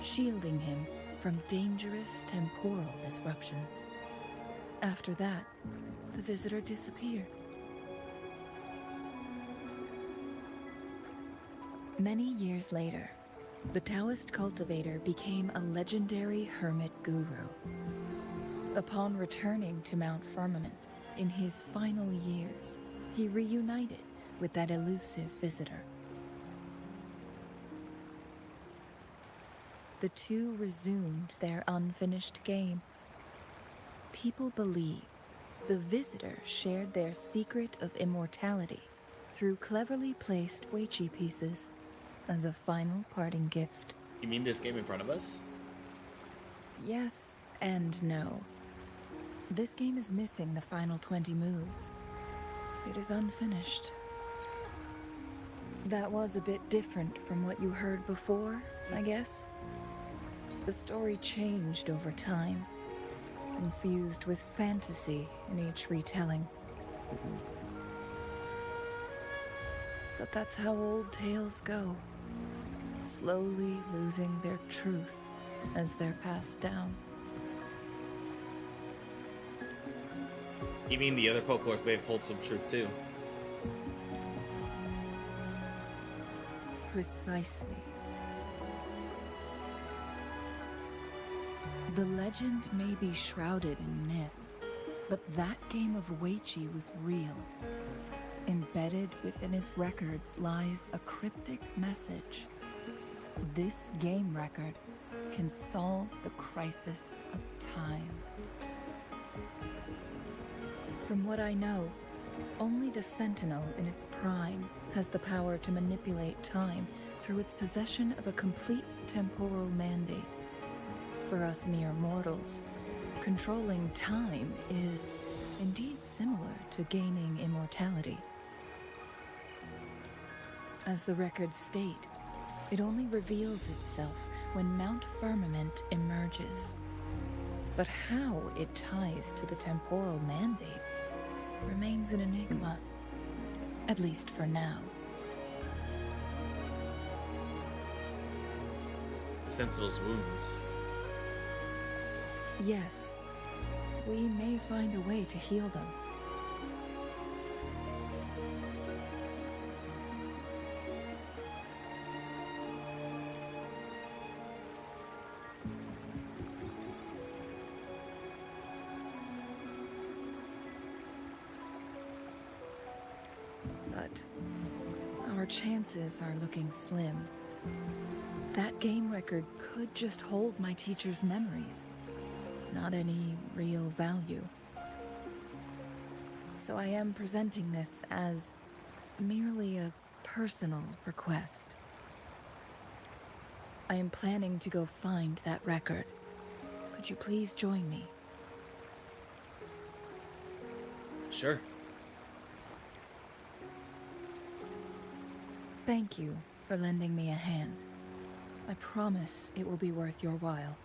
shielding him from dangerous temporal disruptions. After that, the visitor disappeared. Many years later, the Taoist cultivator became a legendary hermit guru. Upon returning to Mount Firmament, in his final years, he reunited with that elusive visitor. The two resumed their unfinished game. People believe the visitor shared their secret of immortality through cleverly placed Weiqi pieces as a final parting gift. You mean this game in front of us? Yes and no. This game is missing the final 20 moves. It is unfinished. That was a bit different from what you heard before, I guess. The story changed over time, infused with fantasy in each retelling. But that's how old tales go, slowly losing their truth as they're passed down. You mean the other folklores may hold some truth too? Precisely. The legend may be shrouded in myth, but that game of Weiqi was real. Embedded within its records lies a cryptic message. This game record can solve the crisis of time. From what I know, only the Sentinel in its prime has the power to manipulate time through its possession of a complete temporal mandate. For us mere mortals, controlling time is indeed similar to gaining immortality. As the records state, it only reveals itself when Mount Firmament emerges. But how it ties to the temporal mandate remains an enigma, at least for now. Sentinel's wounds. Yes, we may find a way to heal them. But our chances are looking slim. That game record could just hold my teacher's memories, not any real value. So I am presenting this as merely a personal request. I am planning to go find that record. Could you please join me? Sure. Thank you for lending me a hand. I promise it will be worth your while.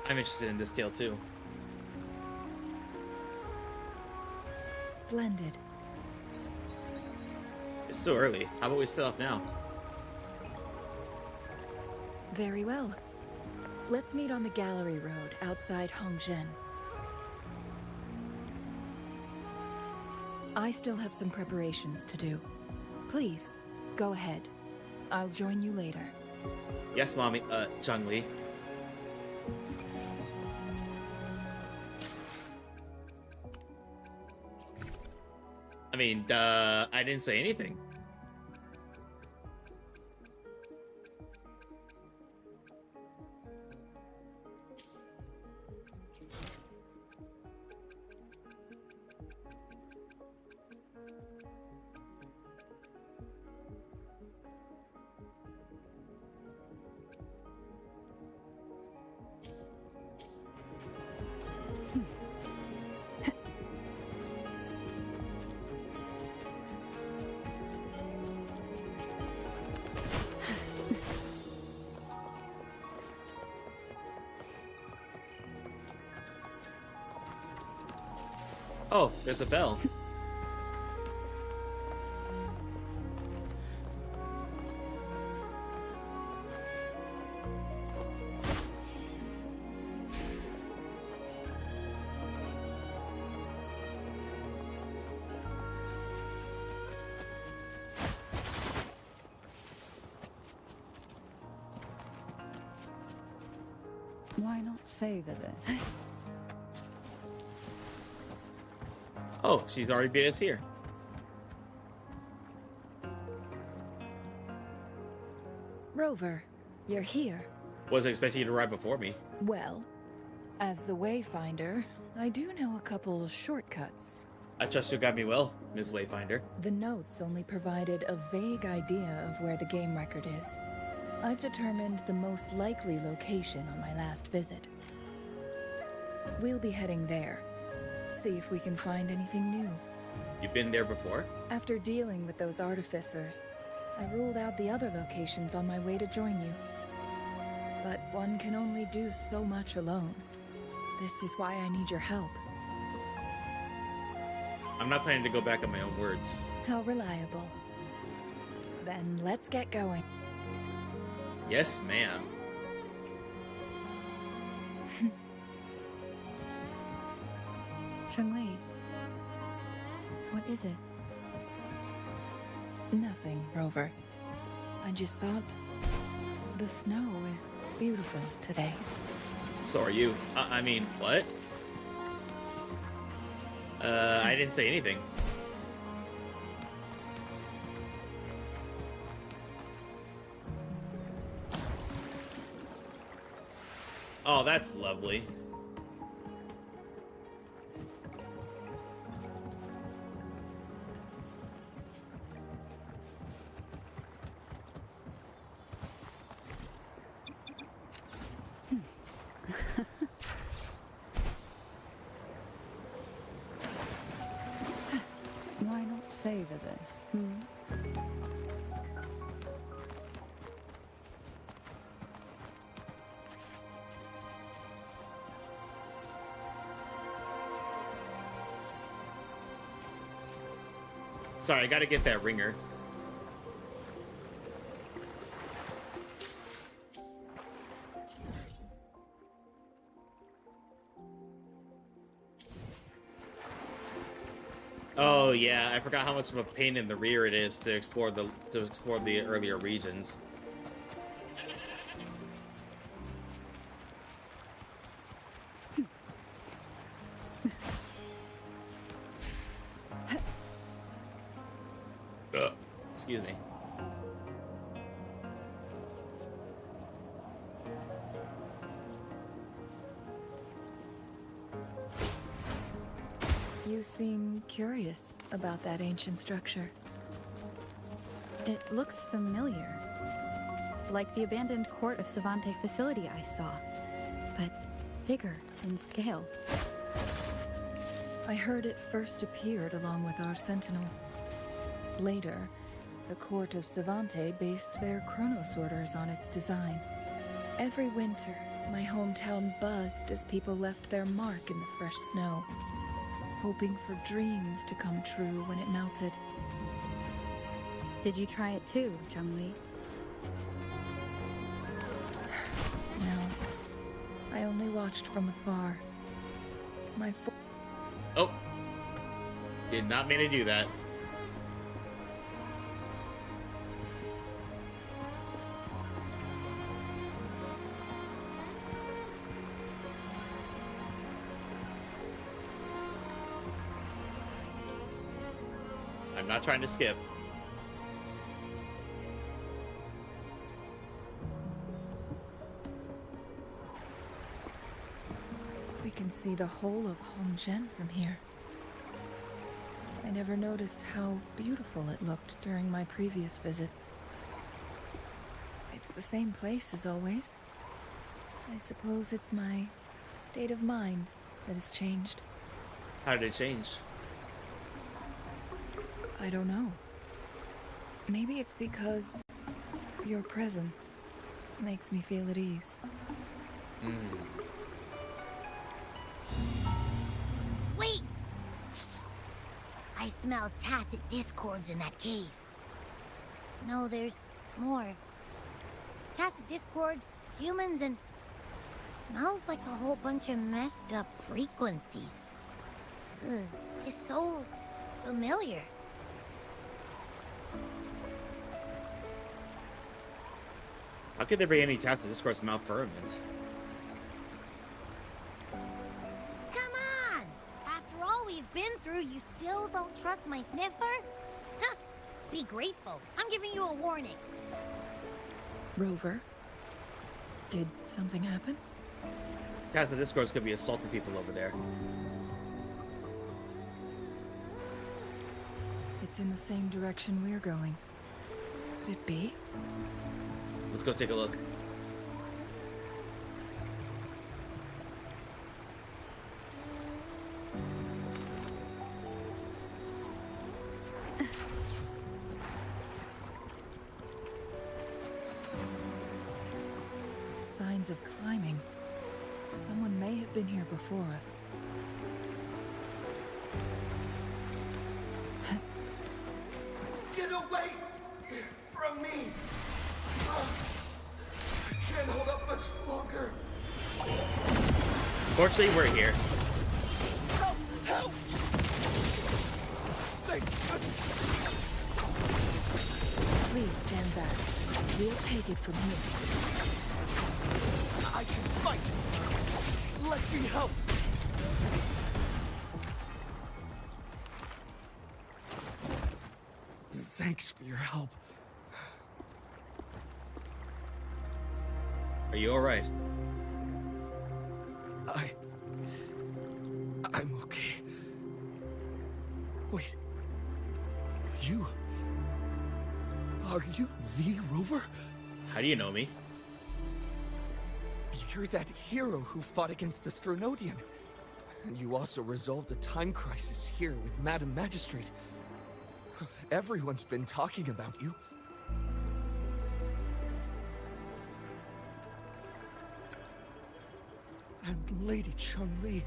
I'm interested in this tale too. Splendid. It's still early. How about we set off now? Very well. Let's meet on the gallery road outside Hongzhen. I still have some preparations to do. Please, go ahead. I'll join you later. Yes, mommy. Chun-Li. I mean, I didn't say anything. Oh, there's a bell. Why not say that Oh, she's already beat us here. Rover, you're here. Wasn't expecting you to arrive before me. Well, as the Wayfinder, I do know a couple shortcuts. I trust you got me well, Ms. Wayfinder. The notes only provided a vague idea of where the game record is. I've determined the most likely location on my last visit. We'll be heading there. See if we can find anything new. You've been there before? After dealing with those artificers, I ruled out the other locations on my way to join you. But one can only do so much alone. This is why I need your help. I'm not planning to go back on my own words. How reliable. Then let's get going. Yes, ma'am. Chun-Li, what is it? Nothing, Rover. I just thought the snow is beautiful today. So are you. I mean, what? I didn't say anything. Oh, that's lovely. Why not say this? Sorry, I gotta get that ringer. Oh yeah, I forgot how much of a pain in the rear it is to explore the earlier regions. Excuse me. You seem curious about that ancient structure. It looks familiar. Like the abandoned court of Savante facility I saw, but bigger in scale. I heard it first appeared along with our sentinel. Later, the court of Savante based their chronosorters on its design. Every winter, my hometown buzzed as people left their mark in the fresh snow, hoping for dreams to come true when it melted. Did you try it too, Chun-Li? No. I only watched from afar. My Oh. Did not mean to do that. I'm not trying to skip. We can see the whole of Hongzhen from here. I never noticed how beautiful it looked during my previous visits. It's the same place as always. I suppose it's my state of mind that has changed. How did it change? I don't know. Maybe it's because your presence makes me feel at ease. Wait! I smell tacit discords in that cave. No, there's more. Tacit discords, humans, and... smells like a whole bunch of messed up frequencies. Ugh, it's so familiar. How could there be any tacit discourse Mount Firmament? Come on! After all we've been through, you still don't trust my sniffer? Huh! Be grateful. I'm giving you a warning. Rover, did something happen? Tacit discourse could be assaulting people over there. It's in the same direction we're going. Could it be? Let's go take a look. Signs of climbing. Someone may have been here before us. Get away from me! I can't hold up much longer. Fortunately, we're here. Help! Help! Thank goodness. Please stand back. We'll take it from here. I can fight! Let me help! Thanks for your help. Are you alright? I'm okay. Wait. You? Are you the Rover? How do you know me? You're that hero who fought against the Stronodian. And you also resolved a time crisis here with Madam Magistrate. Everyone's been talking about you. And Lady Chun-Li.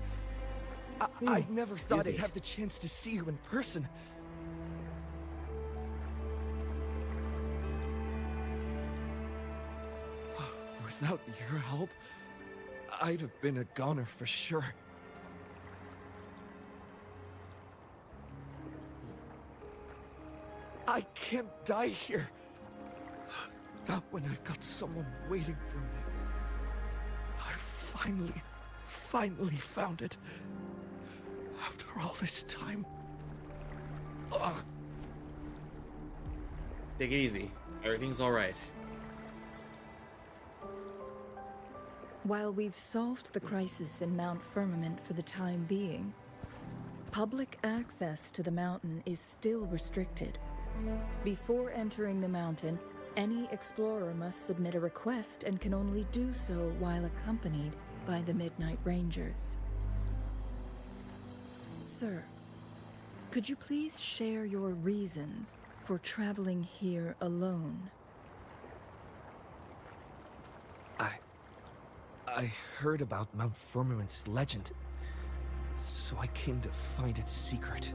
I never thought I'd have the chance to see you in person. Without your help, I'd have been a goner for sure. I can't die here. Not when I've got someone waiting for me. I finally found it. After all this time. Ugh. Take it easy. Everything's alright. While we've solved the crisis in Mount Firmament for the time being, public access to the mountain is still restricted. Before entering the mountain, any explorer must submit a request and can only do so while accompanied by the Midnight Rangers. Sir, could you please share your reasons for traveling here alone? I heard about Mount Firmament's legend, so I came to find its secret.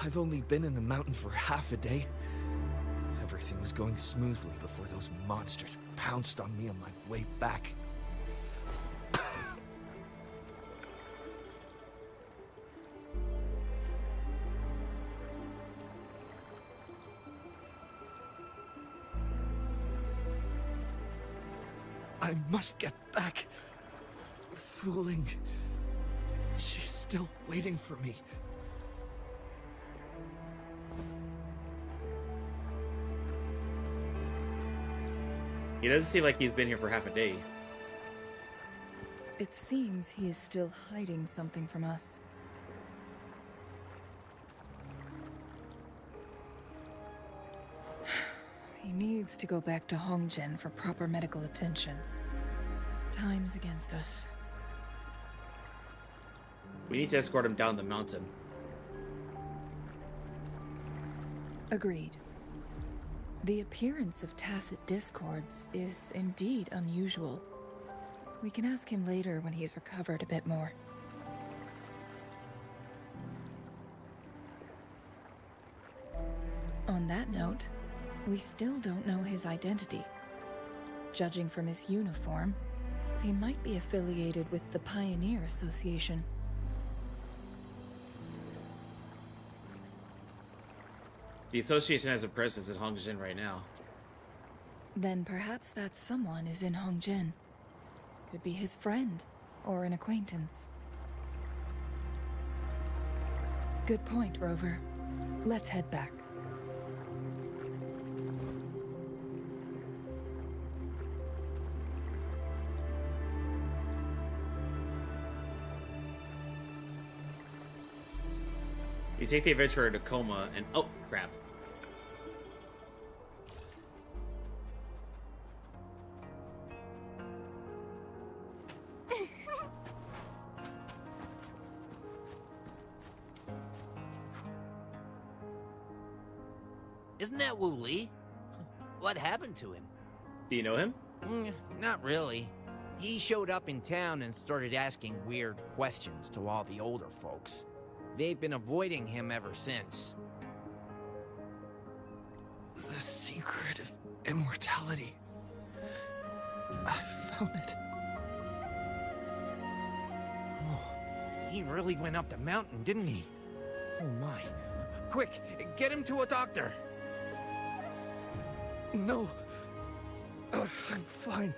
I've only been in the mountain for half a day. Everything was going smoothly before those monsters pounced on me on my way back. I must get back. Fooling. She's still waiting for me. He doesn't seem like he's been here for half a day. It seems he is still hiding something from us. He needs to go back to Hongzhen for proper medical attention. Time's against us. We need to escort him down the mountain. Agreed. The appearance of tacit discords is indeed unusual. We can ask him later when he's recovered a bit more. On that note, we still don't know his identity. Judging from his uniform, he might be affiliated with the Pioneer Association. The association has a presence in Hongzhen right now. Then perhaps that someone is in Hongzhen. Could be his friend, or an acquaintance. Good point, Rover. Let's head back. You take the adventurer to Coma and... oh, crap. Isn't that Wu Li? What happened to him? Do you know him? Not really. He showed up in town and started asking weird questions to all the older folks. They've been avoiding him ever since. The secret of immortality. I found it. Oh, he really went up the mountain, didn't he? Oh my. Quick, get him to a doctor. No. I'm fine.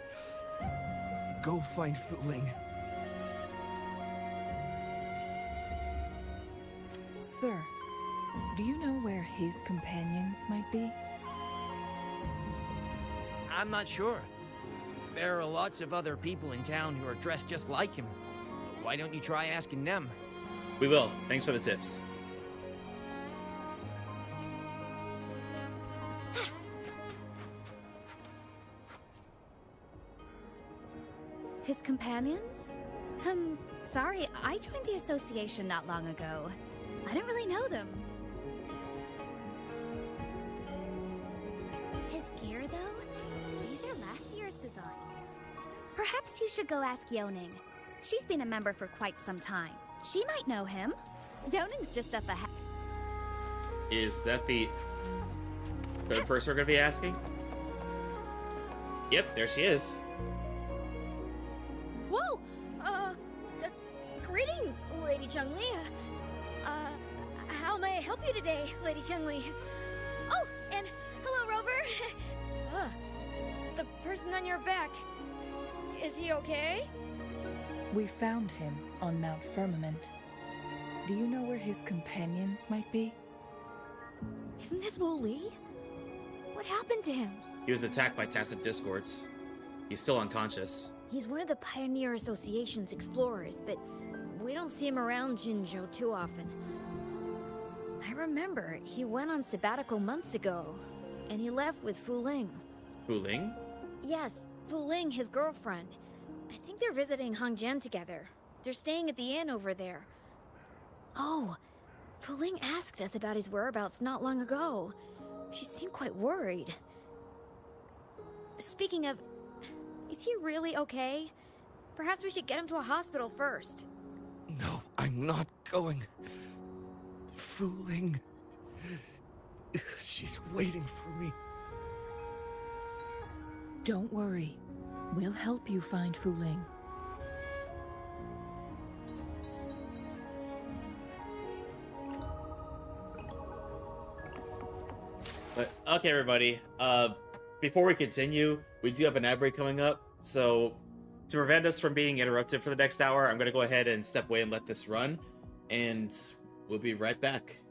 Go find Fooling. Sir, do you know where his companions might be? I'm not sure. There are lots of other people in town who are dressed just like him. Why don't you try asking them? We will. Thanks for the tips. His companions? Sorry, I joined the association not long ago. I don't really know them. His gear, though? These are last year's designs. Perhaps you should go ask Yoning. She's been a member for quite some time. She might know him. Yoning's just up ahead. Is that the third person we're going to be asking? Yep, there she is. Whoa! Greetings, Lady Chun-Li. How may I help you today, Lady Chun-Li? Oh, and hello, Rover. The person on your back. Is he okay? We found him on Mount Firmament. Do you know where his companions might be? Isn't this Wu Li? What happened to him? He was attacked by tacit discords. He's still unconscious. He's one of the Pioneer Association's explorers, but we don't see him around Jinzhou too often. I remember he went on sabbatical months ago, and he left with Fu Ling. Fu Ling? Yes, Fu Ling, his girlfriend. I think they're visiting Hongzhen together. They're staying at the inn over there. Oh, Fu Ling asked us about his whereabouts not long ago. She seemed quite worried. Speaking of, is he really okay? Perhaps we should get him to a hospital first. No, I'm not going. Fooling. She's waiting for me. Don't worry. We'll help you find Fu Ling. But okay, everybody. Before we continue, we do have an ad break coming up. So to prevent us from being interrupted for the next hour, I'm going to go ahead and step away and let this run, and we'll be right back.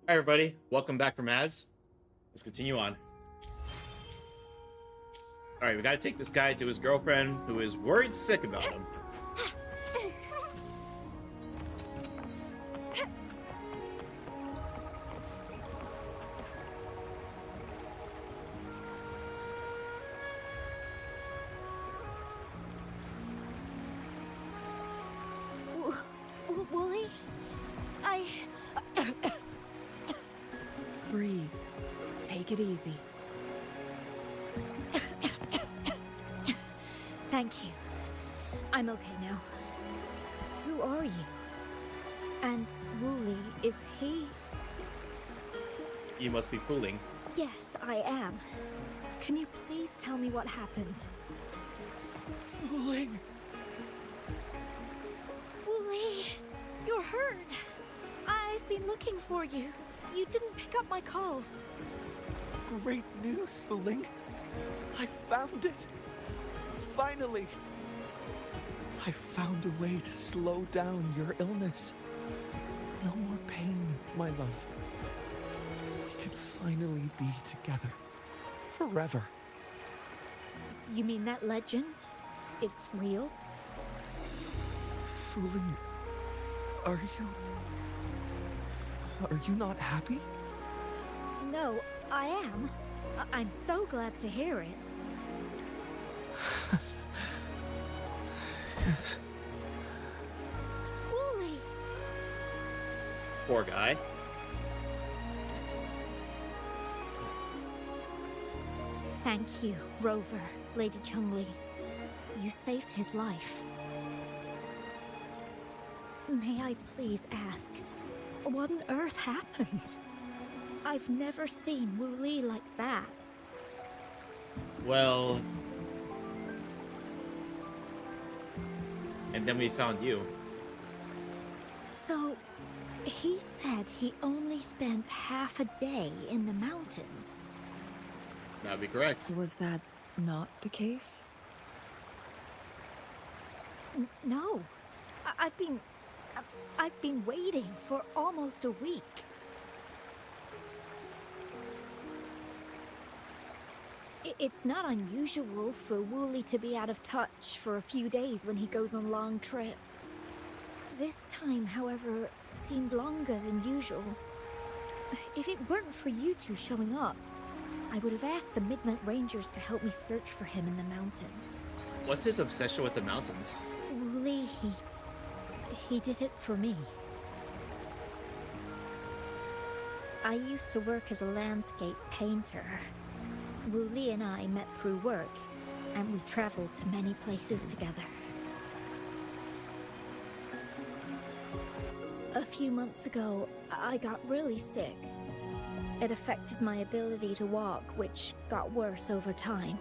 Hi everybody, welcome back from ads. Let's continue on. Alright, we gotta take this guy to his girlfriend, who is worried sick about him. Wooly? Breathe. Take it easy. Thank you. I'm okay now. Who are you? And Wooly, is he? You must be fooling. Yes, I am. Can you please tell me what happened? Fooling! Wooly, you're hurt. I've been looking for you. You didn't pick up my calls. Great news, Fooling! I found it! Finally! I found a way to slow down your illness. No more pain, my love. We can finally be together. Forever. You mean that legend? It's real? Fooling, are you not happy? No, I am. I'm so glad to hear it. Yes. Wooly! Poor guy. Thank you, Rover, Lady Chungli. You saved his life. May I please ask, what on earth happened? I've never seen Wooly like that. Well... And then we found you. So, he said he only spent half a day in the mountains. That'd be correct. Was that not the case? No. I've been waiting for almost a week. It's not unusual for Wooly to be out of touch for a few days when he goes on long trips. This time, however, seemed longer than usual. If it weren't for you two showing up, I would have asked the Midnight Rangers to help me search for him in the mountains. What's his obsession with the mountains? Wooly, he did it for me. I used to work as a landscape painter. Wooly and I met through work, and we traveled to many places together. A few months ago, I got really sick. It affected my ability to walk, which got worse over time.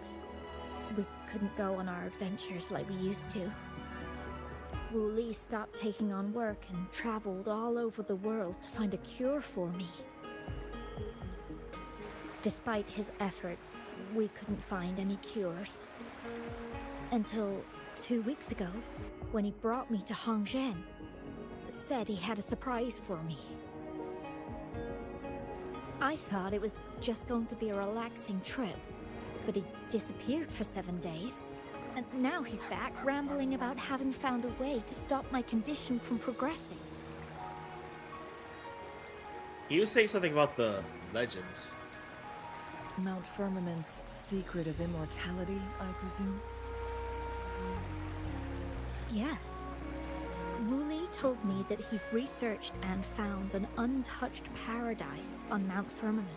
We couldn't go on our adventures like we used to. Wooly stopped taking on work and traveled all over the world to find a cure for me. Despite his efforts, we couldn't find any cures. Until 2 weeks ago, when he brought me to Hongzhen, said he had a surprise for me. I thought it was just going to be a relaxing trip, but he disappeared for 7 days, and now he's back rambling about having found a way to stop my condition from progressing. He was saying something about the legend. Mount Firmament's secret of immortality, I presume? Yes. Wooly told me that he's researched and found an untouched paradise on Mount Firmament.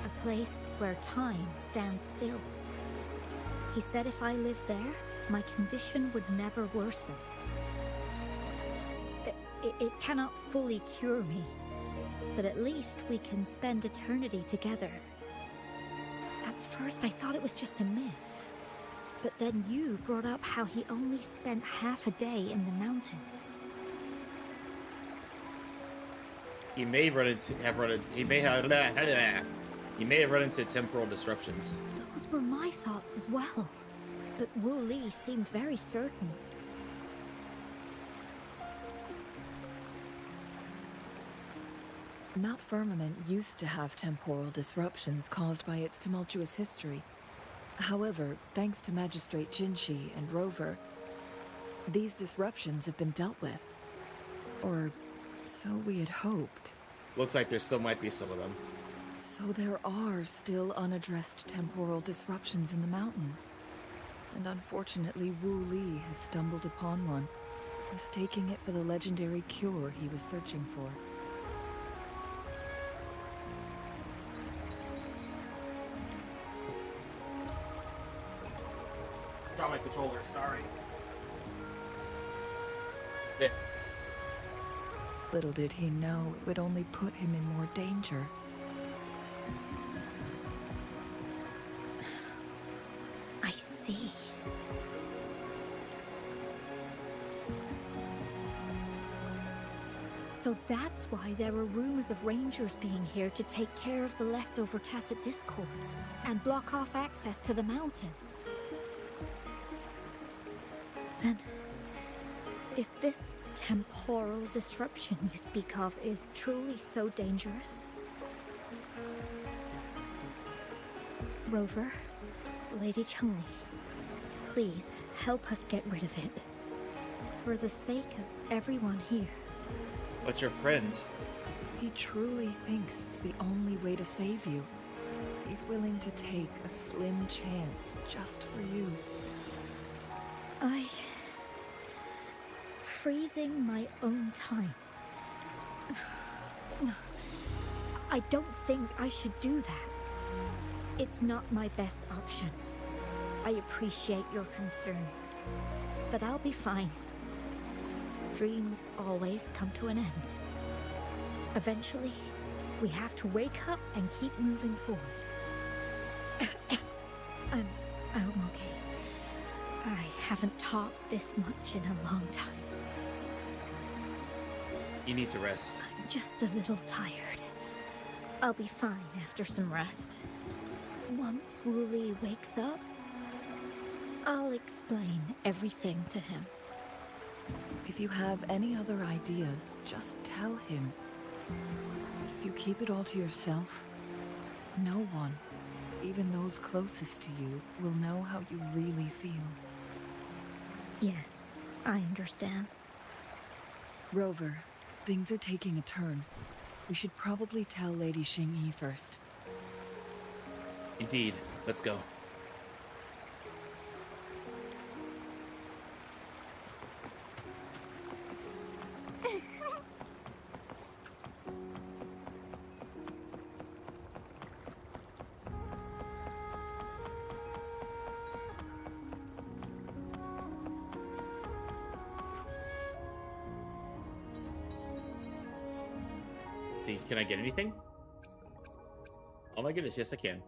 A place where time stands still. He said if I lived there, my condition would never worsen. It cannot fully cure me, but at least we can spend eternity together. At first I thought it was just a myth, but then you brought up how he only spent half a day in the mountains. He may have run into temporal disruptions. Those were my thoughts as well, but Wooly seemed very certain. Mount Firmament used to have temporal disruptions caused by its tumultuous history. However, thanks to Magistrate Jinshi and Rover, these disruptions have been dealt with. Or so we had hoped. Looks like there still might be some of them. So there are still unaddressed temporal disruptions in the mountains. And unfortunately, Wu Li has stumbled upon one, mistaking it for the legendary cure he was searching for. Got my controller, sorry. Little did he know it would only put him in more danger. I see. So that's why there were rumors of rangers being here to take care of the leftover tacit discords and block off access to the mountain. Then, if this temporal disruption you speak of is truly so dangerous, Rover, Lady Chun-Li, please help us get rid of it. For the sake of everyone here. But your friend... He truly thinks it's the only way to save you. He's willing to take a slim chance just for you. Freezing my own time. I don't think I should do that. It's not my best option. I appreciate your concerns, but I'll be fine. Dreams always come to an end. Eventually, we have to wake up and keep moving forward. I'm okay. I haven't talked this much in a long time. You need to rest. I'm just a little tired. I'll be fine after some rest. Once Wu Li wakes up, I'll explain everything to him. If you have any other ideas, just tell him. If you keep it all to yourself, no one, even those closest to you, will know how you really feel. Yes, I understand. Rover, things are taking a turn. We should probably tell Lady Xingyi first. Indeed. Let's go. See, can I get anything? Oh my goodness, yes I can.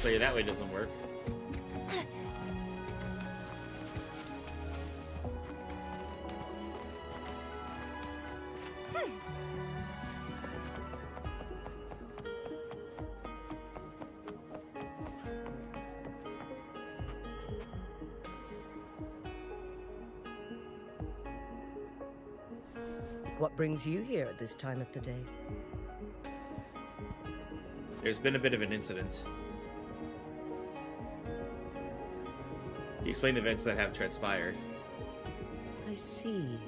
But yeah, that way doesn't work. What brings you here at this time of the day? There's been a bit of an incident. You explain the events that have transpired. I see.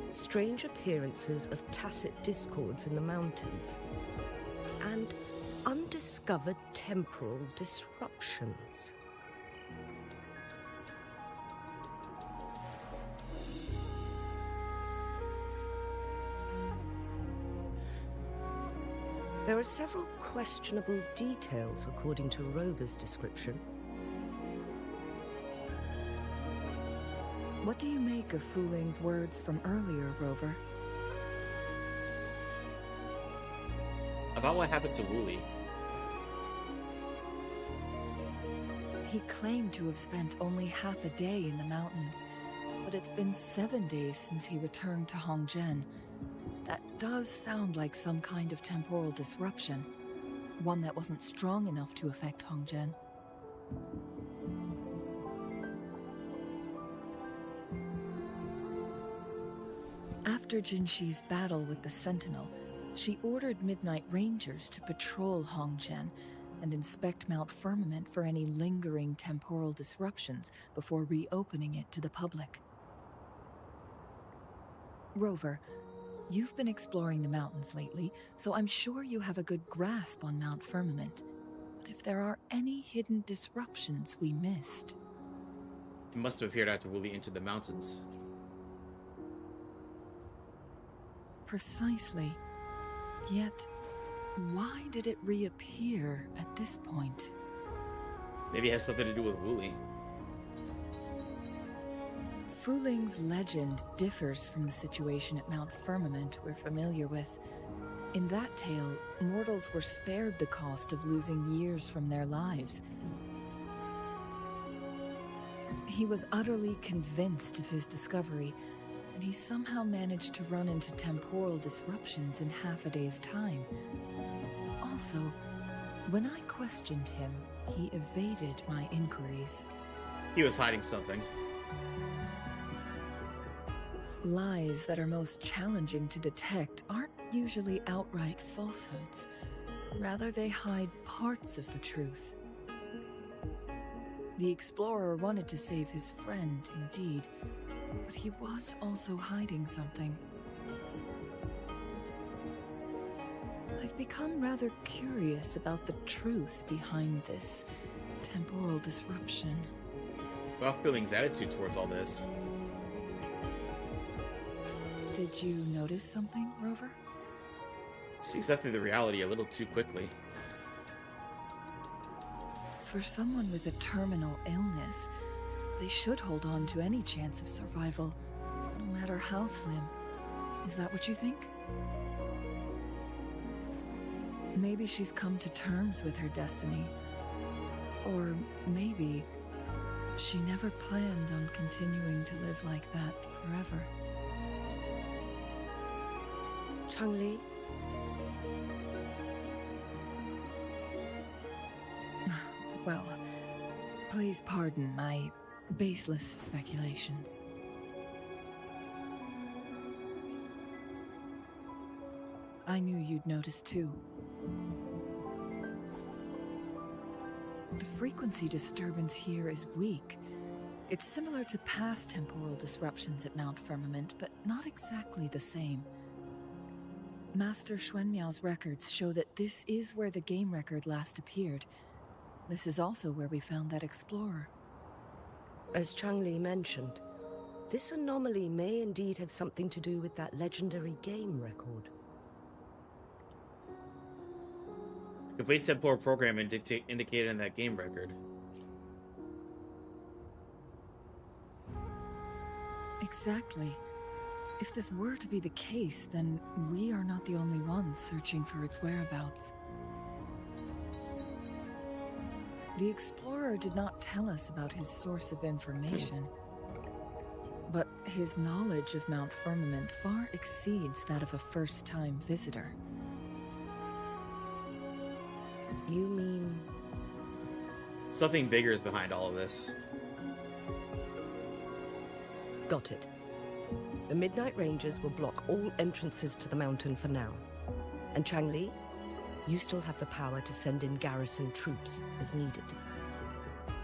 Strange appearances of tacit discords in the mountains. And undiscovered temporal disruptions. There are several questionable details according to Rover's description. What do you make of Fu Ling's words from earlier, Rover? About what happened to Wu Li. He claimed to have spent only half a day in the mountains, but it's been 7 days since he returned to Hongzhen. That does sound like some kind of temporal disruption. One that wasn't strong enough to affect Hongzhen. After Jinxi's battle with the Sentinel, she ordered Midnight Rangers to patrol Hongzhen and inspect Mount Firmament for any lingering temporal disruptions before reopening it to the public. Rover, you've been exploring the mountains lately, so I'm sure you have a good grasp on Mount Firmament. But if there are any hidden disruptions we missed... It must have appeared after Wooly entered the mountains. Precisely. Yet, why did it reappear at this point? Maybe it has something to do with Wooly. Fu Ling's legend differs from the situation at Mount Firmament we're familiar with. In that tale, mortals were spared the cost of losing years from their lives. He was utterly convinced of his discovery, and he somehow managed to run into temporal disruptions in half a day's time. Also, when I questioned him, he evaded my inquiries. He was hiding something. Lies that are most challenging to detect aren't usually outright falsehoods. Rather, they hide parts of the truth. The explorer wanted to save his friend, indeed, but he was also hiding something. I've become rather curious about the truth behind this temporal disruption. Well, Feeling's attitude towards all this. Did you notice something, Rover? She accepted the reality a little too quickly. For someone with a terminal illness, they should hold on to any chance of survival, no matter how slim. Is that what you think? Maybe she's come to terms with her destiny. Or maybe she never planned on continuing to live like that forever. Changli? Well, please pardon my baseless speculations. I knew you'd notice too. The frequency disturbance here is weak. It's similar to past temporal disruptions at Mount Firmament, but not exactly the same. Master Xuanmiao's records show that this is where the game record last appeared. This is also where we found that explorer. As Changli mentioned, this anomaly may indeed have something to do with that legendary game record. Complete temporal program indicated in that game record. Exactly. If this were to be the case, then we are not the only ones searching for its whereabouts. The explorer did not tell us about his source of information, but his knowledge of Mount Firmament far exceeds that of a first-time visitor. You mean... Something bigger is behind all of this. Got it. The Midnight Rangers will block all entrances to the mountain for now. And Changli, you still have the power to send in garrison troops as needed.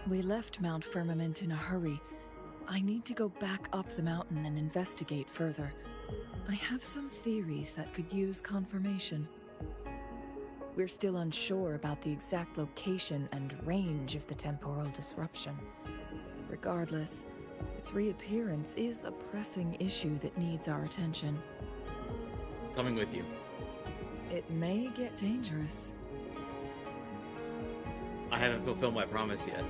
We left Mount Firmament in a hurry. I need to go back up the mountain and investigate further. I have some theories that could use confirmation. We're still unsure about the exact location and range of the temporal disruption. Regardless, its reappearance is a pressing issue that needs our attention. Coming with you. It may get dangerous. I haven't fulfilled my promise yet.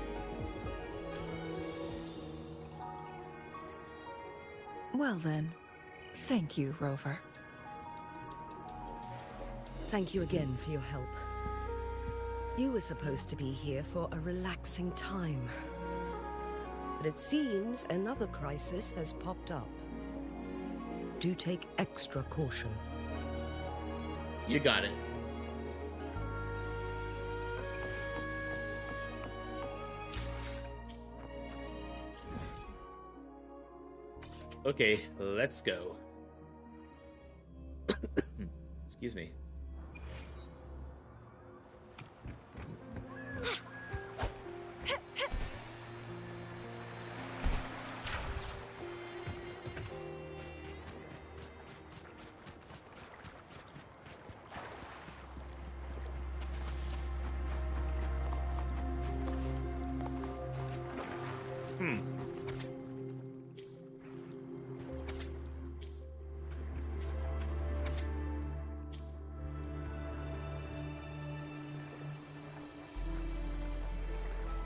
Well then, thank you, Rover. Thank you again for your help. You were supposed to be here for a relaxing time. But it seems another crisis has popped up. Do take extra caution. You got it. Okay, let's go. Excuse me.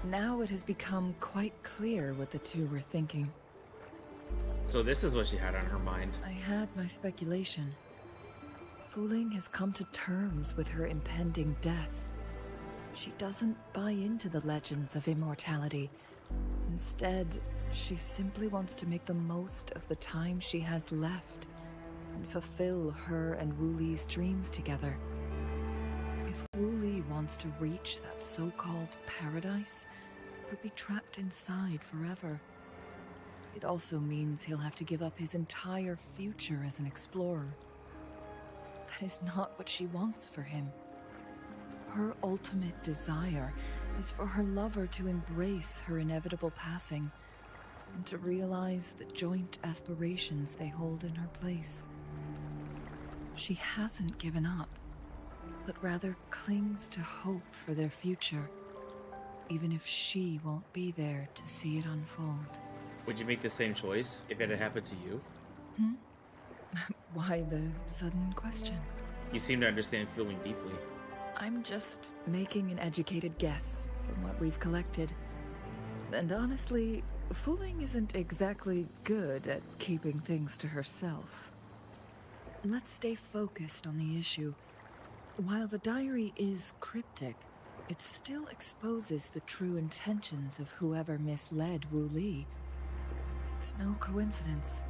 Now it has become quite clear what the two were thinking. So this is what she had on her mind. I had my speculation. Fuling has come to terms with her impending death. She doesn't buy into the legends of immortality. Instead, she simply wants to make the most of the time she has left and fulfill her and Wu Li's dreams together. If Wu Li wants to reach that so-called paradise, he'll be trapped inside forever. It also means he'll have to give up his entire future as an explorer. That is not what she wants for him. Her ultimate desire is for her lover to embrace her inevitable passing and to realize the joint aspirations they hold in her place. She hasn't given up, but rather clings to hope for their future, even if she won't be there to see it unfold. Would you make the same choice if it had happened to you? Why the sudden question? You seem to understand feeling deeply. I'm just making an educated guess from what we've collected. And honestly, Fuling isn't exactly good at keeping things to herself. Let's stay focused on the issue. While the diary is cryptic, it still exposes the true intentions of whoever misled Wu Li. It's no coincidence.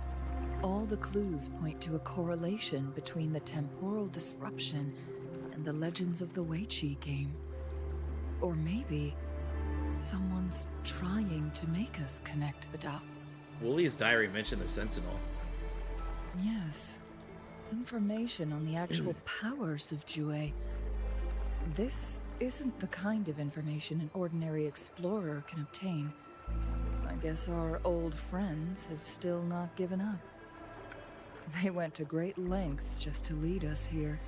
All the clues point to a correlation between the temporal disruption and the legends of the Weiqi game. Or maybe someone's trying to make us connect the dots. Wu Li's diary mentioned the Sentinel. Yes. Information on the actual powers of Jue. This isn't the kind of information an ordinary explorer can obtain. I guess our old friends have still not given up. They went to great lengths just to lead us here.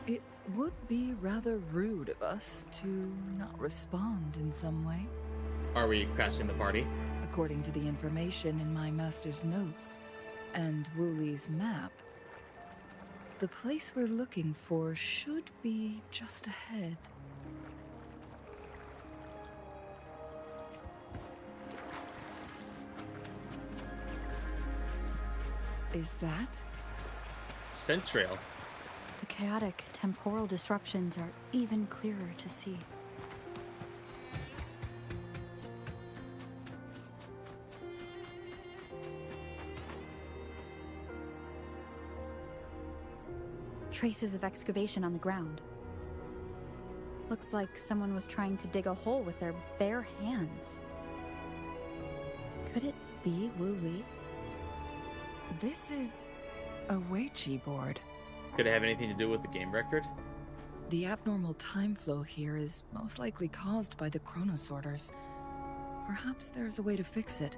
It would be rather rude of us to not respond in some way. Are we crashing the party? According to the information in my master's notes and Wu Li's map, the place we're looking for should be just ahead. Is that? Scent trail. The chaotic temporal disruptions are even clearer to see. Traces of excavation on the ground. Looks like someone was trying to dig a hole with their bare hands. Could it be Wu Li? This is a Weiqi board. Could it have anything to do with the game record? The abnormal time flow here is most likely caused by the chronosorters. Perhaps there's a way to fix it.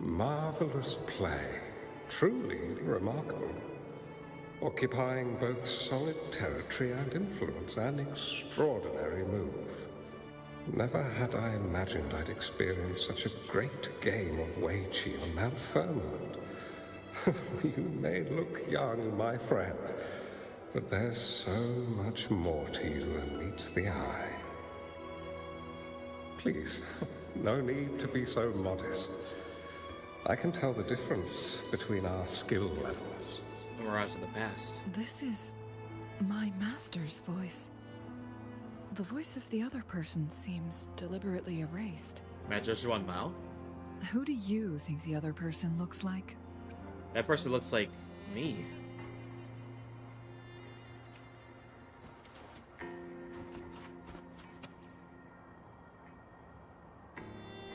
Marvelous play. Truly remarkable. Occupying both solid territory and influence, an extraordinary move. Never had I imagined I'd experience such a great game of Weiqi on Mount Firmament. You may look young, my friend, but there's so much more to you than meets the eye. Please, no need to be so modest. I can tell the difference between our skill levels. A mirage of the past. This is my master's voice. The voice of the other person seems deliberately erased. Match one Mao? Who do you think the other person looks like? That person looks like me.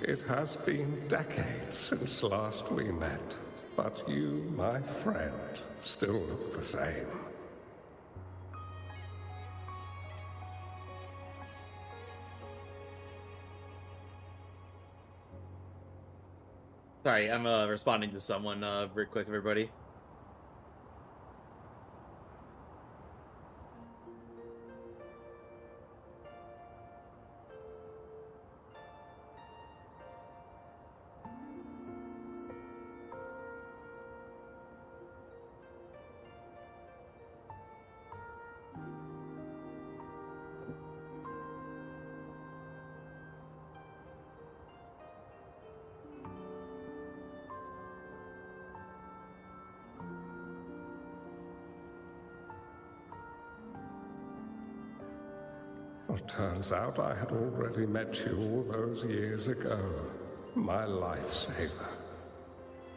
It has been decades since last we met, but you, my friend, still look the same. Sorry, I'm responding to someone real quick, everybody. Well, turns out I had already met you all those years ago. My lifesaver.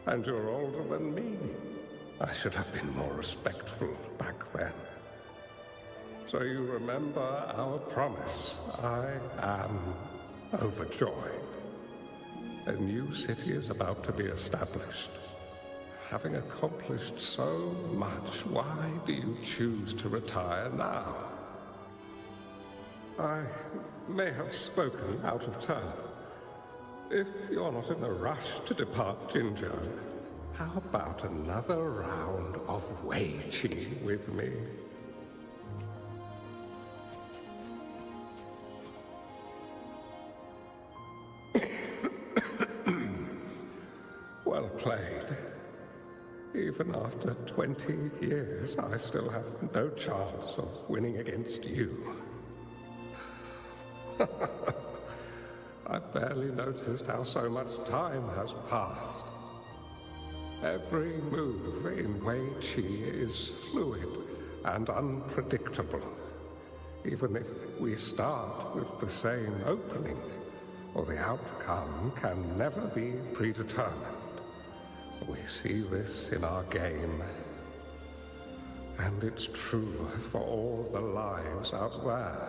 And you're older than me. I should have been more respectful back then. So you remember our promise. I am overjoyed. A new city is about to be established. Having accomplished so much, why do you choose to retire now? I may have spoken out of turn. If you're not in a rush to depart Jinzhou, how about another round of Wei Qi with me? Well played. Even after 20 years, I still have no chance of winning against you. I barely noticed how so much time has passed. Every move in Wei Qi is fluid and unpredictable. Even if we start with the same opening, or the outcome can never be predetermined. We see this in our game. And it's true for all the lives out there.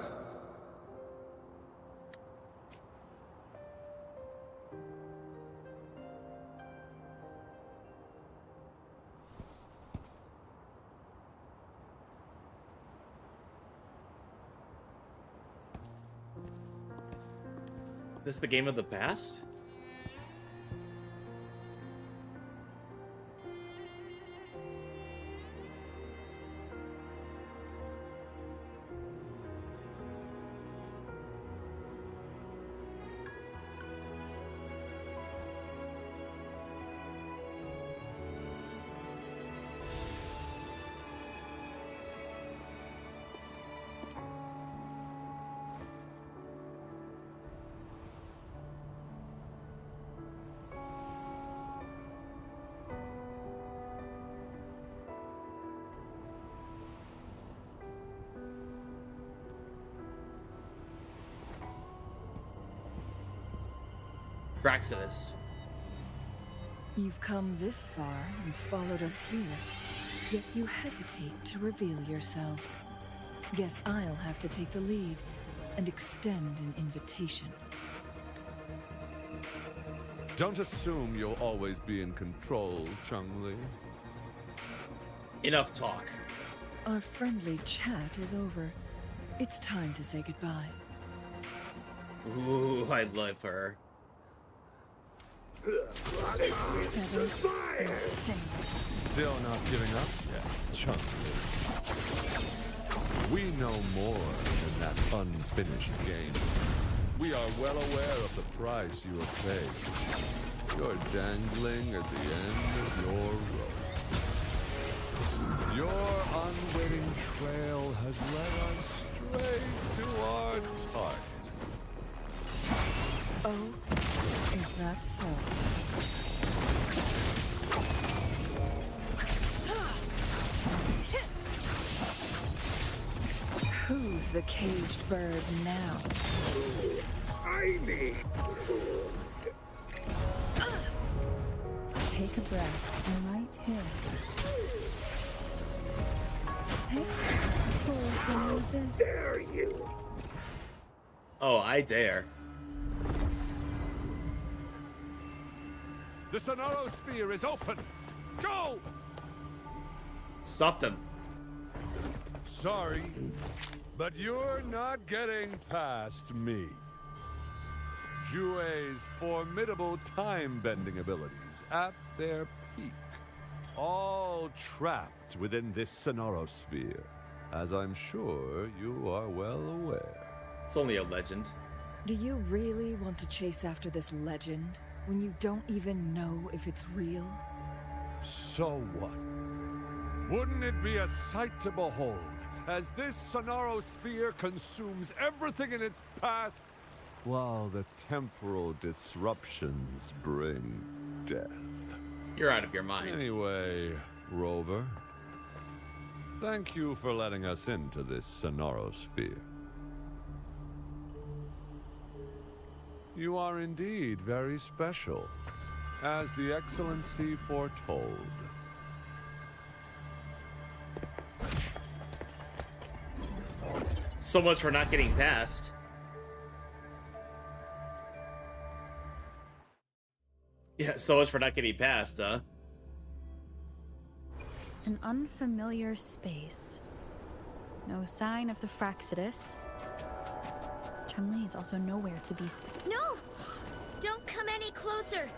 Is this the game of the past? Fraxinus. You've come this far and followed us here, yet you hesitate to reveal yourselves. Guess I'll have to take the lead and extend an invitation. Don't assume you'll always be in control, Changli. Enough talk. Our friendly chat is over. It's time to say goodbye. Ooh, I love her. Feathers and sing. Still not giving up yet, Changli. We know more than that unfinished game. We are well aware of the price you have paid. You're dangling at the end of your rope. Your unwitting trail has led us straight to our target. Oh, is that so? Where's the caged bird now? Ivy! Take a breath, right here. Dare you! Oh, I dare. The Sonorosphere is open! Go! Stop them. Sorry, but you're not getting past me. Joue's formidable time-bending abilities at their peak. All trapped within this Sonorosphere, as I'm sure you are well aware. It's only a legend. Do you really want to chase after this legend when you don't even know if it's real? So what? Wouldn't it be a sight to behold as this Sonorosphere consumes everything in its path, while the temporal disruptions bring death? You're out of your mind. Anyway, Rover, thank you for letting us into this Sonorosphere. You are indeed very special, as the Excellency foretold. So much for not getting past. Yeah, so much for not getting past, huh? An unfamiliar space. No sign of the Fraxidus. Chun-Li is also nowhere to be... No! Don't come any closer!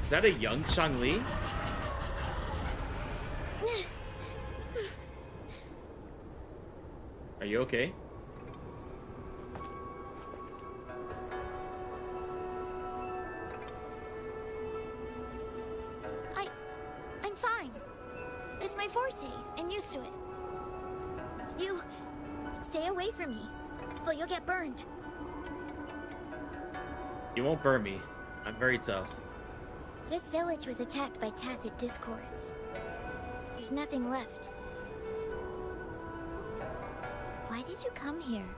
Is that a young Chun-Li? Are you okay? I'm fine. It's my forte. I'm used to it. You... stay away from me, or you'll get burned. You won't burn me. I'm very tough. This village was attacked by tacit discords. There's nothing left. Why did you come here?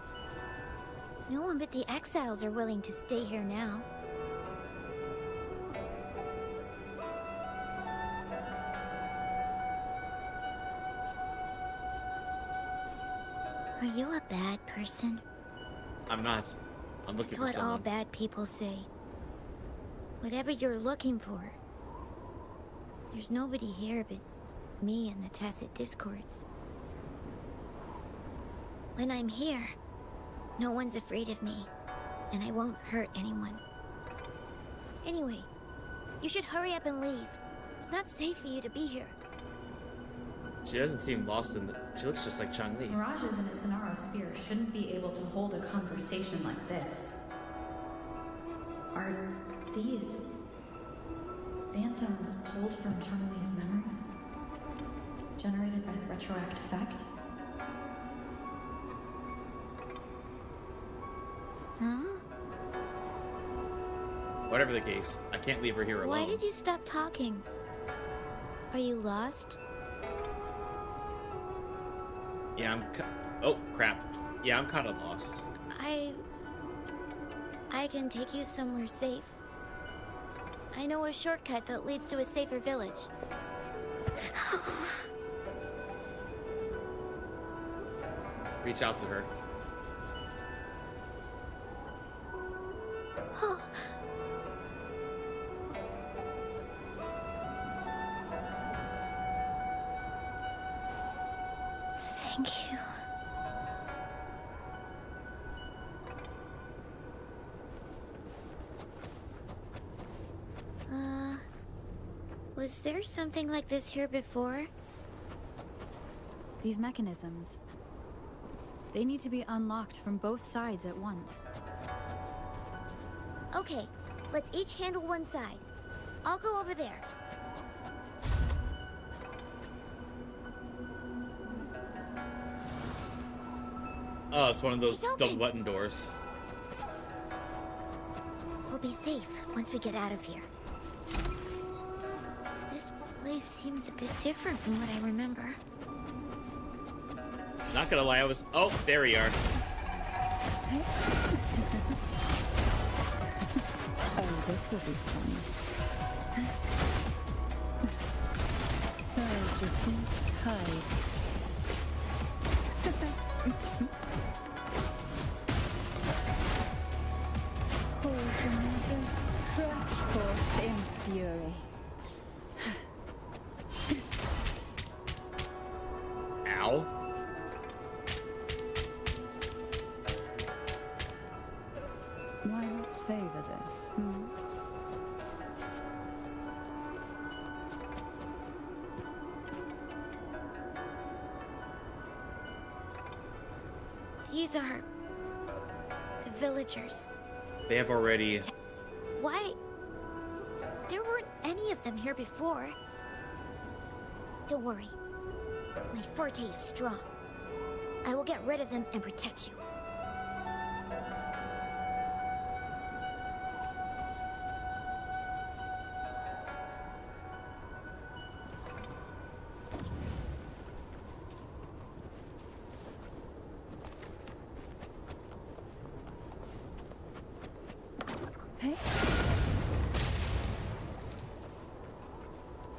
No one but the exiles are willing to stay here now. Are you a bad person? I'm not. I'm looking That's for what all someone. bad people say. Whatever you're looking for. There's nobody here but me and the tacit discords. When I'm here, no one's afraid of me, and I won't hurt anyone. Anyway, you should hurry up and leave. It's not safe for you to be here. She doesn't seem lost in the... She looks just like Chun-Li. Mirages in a Sonorosphere shouldn't be able to hold a conversation like this. Are these phantoms pulled from Chun-Li's memory? Generated by the retroact effect? Huh? Whatever the case, I can't leave her here alone. Why did you stop talking? Are you lost? Yeah, oh, crap. Yeah, I'm kind of lost. I can take you somewhere safe. I know a shortcut that leads to a safer village. Reach out to her. Thank you. Was there something like this here before? These mechanisms. They need to be unlocked from both sides at once. Okay, let's each handle one side. I'll go over there. Oh, it's one of those It's open. double button doors. We'll be safe once we get out of here. This place seems a bit different from what I remember. Not gonna lie, I was. Oh, there we are. Oh, this will be fun. Surge of deep tides. Cold remembers, crash forth in fury. Ow. Why not savor this? Hmm? These are the villagers. They have already. Why? There weren't any of them here before. Don't worry. My forte is strong. I will get rid of them and protect you.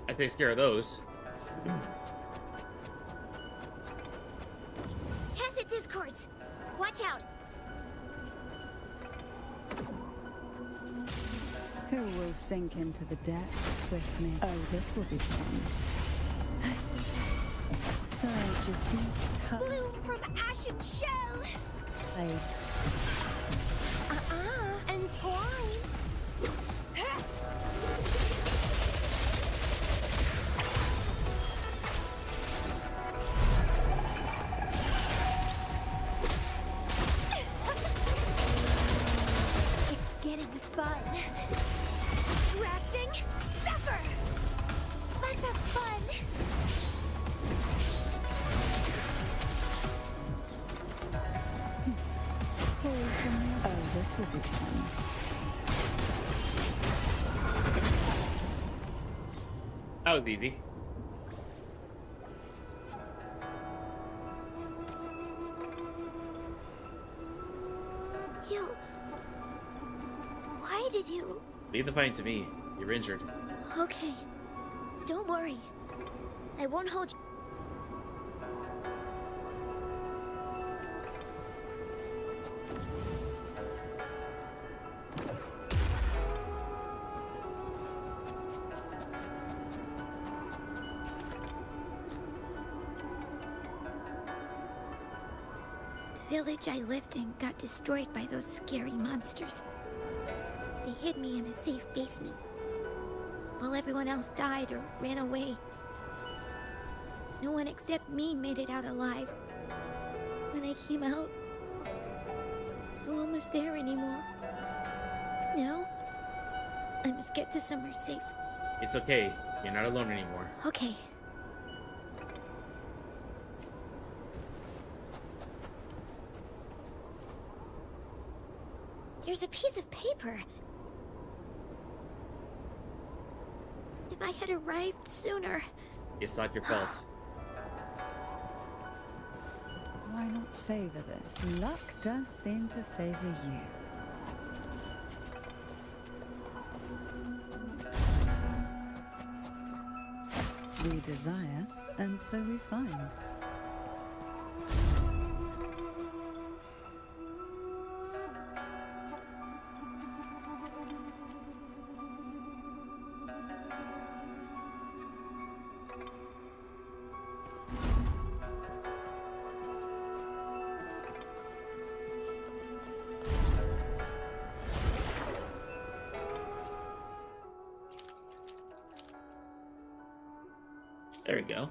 I take care of those. Tacit discords! Watch out! Who will sink into the depths with me? Oh, this will be fun. Surge of deep tide. Bloom from ashen shell. Waves. And twine. It's getting fun. Rafting. Suffer. Let's have fun. Oh, this will be fun. That was easy. You... Why did you... Leave the fighting to me. You're injured. Okay. Don't worry. I won't hold you. The village I lived in got destroyed by those scary monsters. They hid me in a safe basement, while everyone else died or ran away. No one except me made it out alive. When I came out, no one was there anymore. Now, I must get to somewhere safe. It's okay. You're not alone anymore. Okay. There's a piece of paper. If I had arrived sooner... It's not your fault. Why not savor this? Luck does seem to favor you. We desire, and so we find. There we go.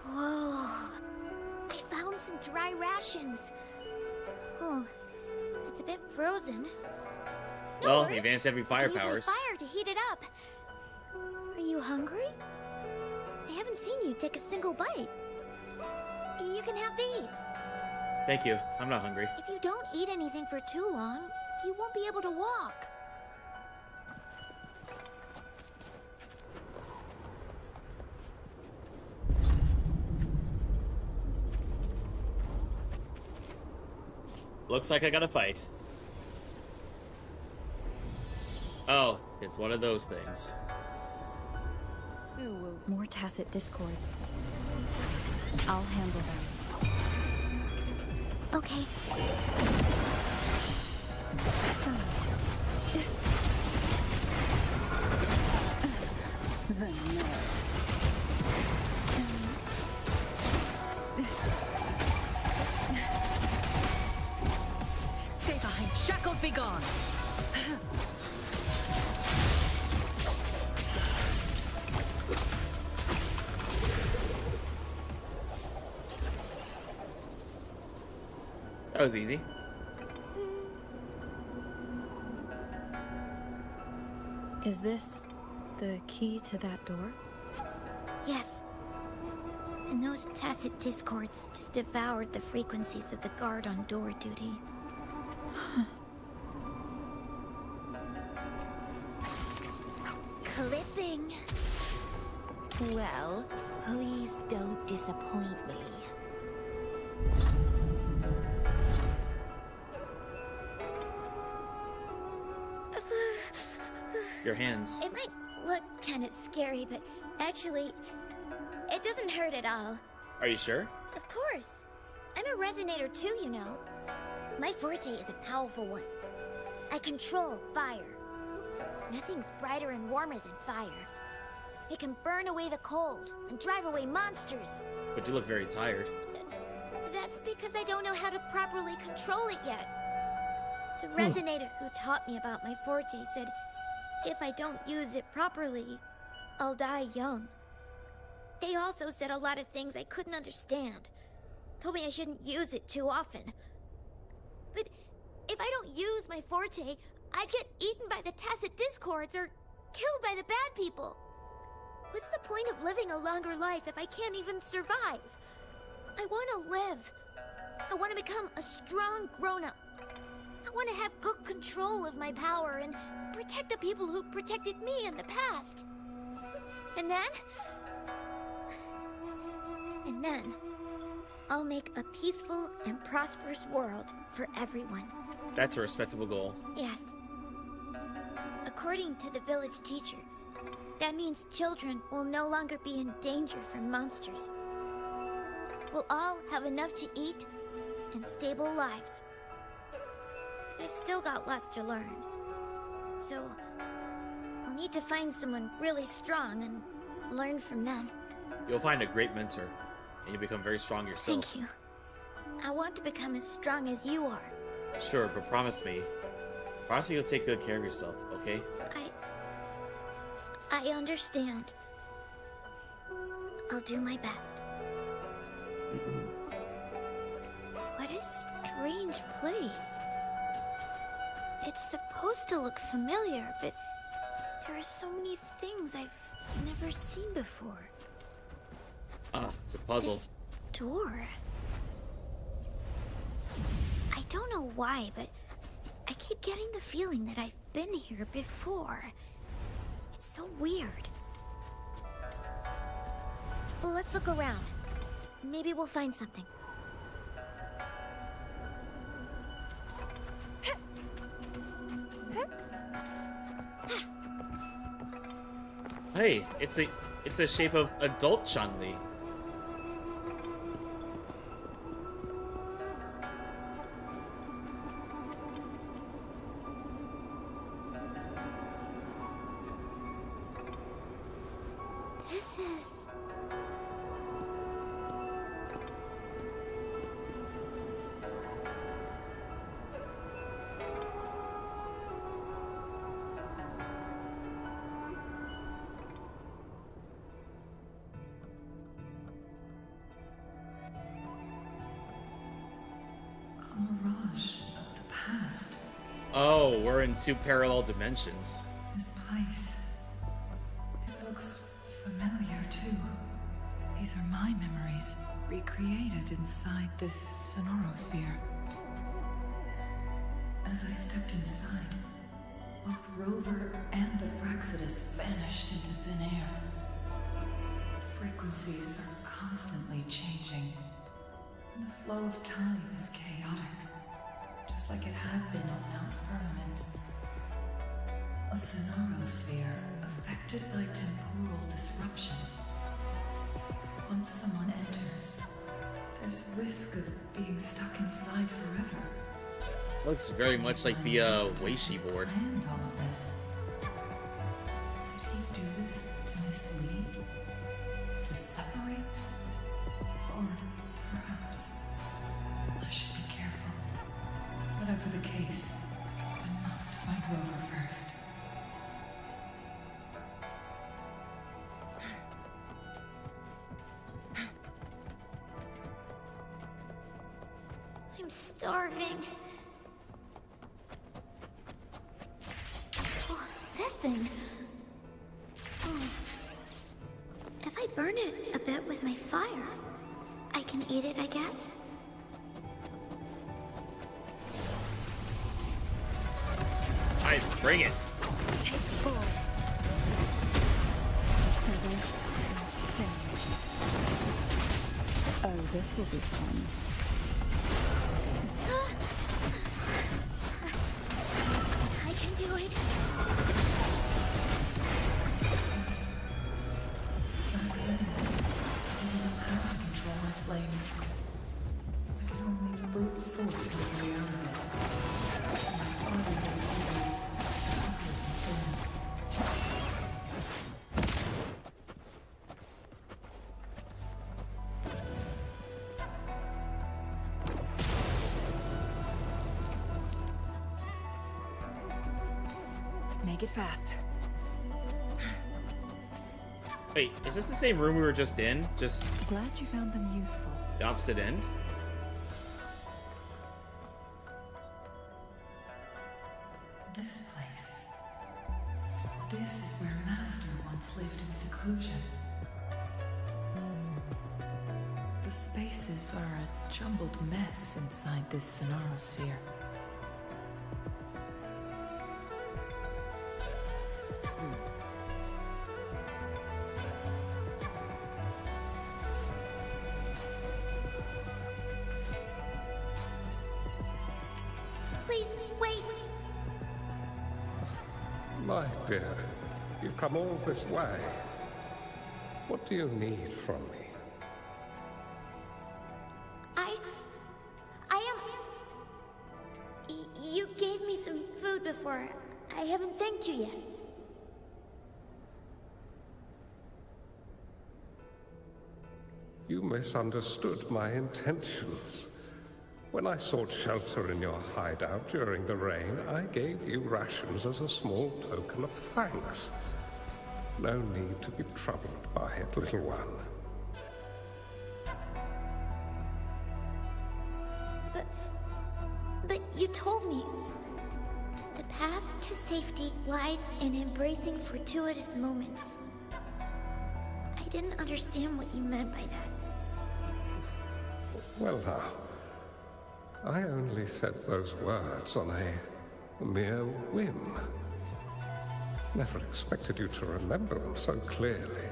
Whoa. I found some dry rations. Oh, it's a bit frozen. Well, the advanced heavy fire Use my powers. fire to heat it up. Are you hungry? I haven't seen you take a single bite. You can have these. Thank you. I'm not hungry. If you don't eat anything for too long, you won't be able to walk. Looks like I got a fight. Oh, it's one of those things. More tacit discords. I'll handle them. Okay. Silence. The nerve. Stay behind. Shackles be gone. That was easy. Is this the key to that door? Yes. And those tacit discords just devoured the frequencies of the guard on door duty. Clipping. Well, please don't disappoint me. Your hands. It might look kind of scary, but actually, it doesn't hurt at all. Are you sure? Of course. I'm a resonator too, you know. My forte is a powerful one. I control fire. Nothing's brighter and warmer than fire. It can burn away the cold and drive away monsters. But you look very tired. That's because I don't know how to properly control it yet. The resonator who taught me about my forte said if I don't use it properly, I'll die young. They also said a lot of things I couldn't understand. Told me I shouldn't use it too often. But if I don't use my forte, I'd get eaten by the tacit discords or killed by the bad people. What's the point of living a longer life if I can't even survive? I want to live. I want to become a strong grown-up. I want to have good control of my power and protect the people who protected me in the past. And then I'll make a peaceful and prosperous world for everyone. That's a respectable goal. Yes. According to the village teacher, that means children will no longer be in danger from monsters. We'll all have enough to eat and stable lives. But I've still got lots to learn. So I'll need to find someone really strong and learn from them. You'll find a great mentor, and you'll become very strong yourself. Thank you. I want to become as strong as you are. Sure, but promise me you'll take good care of yourself, okay? I understand. I'll do my best. What a strange place. It's supposed to look familiar, but there are so many things I've never seen before. It's a puzzle. This door. I don't know why, but I keep getting the feeling that I've been here before. It's so weird. Well, let's look around. Maybe we'll find something. Hey, it's a shape of adult Chun-Li. This is... A mirage of the past. Oh, we're in two parallel dimensions. This place. It looks familiar too. These are my memories, recreated inside this sonorosphere. As I stepped inside, both Rover and the Fraxidus vanished into thin air. Frequencies are constantly changing. And the flow of time is chaotic, just like it had been on Mount Firmament. A sonorosphere affected by temporal disruption. Once someone enters, there's risk of being stuck inside forever. Looks very much like the Weishi board. And all of this. Did he do this to mislead? To separate? Or perhaps I should be careful. Whatever the case, I must find Rover first. I'm starving. Oh, this thing. Oh. If I burn it a bit with my fire, I can eat it, I guess? Alright, bring it. Take full. Feathers and sandwiches. Oh, this will be fun. I can do it. Yes. Back then, I didn't know how to control my flames. I could only brute force my way out of it. My body was always covered in thorns. Make it fast. Wait, is this the same room we were just in? Just Glad you found them useful. the opposite end? This place. This is where Master once lived in seclusion. The spaces are a jumbled mess inside this sonorosphere. Please, wait. My dear, you've come all this way. What do you need from me? I am... You gave me some food before. I haven't thanked you yet. You misunderstood my intentions. When I sought shelter in your hideout during the rain, I gave you rations as a small token of thanks. No need to be troubled by it, little one. But you told me the path to safety lies in embracing fortuitous moments. I didn't understand what you meant by that. Well now, I only said those words on a mere whim. Never expected you to remember them so clearly.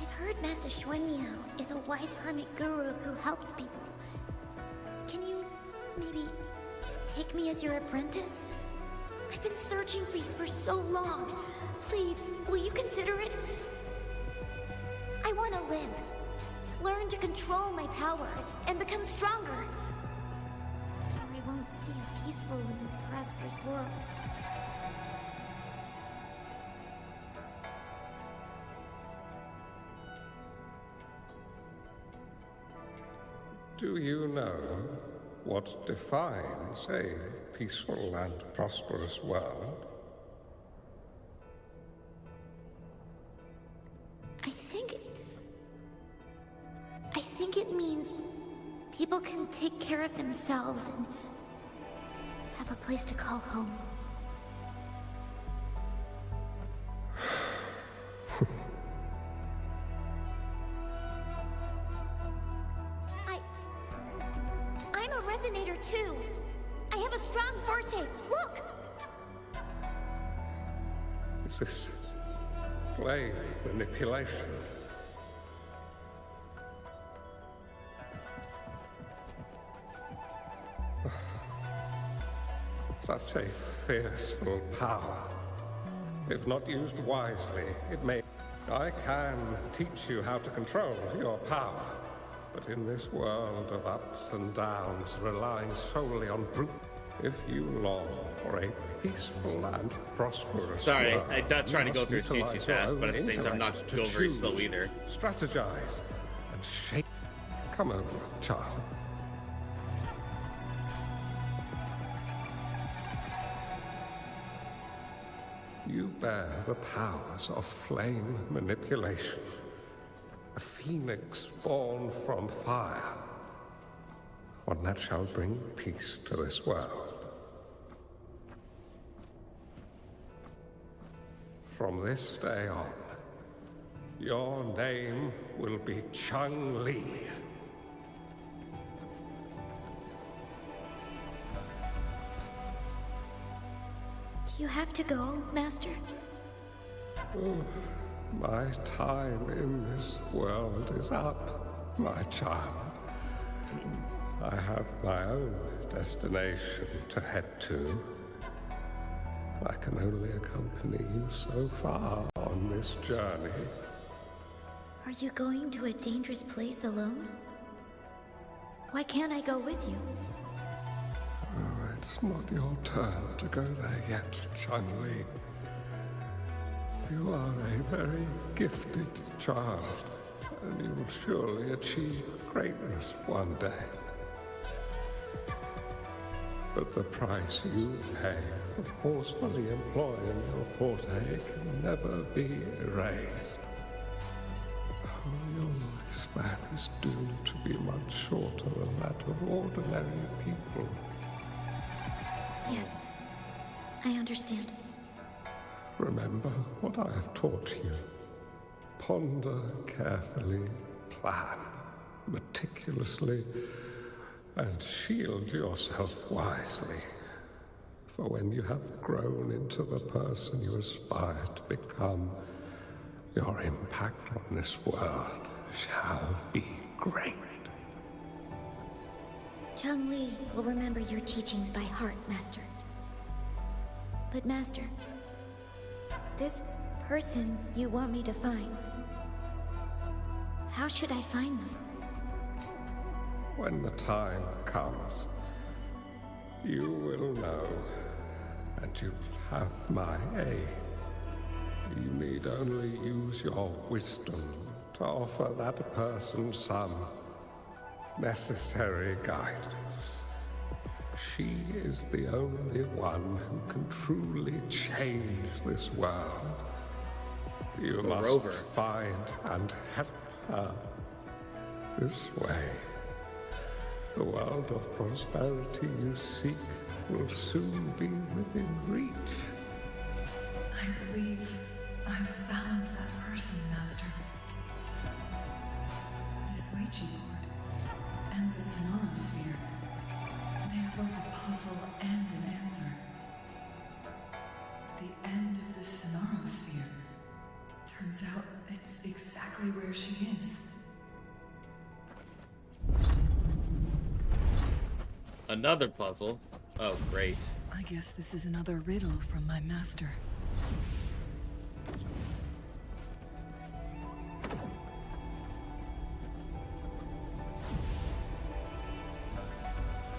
I've heard Master Xuanmiao is a wise hermit guru who helps people. Can you maybe take me as your apprentice? I've been searching for you for so long. Please, will you consider it? I want to live. Learn to control my power and become stronger. Or I won't see a peaceful and prosperous world. Do you know what defines a peaceful and prosperous world? I think it means people can take care of themselves and have a place to call home. resonator too. I have a strong forte. Look! Is this flame manipulation? Such a fearful power. If not used wisely, it may... I can teach you how to control your power, but in this world of ups and downs, relying solely on brute, if you long for a peaceful and prosperous Sorry, world, I'm not trying to go through it too utilize fast, your but at the same time, not intellect to go very choose, slow either. Strategize and shape. Come over, child. You bear the powers of flame manipulation. A phoenix born from fire. One that shall bring peace to this world. From this day on, your name will be Chun-Li. Do you have to go, Master? Oh, my time in this world is up, my child. I have my own destination to head to. I can only accompany you so far on this journey. Are you going to a dangerous place alone? Why can't I go with you? Oh, it's not your turn to go there yet, Chun-Li. You are a very gifted child, and you will surely achieve greatness one day. But the price you pay for forcefully employing your forte can never be erased. Oh, your lifespan is doomed to be much shorter than that of ordinary people. Yes, I understand. Remember what I have taught you. Ponder carefully, plan meticulously, and shield yourself wisely. For when you have grown into the person you aspire to become, your impact on this world shall be great. Chun-Li will remember your teachings by heart, Master. But Master, this person you want me to find, how should I find them? When the time comes, you will know, and you'll have my aid. You need only use your wisdom to offer that person some necessary guidance. She is the only one who can truly change this world. You must find and help her this way. The world of prosperity you seek will soon be within reach. I believe I've found that person, Master. This Ouija board and the Sonorosphere. They are both a puzzle and an answer. The end of the Sonorosphere. Turns out it's exactly where she is. Another puzzle? Oh, great. I guess this is another riddle from my master.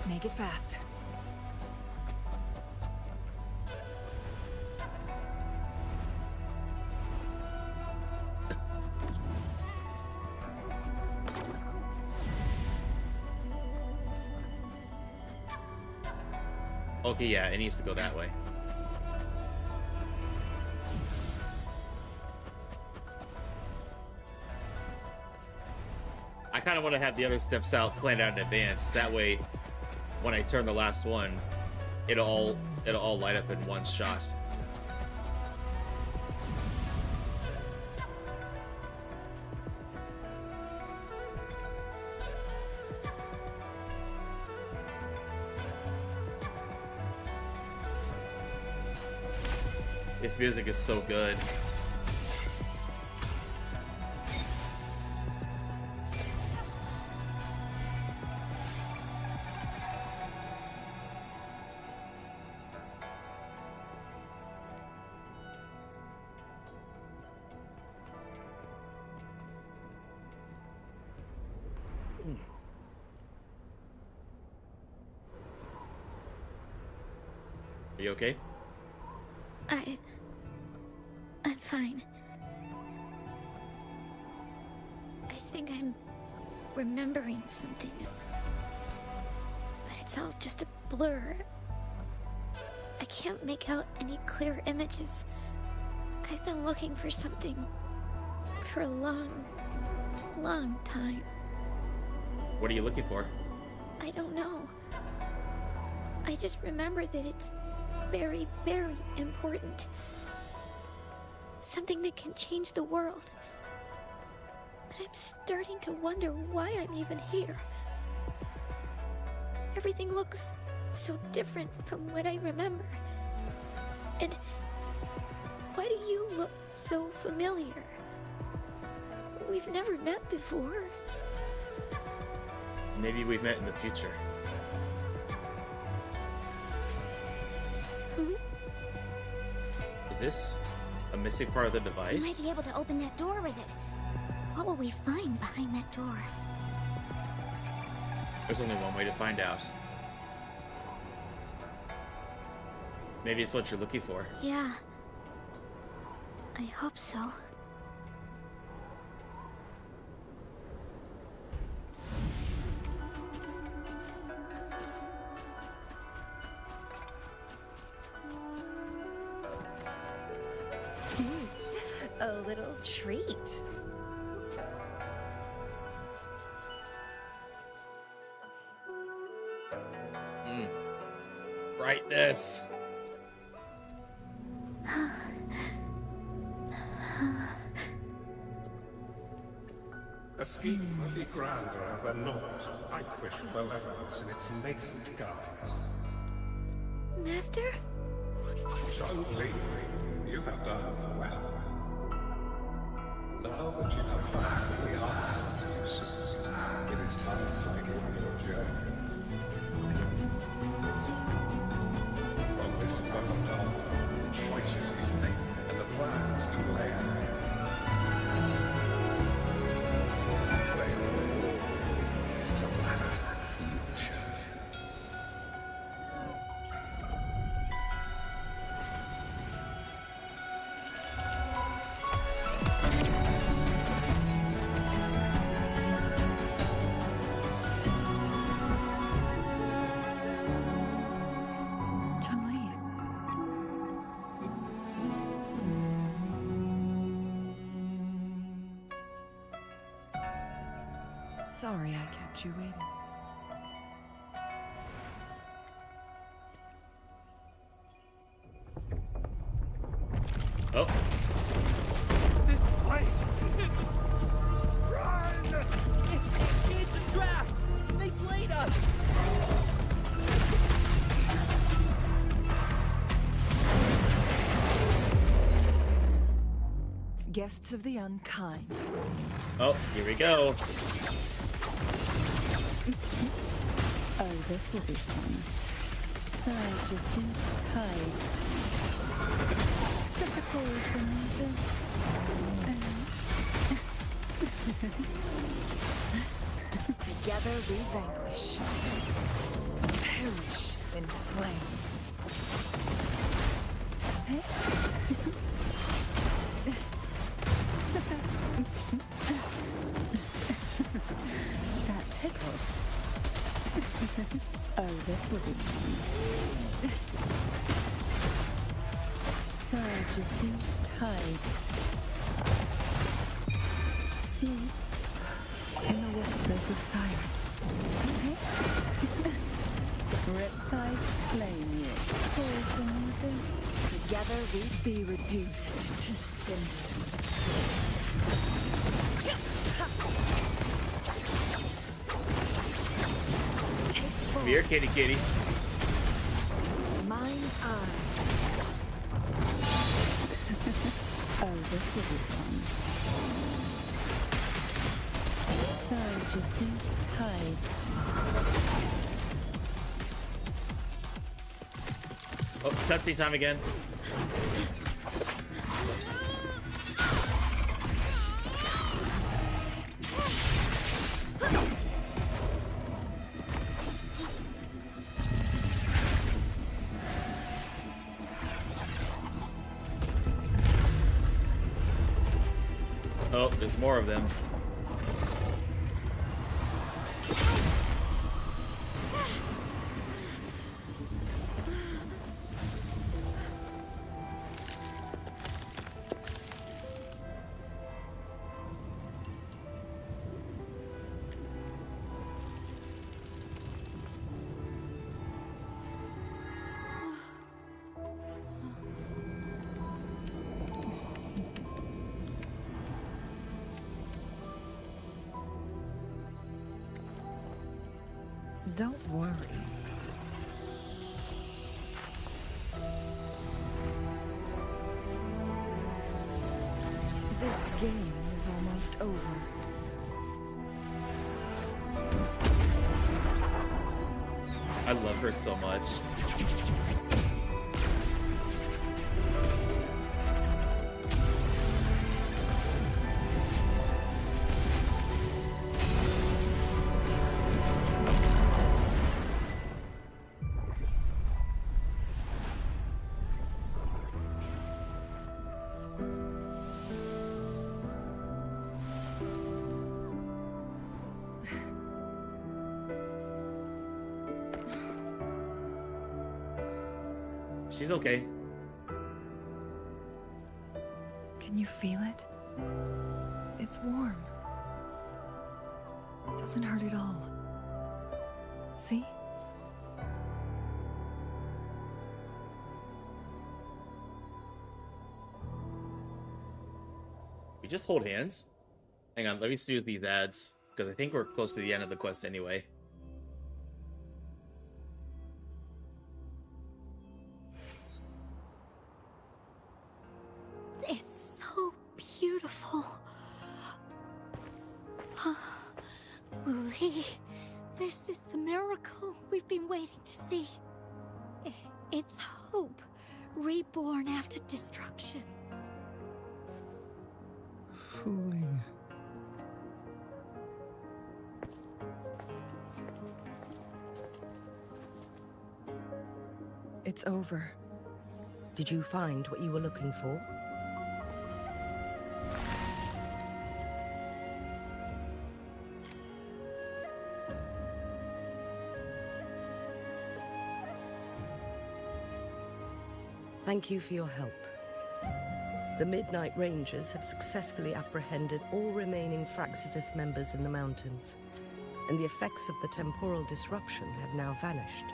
Make it fast. Okay, yeah, it needs to go that way. I kind of want to have the other steps out planned out in advance. That way, when I turn the last one, it'll all light up in one shot. This music is so good. Are you okay? I'm fine. I think I'm remembering something. But it's all just a blur. I can't make out any clear images. I've been looking for something for a long, long time. What are you looking for? I don't know. I just remember that it's very, very important. Something that can change the world. But I'm starting to wonder why I'm even here. Everything looks so different from what I remember. And why do you look so familiar? We've never met before. Maybe we've met in the future. Is this a missing part of the We device? might be able to open that door with it. What will we find behind that door? There's only one way to find out. Maybe it's what you're looking for. Yeah. I hope so. A little treat. Brightness. A scheme may be grander than not to vanquish malevolence in its nascent guise. Master? Don't leave me. You have done well. Now that you have found the answers you seek, it is time to begin your journey. From this moment on, the choices you make and the plans you lay out, they will all lead to that future. Sorry I kept you waiting. Oh. This place! Run! It's a trap! They played us! Guests of the unkind. Oh, here we go. Oh, this will be fun. Surge of deep tides. Typical from this. Together we vanquish. Perish in flames. That tickles. Oh, this will be fun. Surge of deep tides. See? In the whispers of silence. Riptides claim you. Together we'd be reduced to cinders. Come here, kitty kitty. Mind's eye. this will be fun. Surge of deep tides. Oh, cutscene time again. Oh, there's more of them. Don't worry. This game is almost over. I love her so much. She's okay. Can you feel it? It's warm. Doesn't hurt at all. See? We just hold hands? Hang on, let me snooze these ads, because I think we're close to the end of the quest anyway. It's so beautiful. Wooly, this is the miracle we've been waiting to see. It's hope, reborn after destruction. Fooling. It's over. Did you find what you were looking for? Thank you for your help. The Midnight Rangers have successfully apprehended all remaining Fraxidus members in the mountains, and the effects of the temporal disruption have now vanished.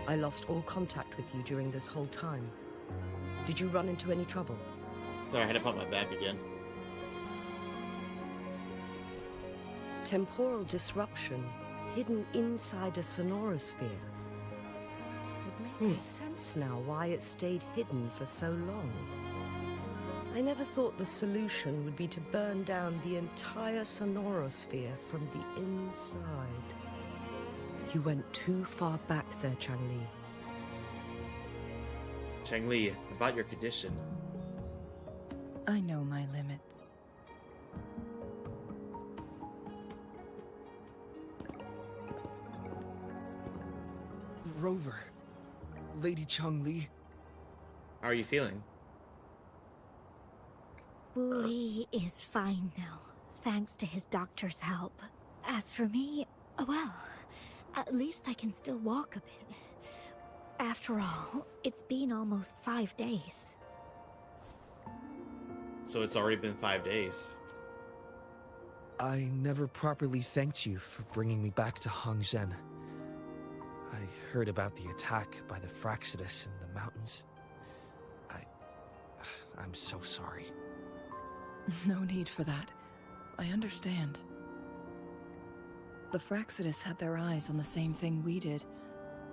I lost all contact with you during this whole time. Did you run into any trouble? Sorry, I had to pump my back again. Temporal disruption hidden inside a sonorosphere. It makes sense now why it stayed hidden for so long. I never thought the solution would be to burn down the entire sonorosphere from the inside. You went too far back there, Changli. Changli, about your condition. I know my limits. Rover. Lady Changli. How are you feeling? Wooly is fine now, thanks to his doctor's help. As for me, well, at least I can still walk a bit. After all, it's been almost 5 days. So it's already been 5 days. I never properly thanked you for bringing me back to Hongzhen. I heard about the attack by the Fraxidus in the mountains. I'm so sorry. No need for that. I understand. The Fraxidus had their eyes on the same thing we did.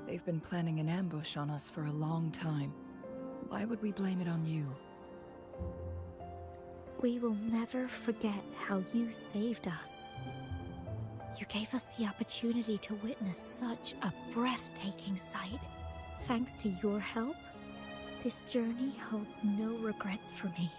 They've been planning an ambush on us for a long time. Why would we blame it on you? We will never forget how you saved us. You gave us the opportunity to witness such a breathtaking sight. Thanks to your help, this journey holds no regrets for me.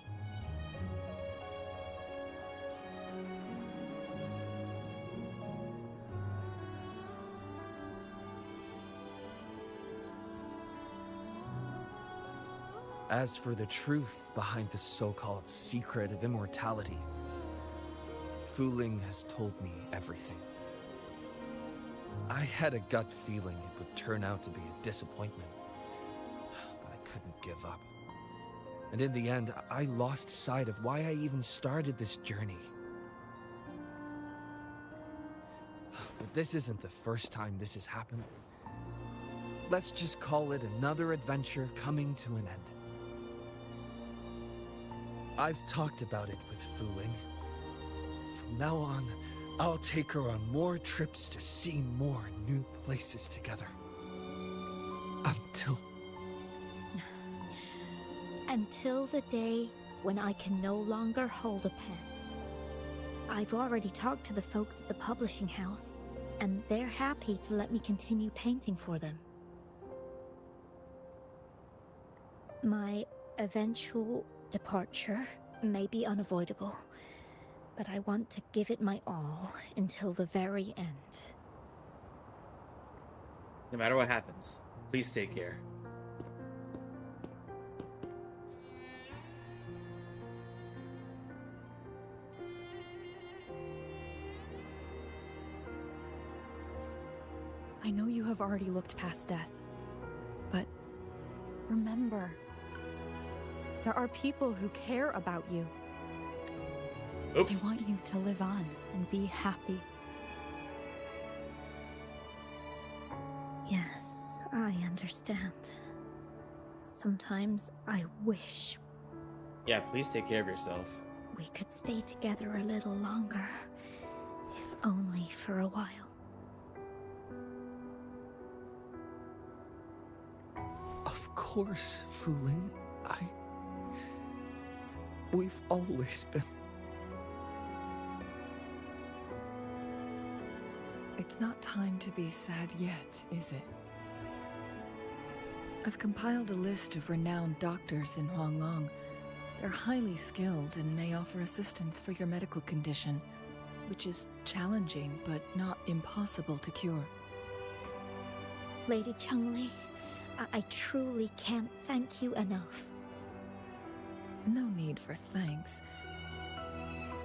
As for the truth behind the so-called secret of immortality, Fuling has told me everything. I had a gut feeling it would turn out to be a disappointment, but I couldn't give up. And in the end, I lost sight of why I even started this journey. But this isn't the first time this has happened. Let's just call it another adventure coming to an end. I've talked about it with Fuling. From now on, I'll take her on more trips to see more new places together. Until the day when I can no longer hold a pen. I've already talked to the folks at the publishing house, and they're happy to let me continue painting for them. My eventual departure may be unavoidable, but I want to give it my all until the very end. No matter what happens, please take care. I know you have already looked past death, but remember, there are people who care about you. Oops. They want you to live on and be happy. Yes, I understand. Sometimes I wish Yeah, please take care of yourself. we could stay together a little longer, if only for a while. Of course, Fuling. We've always been... It's not time to be sad yet, is it? I've compiled a list of renowned doctors in Huanglong. They're highly skilled and may offer assistance for your medical condition, which is challenging but not impossible to cure. Lady Chengli, I truly can't thank you enough. No need for thanks.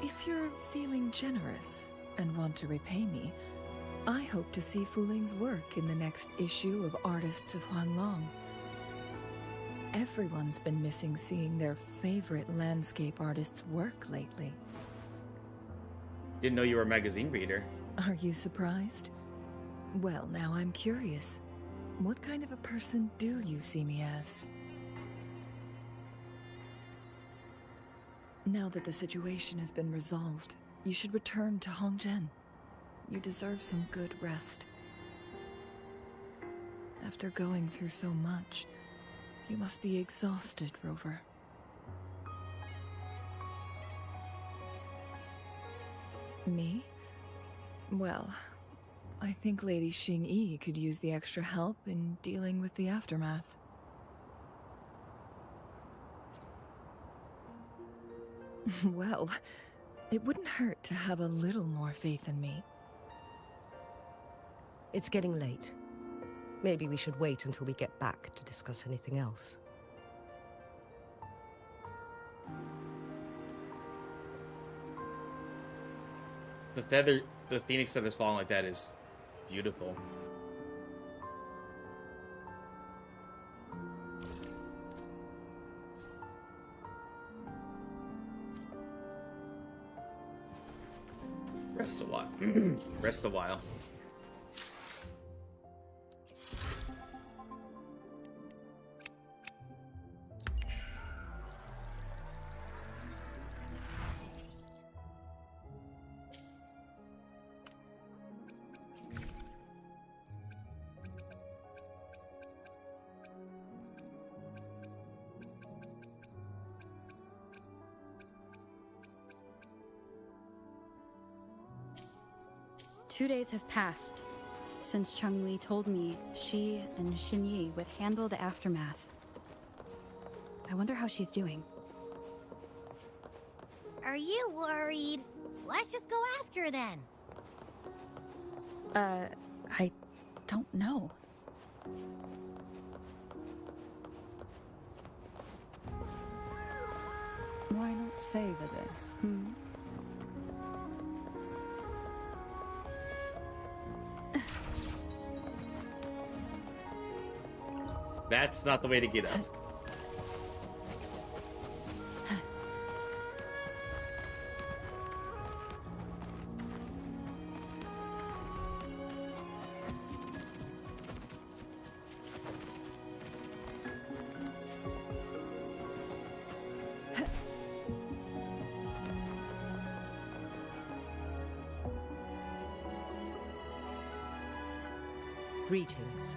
If you're feeling generous and want to repay me, I hope to see Fuling's work in the next issue of Artists of Huanglong. Everyone's been missing seeing their favorite landscape artists work lately. Didn't know you were a magazine reader. Are you surprised? Well, now I'm curious. What kind of a person do you see me as? Now that the situation has been resolved, you should return to Hongzhen. You deserve some good rest. After going through so much, you must be exhausted, Rover. Me? Well, I think Lady Xingyi could use the extra help in dealing with the aftermath. Well, it wouldn't hurt to have a little more faith in me. It's getting late. Maybe we should wait until we get back to discuss anything else. The phoenix feathers falling like that is beautiful. Rest a while. Rest a while. 2 days have passed since Cheng-Li told me she and Xinyi would handle the aftermath. I wonder how she's doing. Are you worried? Let's just go ask her then. I don't know. Why not savor this? That's not the way to get up. Greetings.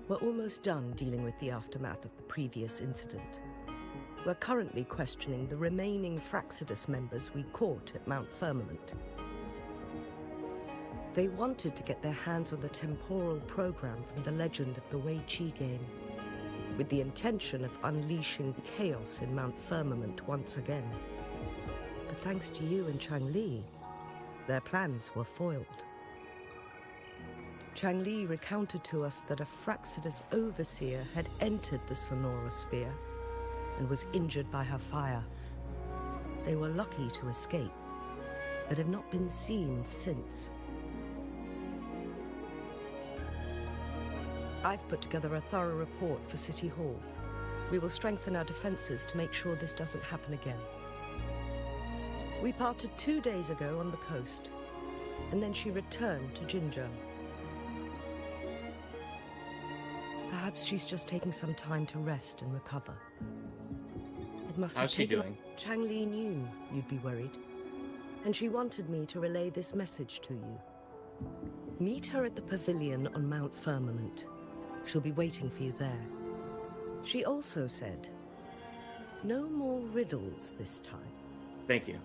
We're almost done dealing with the aftermath of the previous incident. We're currently questioning the remaining Fraxidus members we caught at Mount Firmament. They wanted to get their hands on the temporal program from the legend of the Wei Qi game, with the intention of unleashing chaos in Mount Firmament once again. But thanks to you and Cheng-Li, their plans were foiled. Cheng-Li recounted to us that a Fraxidus overseer had entered the Sonora Sphere and was injured by her fire. They were lucky to escape, but have not been seen since. I've put together a thorough report for City Hall. We will strengthen our defenses to make sure this doesn't happen again. We parted 2 days ago on the coast, and then she returned to Jinzhou. Perhaps she's just taking some time to rest and recover. It must have How's she taken. doing? Cheng-Li knew you'd be worried, and she wanted me to relay this message to you. Meet her at the pavilion on Mount Firmament. She'll be waiting for you there. She also said, no more riddles this time. Thank you.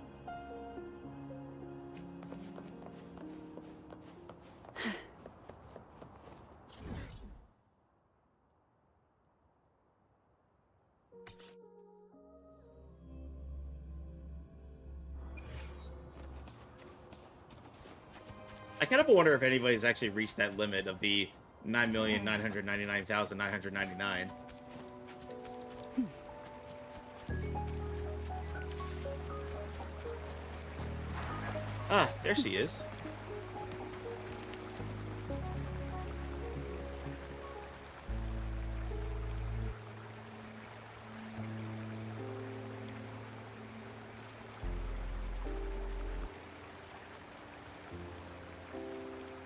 I kind of wonder if anybody's actually reached that limit of the 9,999,999. Ah, there she is.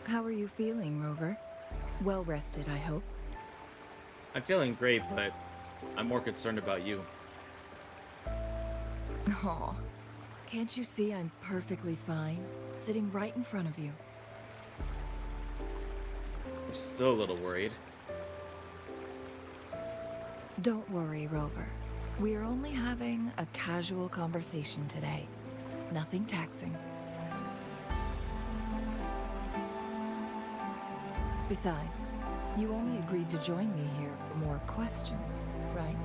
How are you feeling, Rover? Well rested, I hope. I'm feeling great, but I'm more concerned about you. Aw, can't you see I'm perfectly fine, sitting right in front of you? I'm still a little worried. Don't worry, Rover. We are only having a casual conversation today. Nothing taxing. Besides, you only agreed to join me here for more questions, right?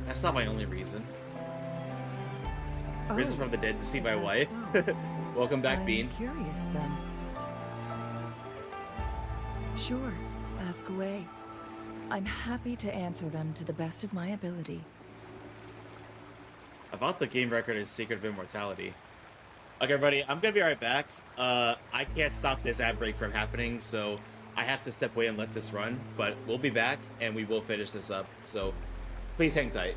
That's not my only reason. Oh, Risen from the dead to see is my that wife. so? Welcome back, I'm Bean. curious then. Sure, ask away. I'm happy to answer them to the best of my ability. I thought the game record is Secret of Immortality. Okay, everybody, I'm gonna be right back. I can't stop this ad break from happening, so I have to step away and let this run. But we'll be back, and we will finish this up. So please hang tight.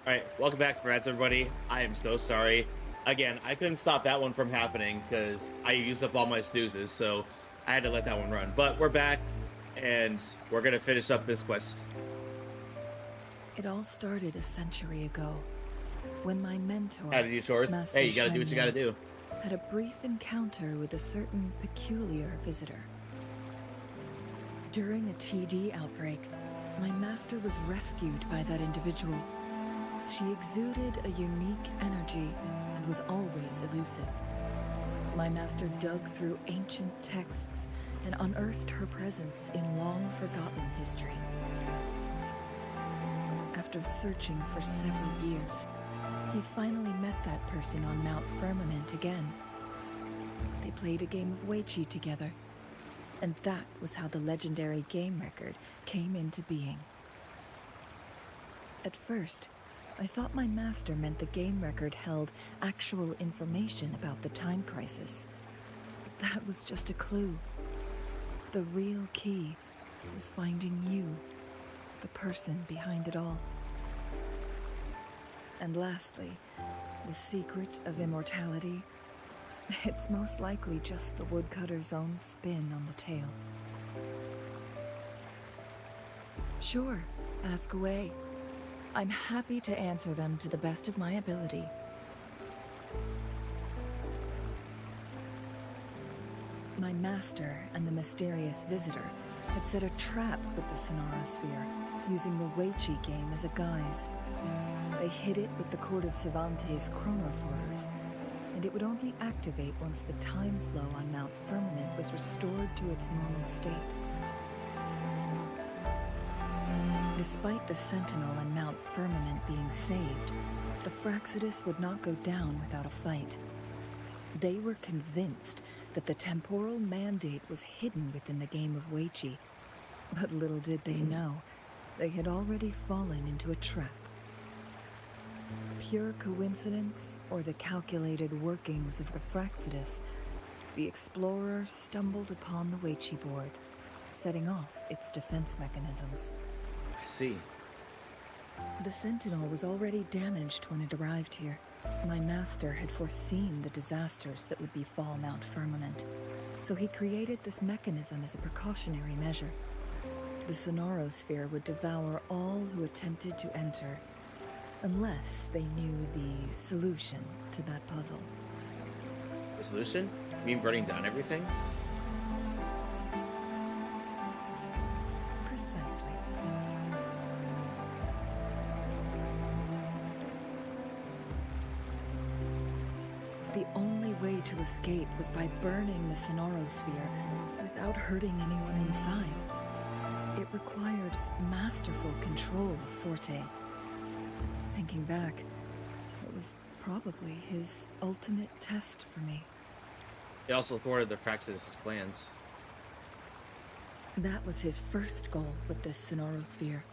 Alright, welcome back, Frats, everybody. I am so sorry. Again, I couldn't stop that one from happening because I used up all my snoozes, so I had to let that one run. But we're back, and we're gonna finish up this quest. It all started a century ago, when my mentor, How to do chores? Master Hey, you gotta do what you gotta do. had a brief encounter with a certain peculiar visitor. During a TD outbreak, my master was rescued by that individual. She exuded a unique energy and was always elusive. My master dug through ancient texts and unearthed her presence in long-forgotten history. After searching for several years, he finally met that person on Mount Firmament again. They played a game of Weiqi together, and that was how the legendary game record came into being. At first, I thought my master meant the game record held actual information about the time crisis. That was just a clue. The real key was finding you, the person behind it all. And lastly, the secret of immortality. It's most likely just the woodcutter's own spin on the tale. Sure, ask away. I'm happy to answer them to the best of my ability. My master and the mysterious visitor had set a trap with the Sonorosphere, using the Weiqi game as a guise. They hid it with the Court of Cervantes' Chronos orders, and it would only activate once the time flow on Mount Firmament was restored to its normal state. Despite the Sentinel and Mount Firmament being saved, the Fraxidus would not go down without a fight. They were convinced that the temporal mandate was hidden within the game of Weiqi, but little did they know, they had already fallen into a trap. Pure coincidence or the calculated workings of the Fraxidus, the explorer stumbled upon the Weiqi board, setting off its defense mechanisms. I see. The Sentinel was already damaged when it arrived here. My master had foreseen the disasters that would befall Mount Firmament, so he created this mechanism as a precautionary measure. The Sonorosphere would devour all who attempted to enter, unless they knew the solution to that puzzle. The solution? You mean burning down everything? Precisely. The only way to escape was by burning the Sonorosphere without hurting anyone inside. It required masterful control of Forte. Thinking back, it was probably his ultimate test for me. He also thwarted the Fraxidus' plans. That was his first goal with this Sonorosphere.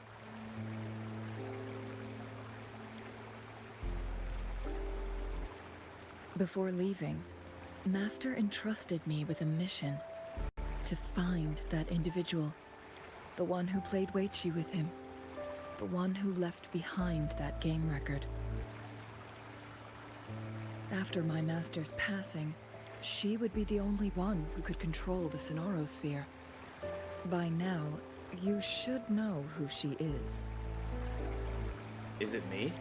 Before leaving, Master entrusted me with a mission to find that individual, the one who played Weiqi with him, the one who left behind that game record. After my master's passing, she would be the only one who could control the Sonorosphere. By now, you should know who she is. Is it me?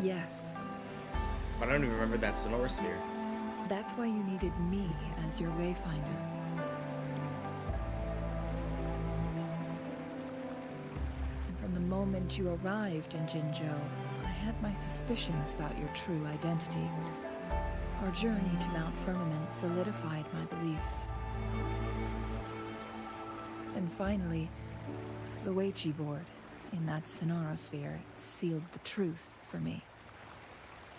Yes. I don't even remember that Sonorosphere. That's why you needed me as your wayfinder. And from the moment you arrived in Jinzhou, I had my suspicions about your true identity. Our journey to Mount Firmament solidified my beliefs. And finally, the Weiqi board in that Sonorosphere sealed the truth for me.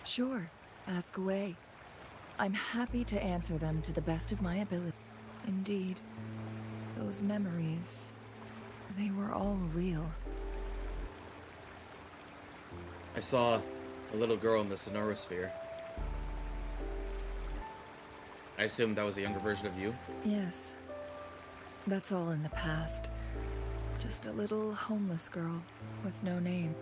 Sure, ask away. I'm happy to answer them to the best of my ability. Indeed, those memories, they were all real. I saw a little girl in the Sonorosphere. I assume that was a younger version of you? Yes, that's all in the past. just a little homeless girl with no name.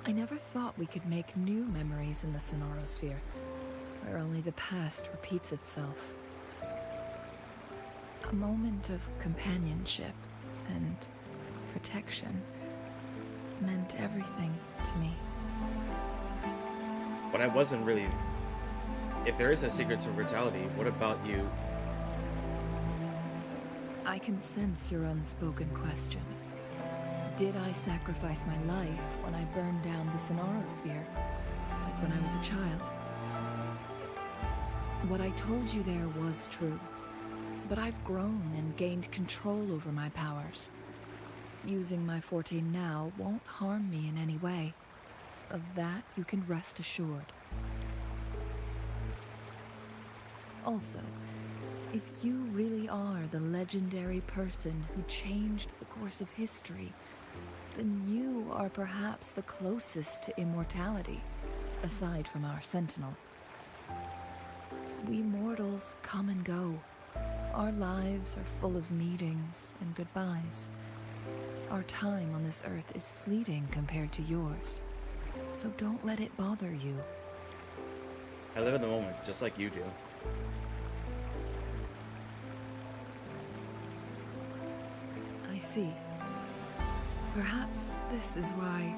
I never thought we could make new memories in the Sonorosphere, where only the past repeats itself. A moment of companionship and protection meant everything to me. But I wasn't really... If there is a secret to brutality, what about you? I can sense your unspoken question. Did I sacrifice my life when I burned down the Sonorosphere, like when I was a child? What I told you there was true, but I've grown and gained control over my powers. Using my forte now won't harm me in any way. Of that, you can rest assured. Also, if you really are the legendary person who changed the course of history, then you are perhaps the closest to immortality, aside from our sentinel. We mortals come and go. Our lives are full of meetings and goodbyes. Our time on this earth is fleeting compared to yours, so don't let it bother you. I live in the moment, just like you do. I see. Perhaps this is why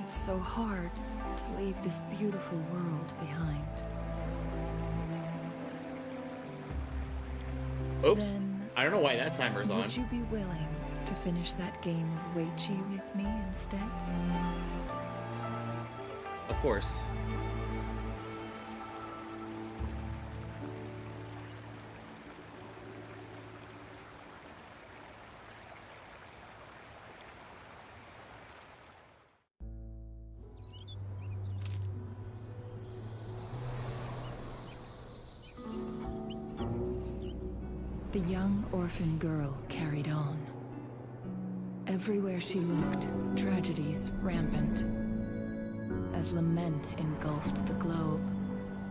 it's so hard to leave this beautiful world behind. Oops. Then, I don't know why that timer's on. would you be willing to finish that game of Weichi with me instead? Of course. The young orphan girl carried on. Everywhere she looked, tragedies rampant. As lament engulfed the globe,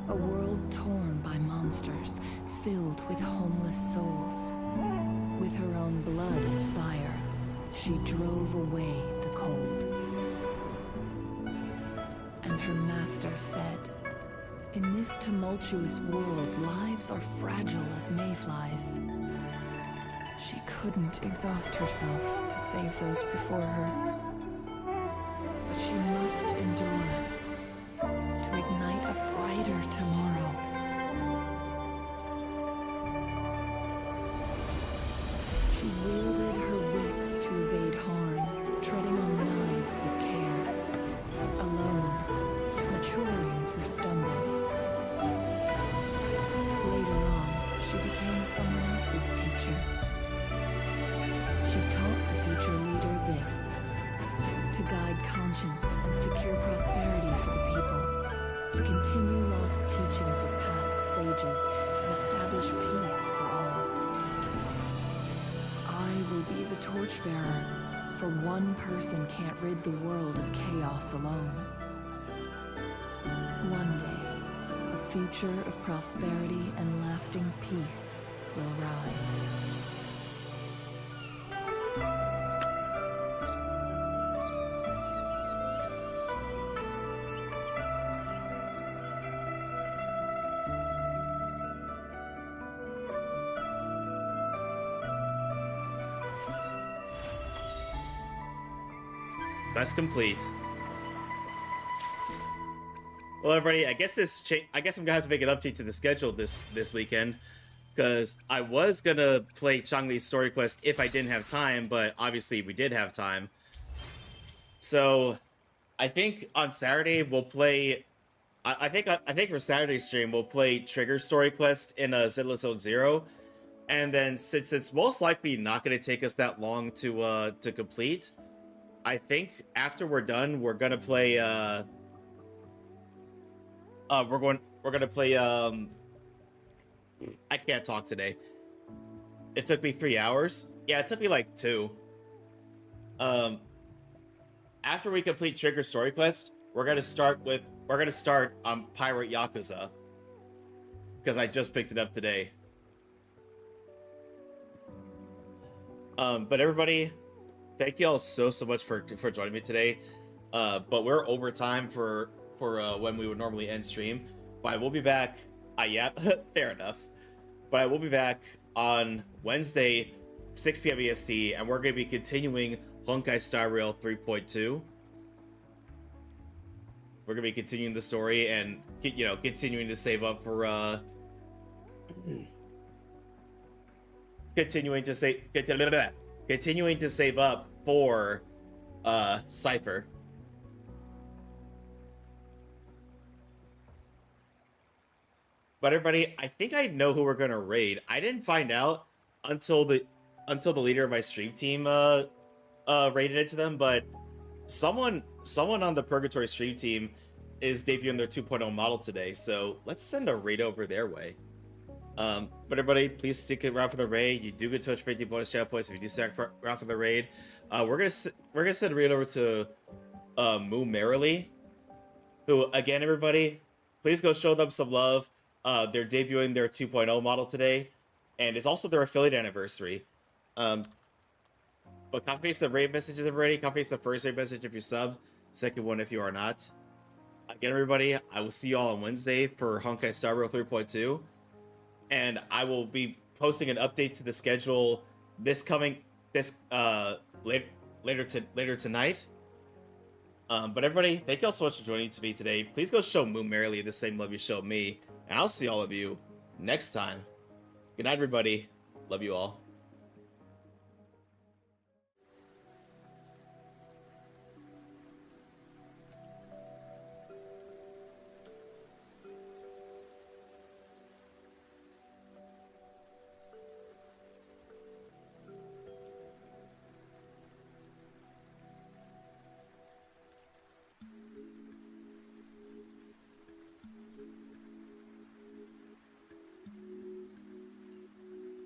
a world torn by monsters, filled with homeless souls. With her own blood as fire, she drove away the cold. And her master said, "In this tumultuous world, lives are fragile as mayflies." She couldn't exhaust herself to save those before her. But she must endure to ignite a brighter tomorrow. She wielded her wits to evade harm, treading on knives with care. Alone, yet maturing through stumbles. Later on, she became someone else's teacher. She taught the future leader this: to guide conscience and secure prosperity for the people, to continue lost teachings of past sages and establish peace for all. I will be the torchbearer, for one person can't rid the world of chaos alone. One day, a future of prosperity and lasting peace will arrive. That's complete. Well, everybody, I guess I'm gonna have to make an update to the schedule this weekend, because I was gonna play Changli's story quest if I didn't have time, but obviously we did have time. So, I think on Saturday we'll play. I think for Saturday's stream we'll play Trigger story quest in Zidless Zone 0, and then since it's most likely not gonna take us that long to complete, I think after we're done, we're gonna play. We're gonna play. I can't talk today. It took me 3 hours. Yeah, it took me like 2. After we complete Trigger story quest, we're gonna start Pirate Yakuza, because I just picked it up today. But everybody, thank you all so much for joining me today. But we're over time for when we would normally end stream. But I will be back. Yeah, fair enough. But I will be back on Wednesday, 6 p.m. EST, and we're going to be continuing Honkai Star Rail 3.2. We're going to be continuing the story and, continuing to save up for, continuing to save up for, Cypher. But everybody, I think I know who we're going to raid. I didn't find out until the leader of my stream team, raided it to them, but someone on the Purgatory stream team is debuting their 2.0 model today, so let's send a raid over their way. But everybody, please stick around for the raid. You do get 250 bonus channel points if you do stick around for the raid. We're gonna send a raid over to Moo Merrily, who, again, everybody, please go show them some love. They're debuting their 2.0 model today, and it's also their affiliate anniversary. But copy paste the raid messages, everybody. Copy paste the first raid message if you sub, second one if you are not. Again, everybody, I will see you all on Wednesday for Honkai Star Rail 3.2, and I will be posting an update to the schedule later tonight. But everybody, thank you all so much for joining me today. Please go show Moo Merrily the same love you showed me, and I'll see all of you next time. Good night, everybody. Love you all.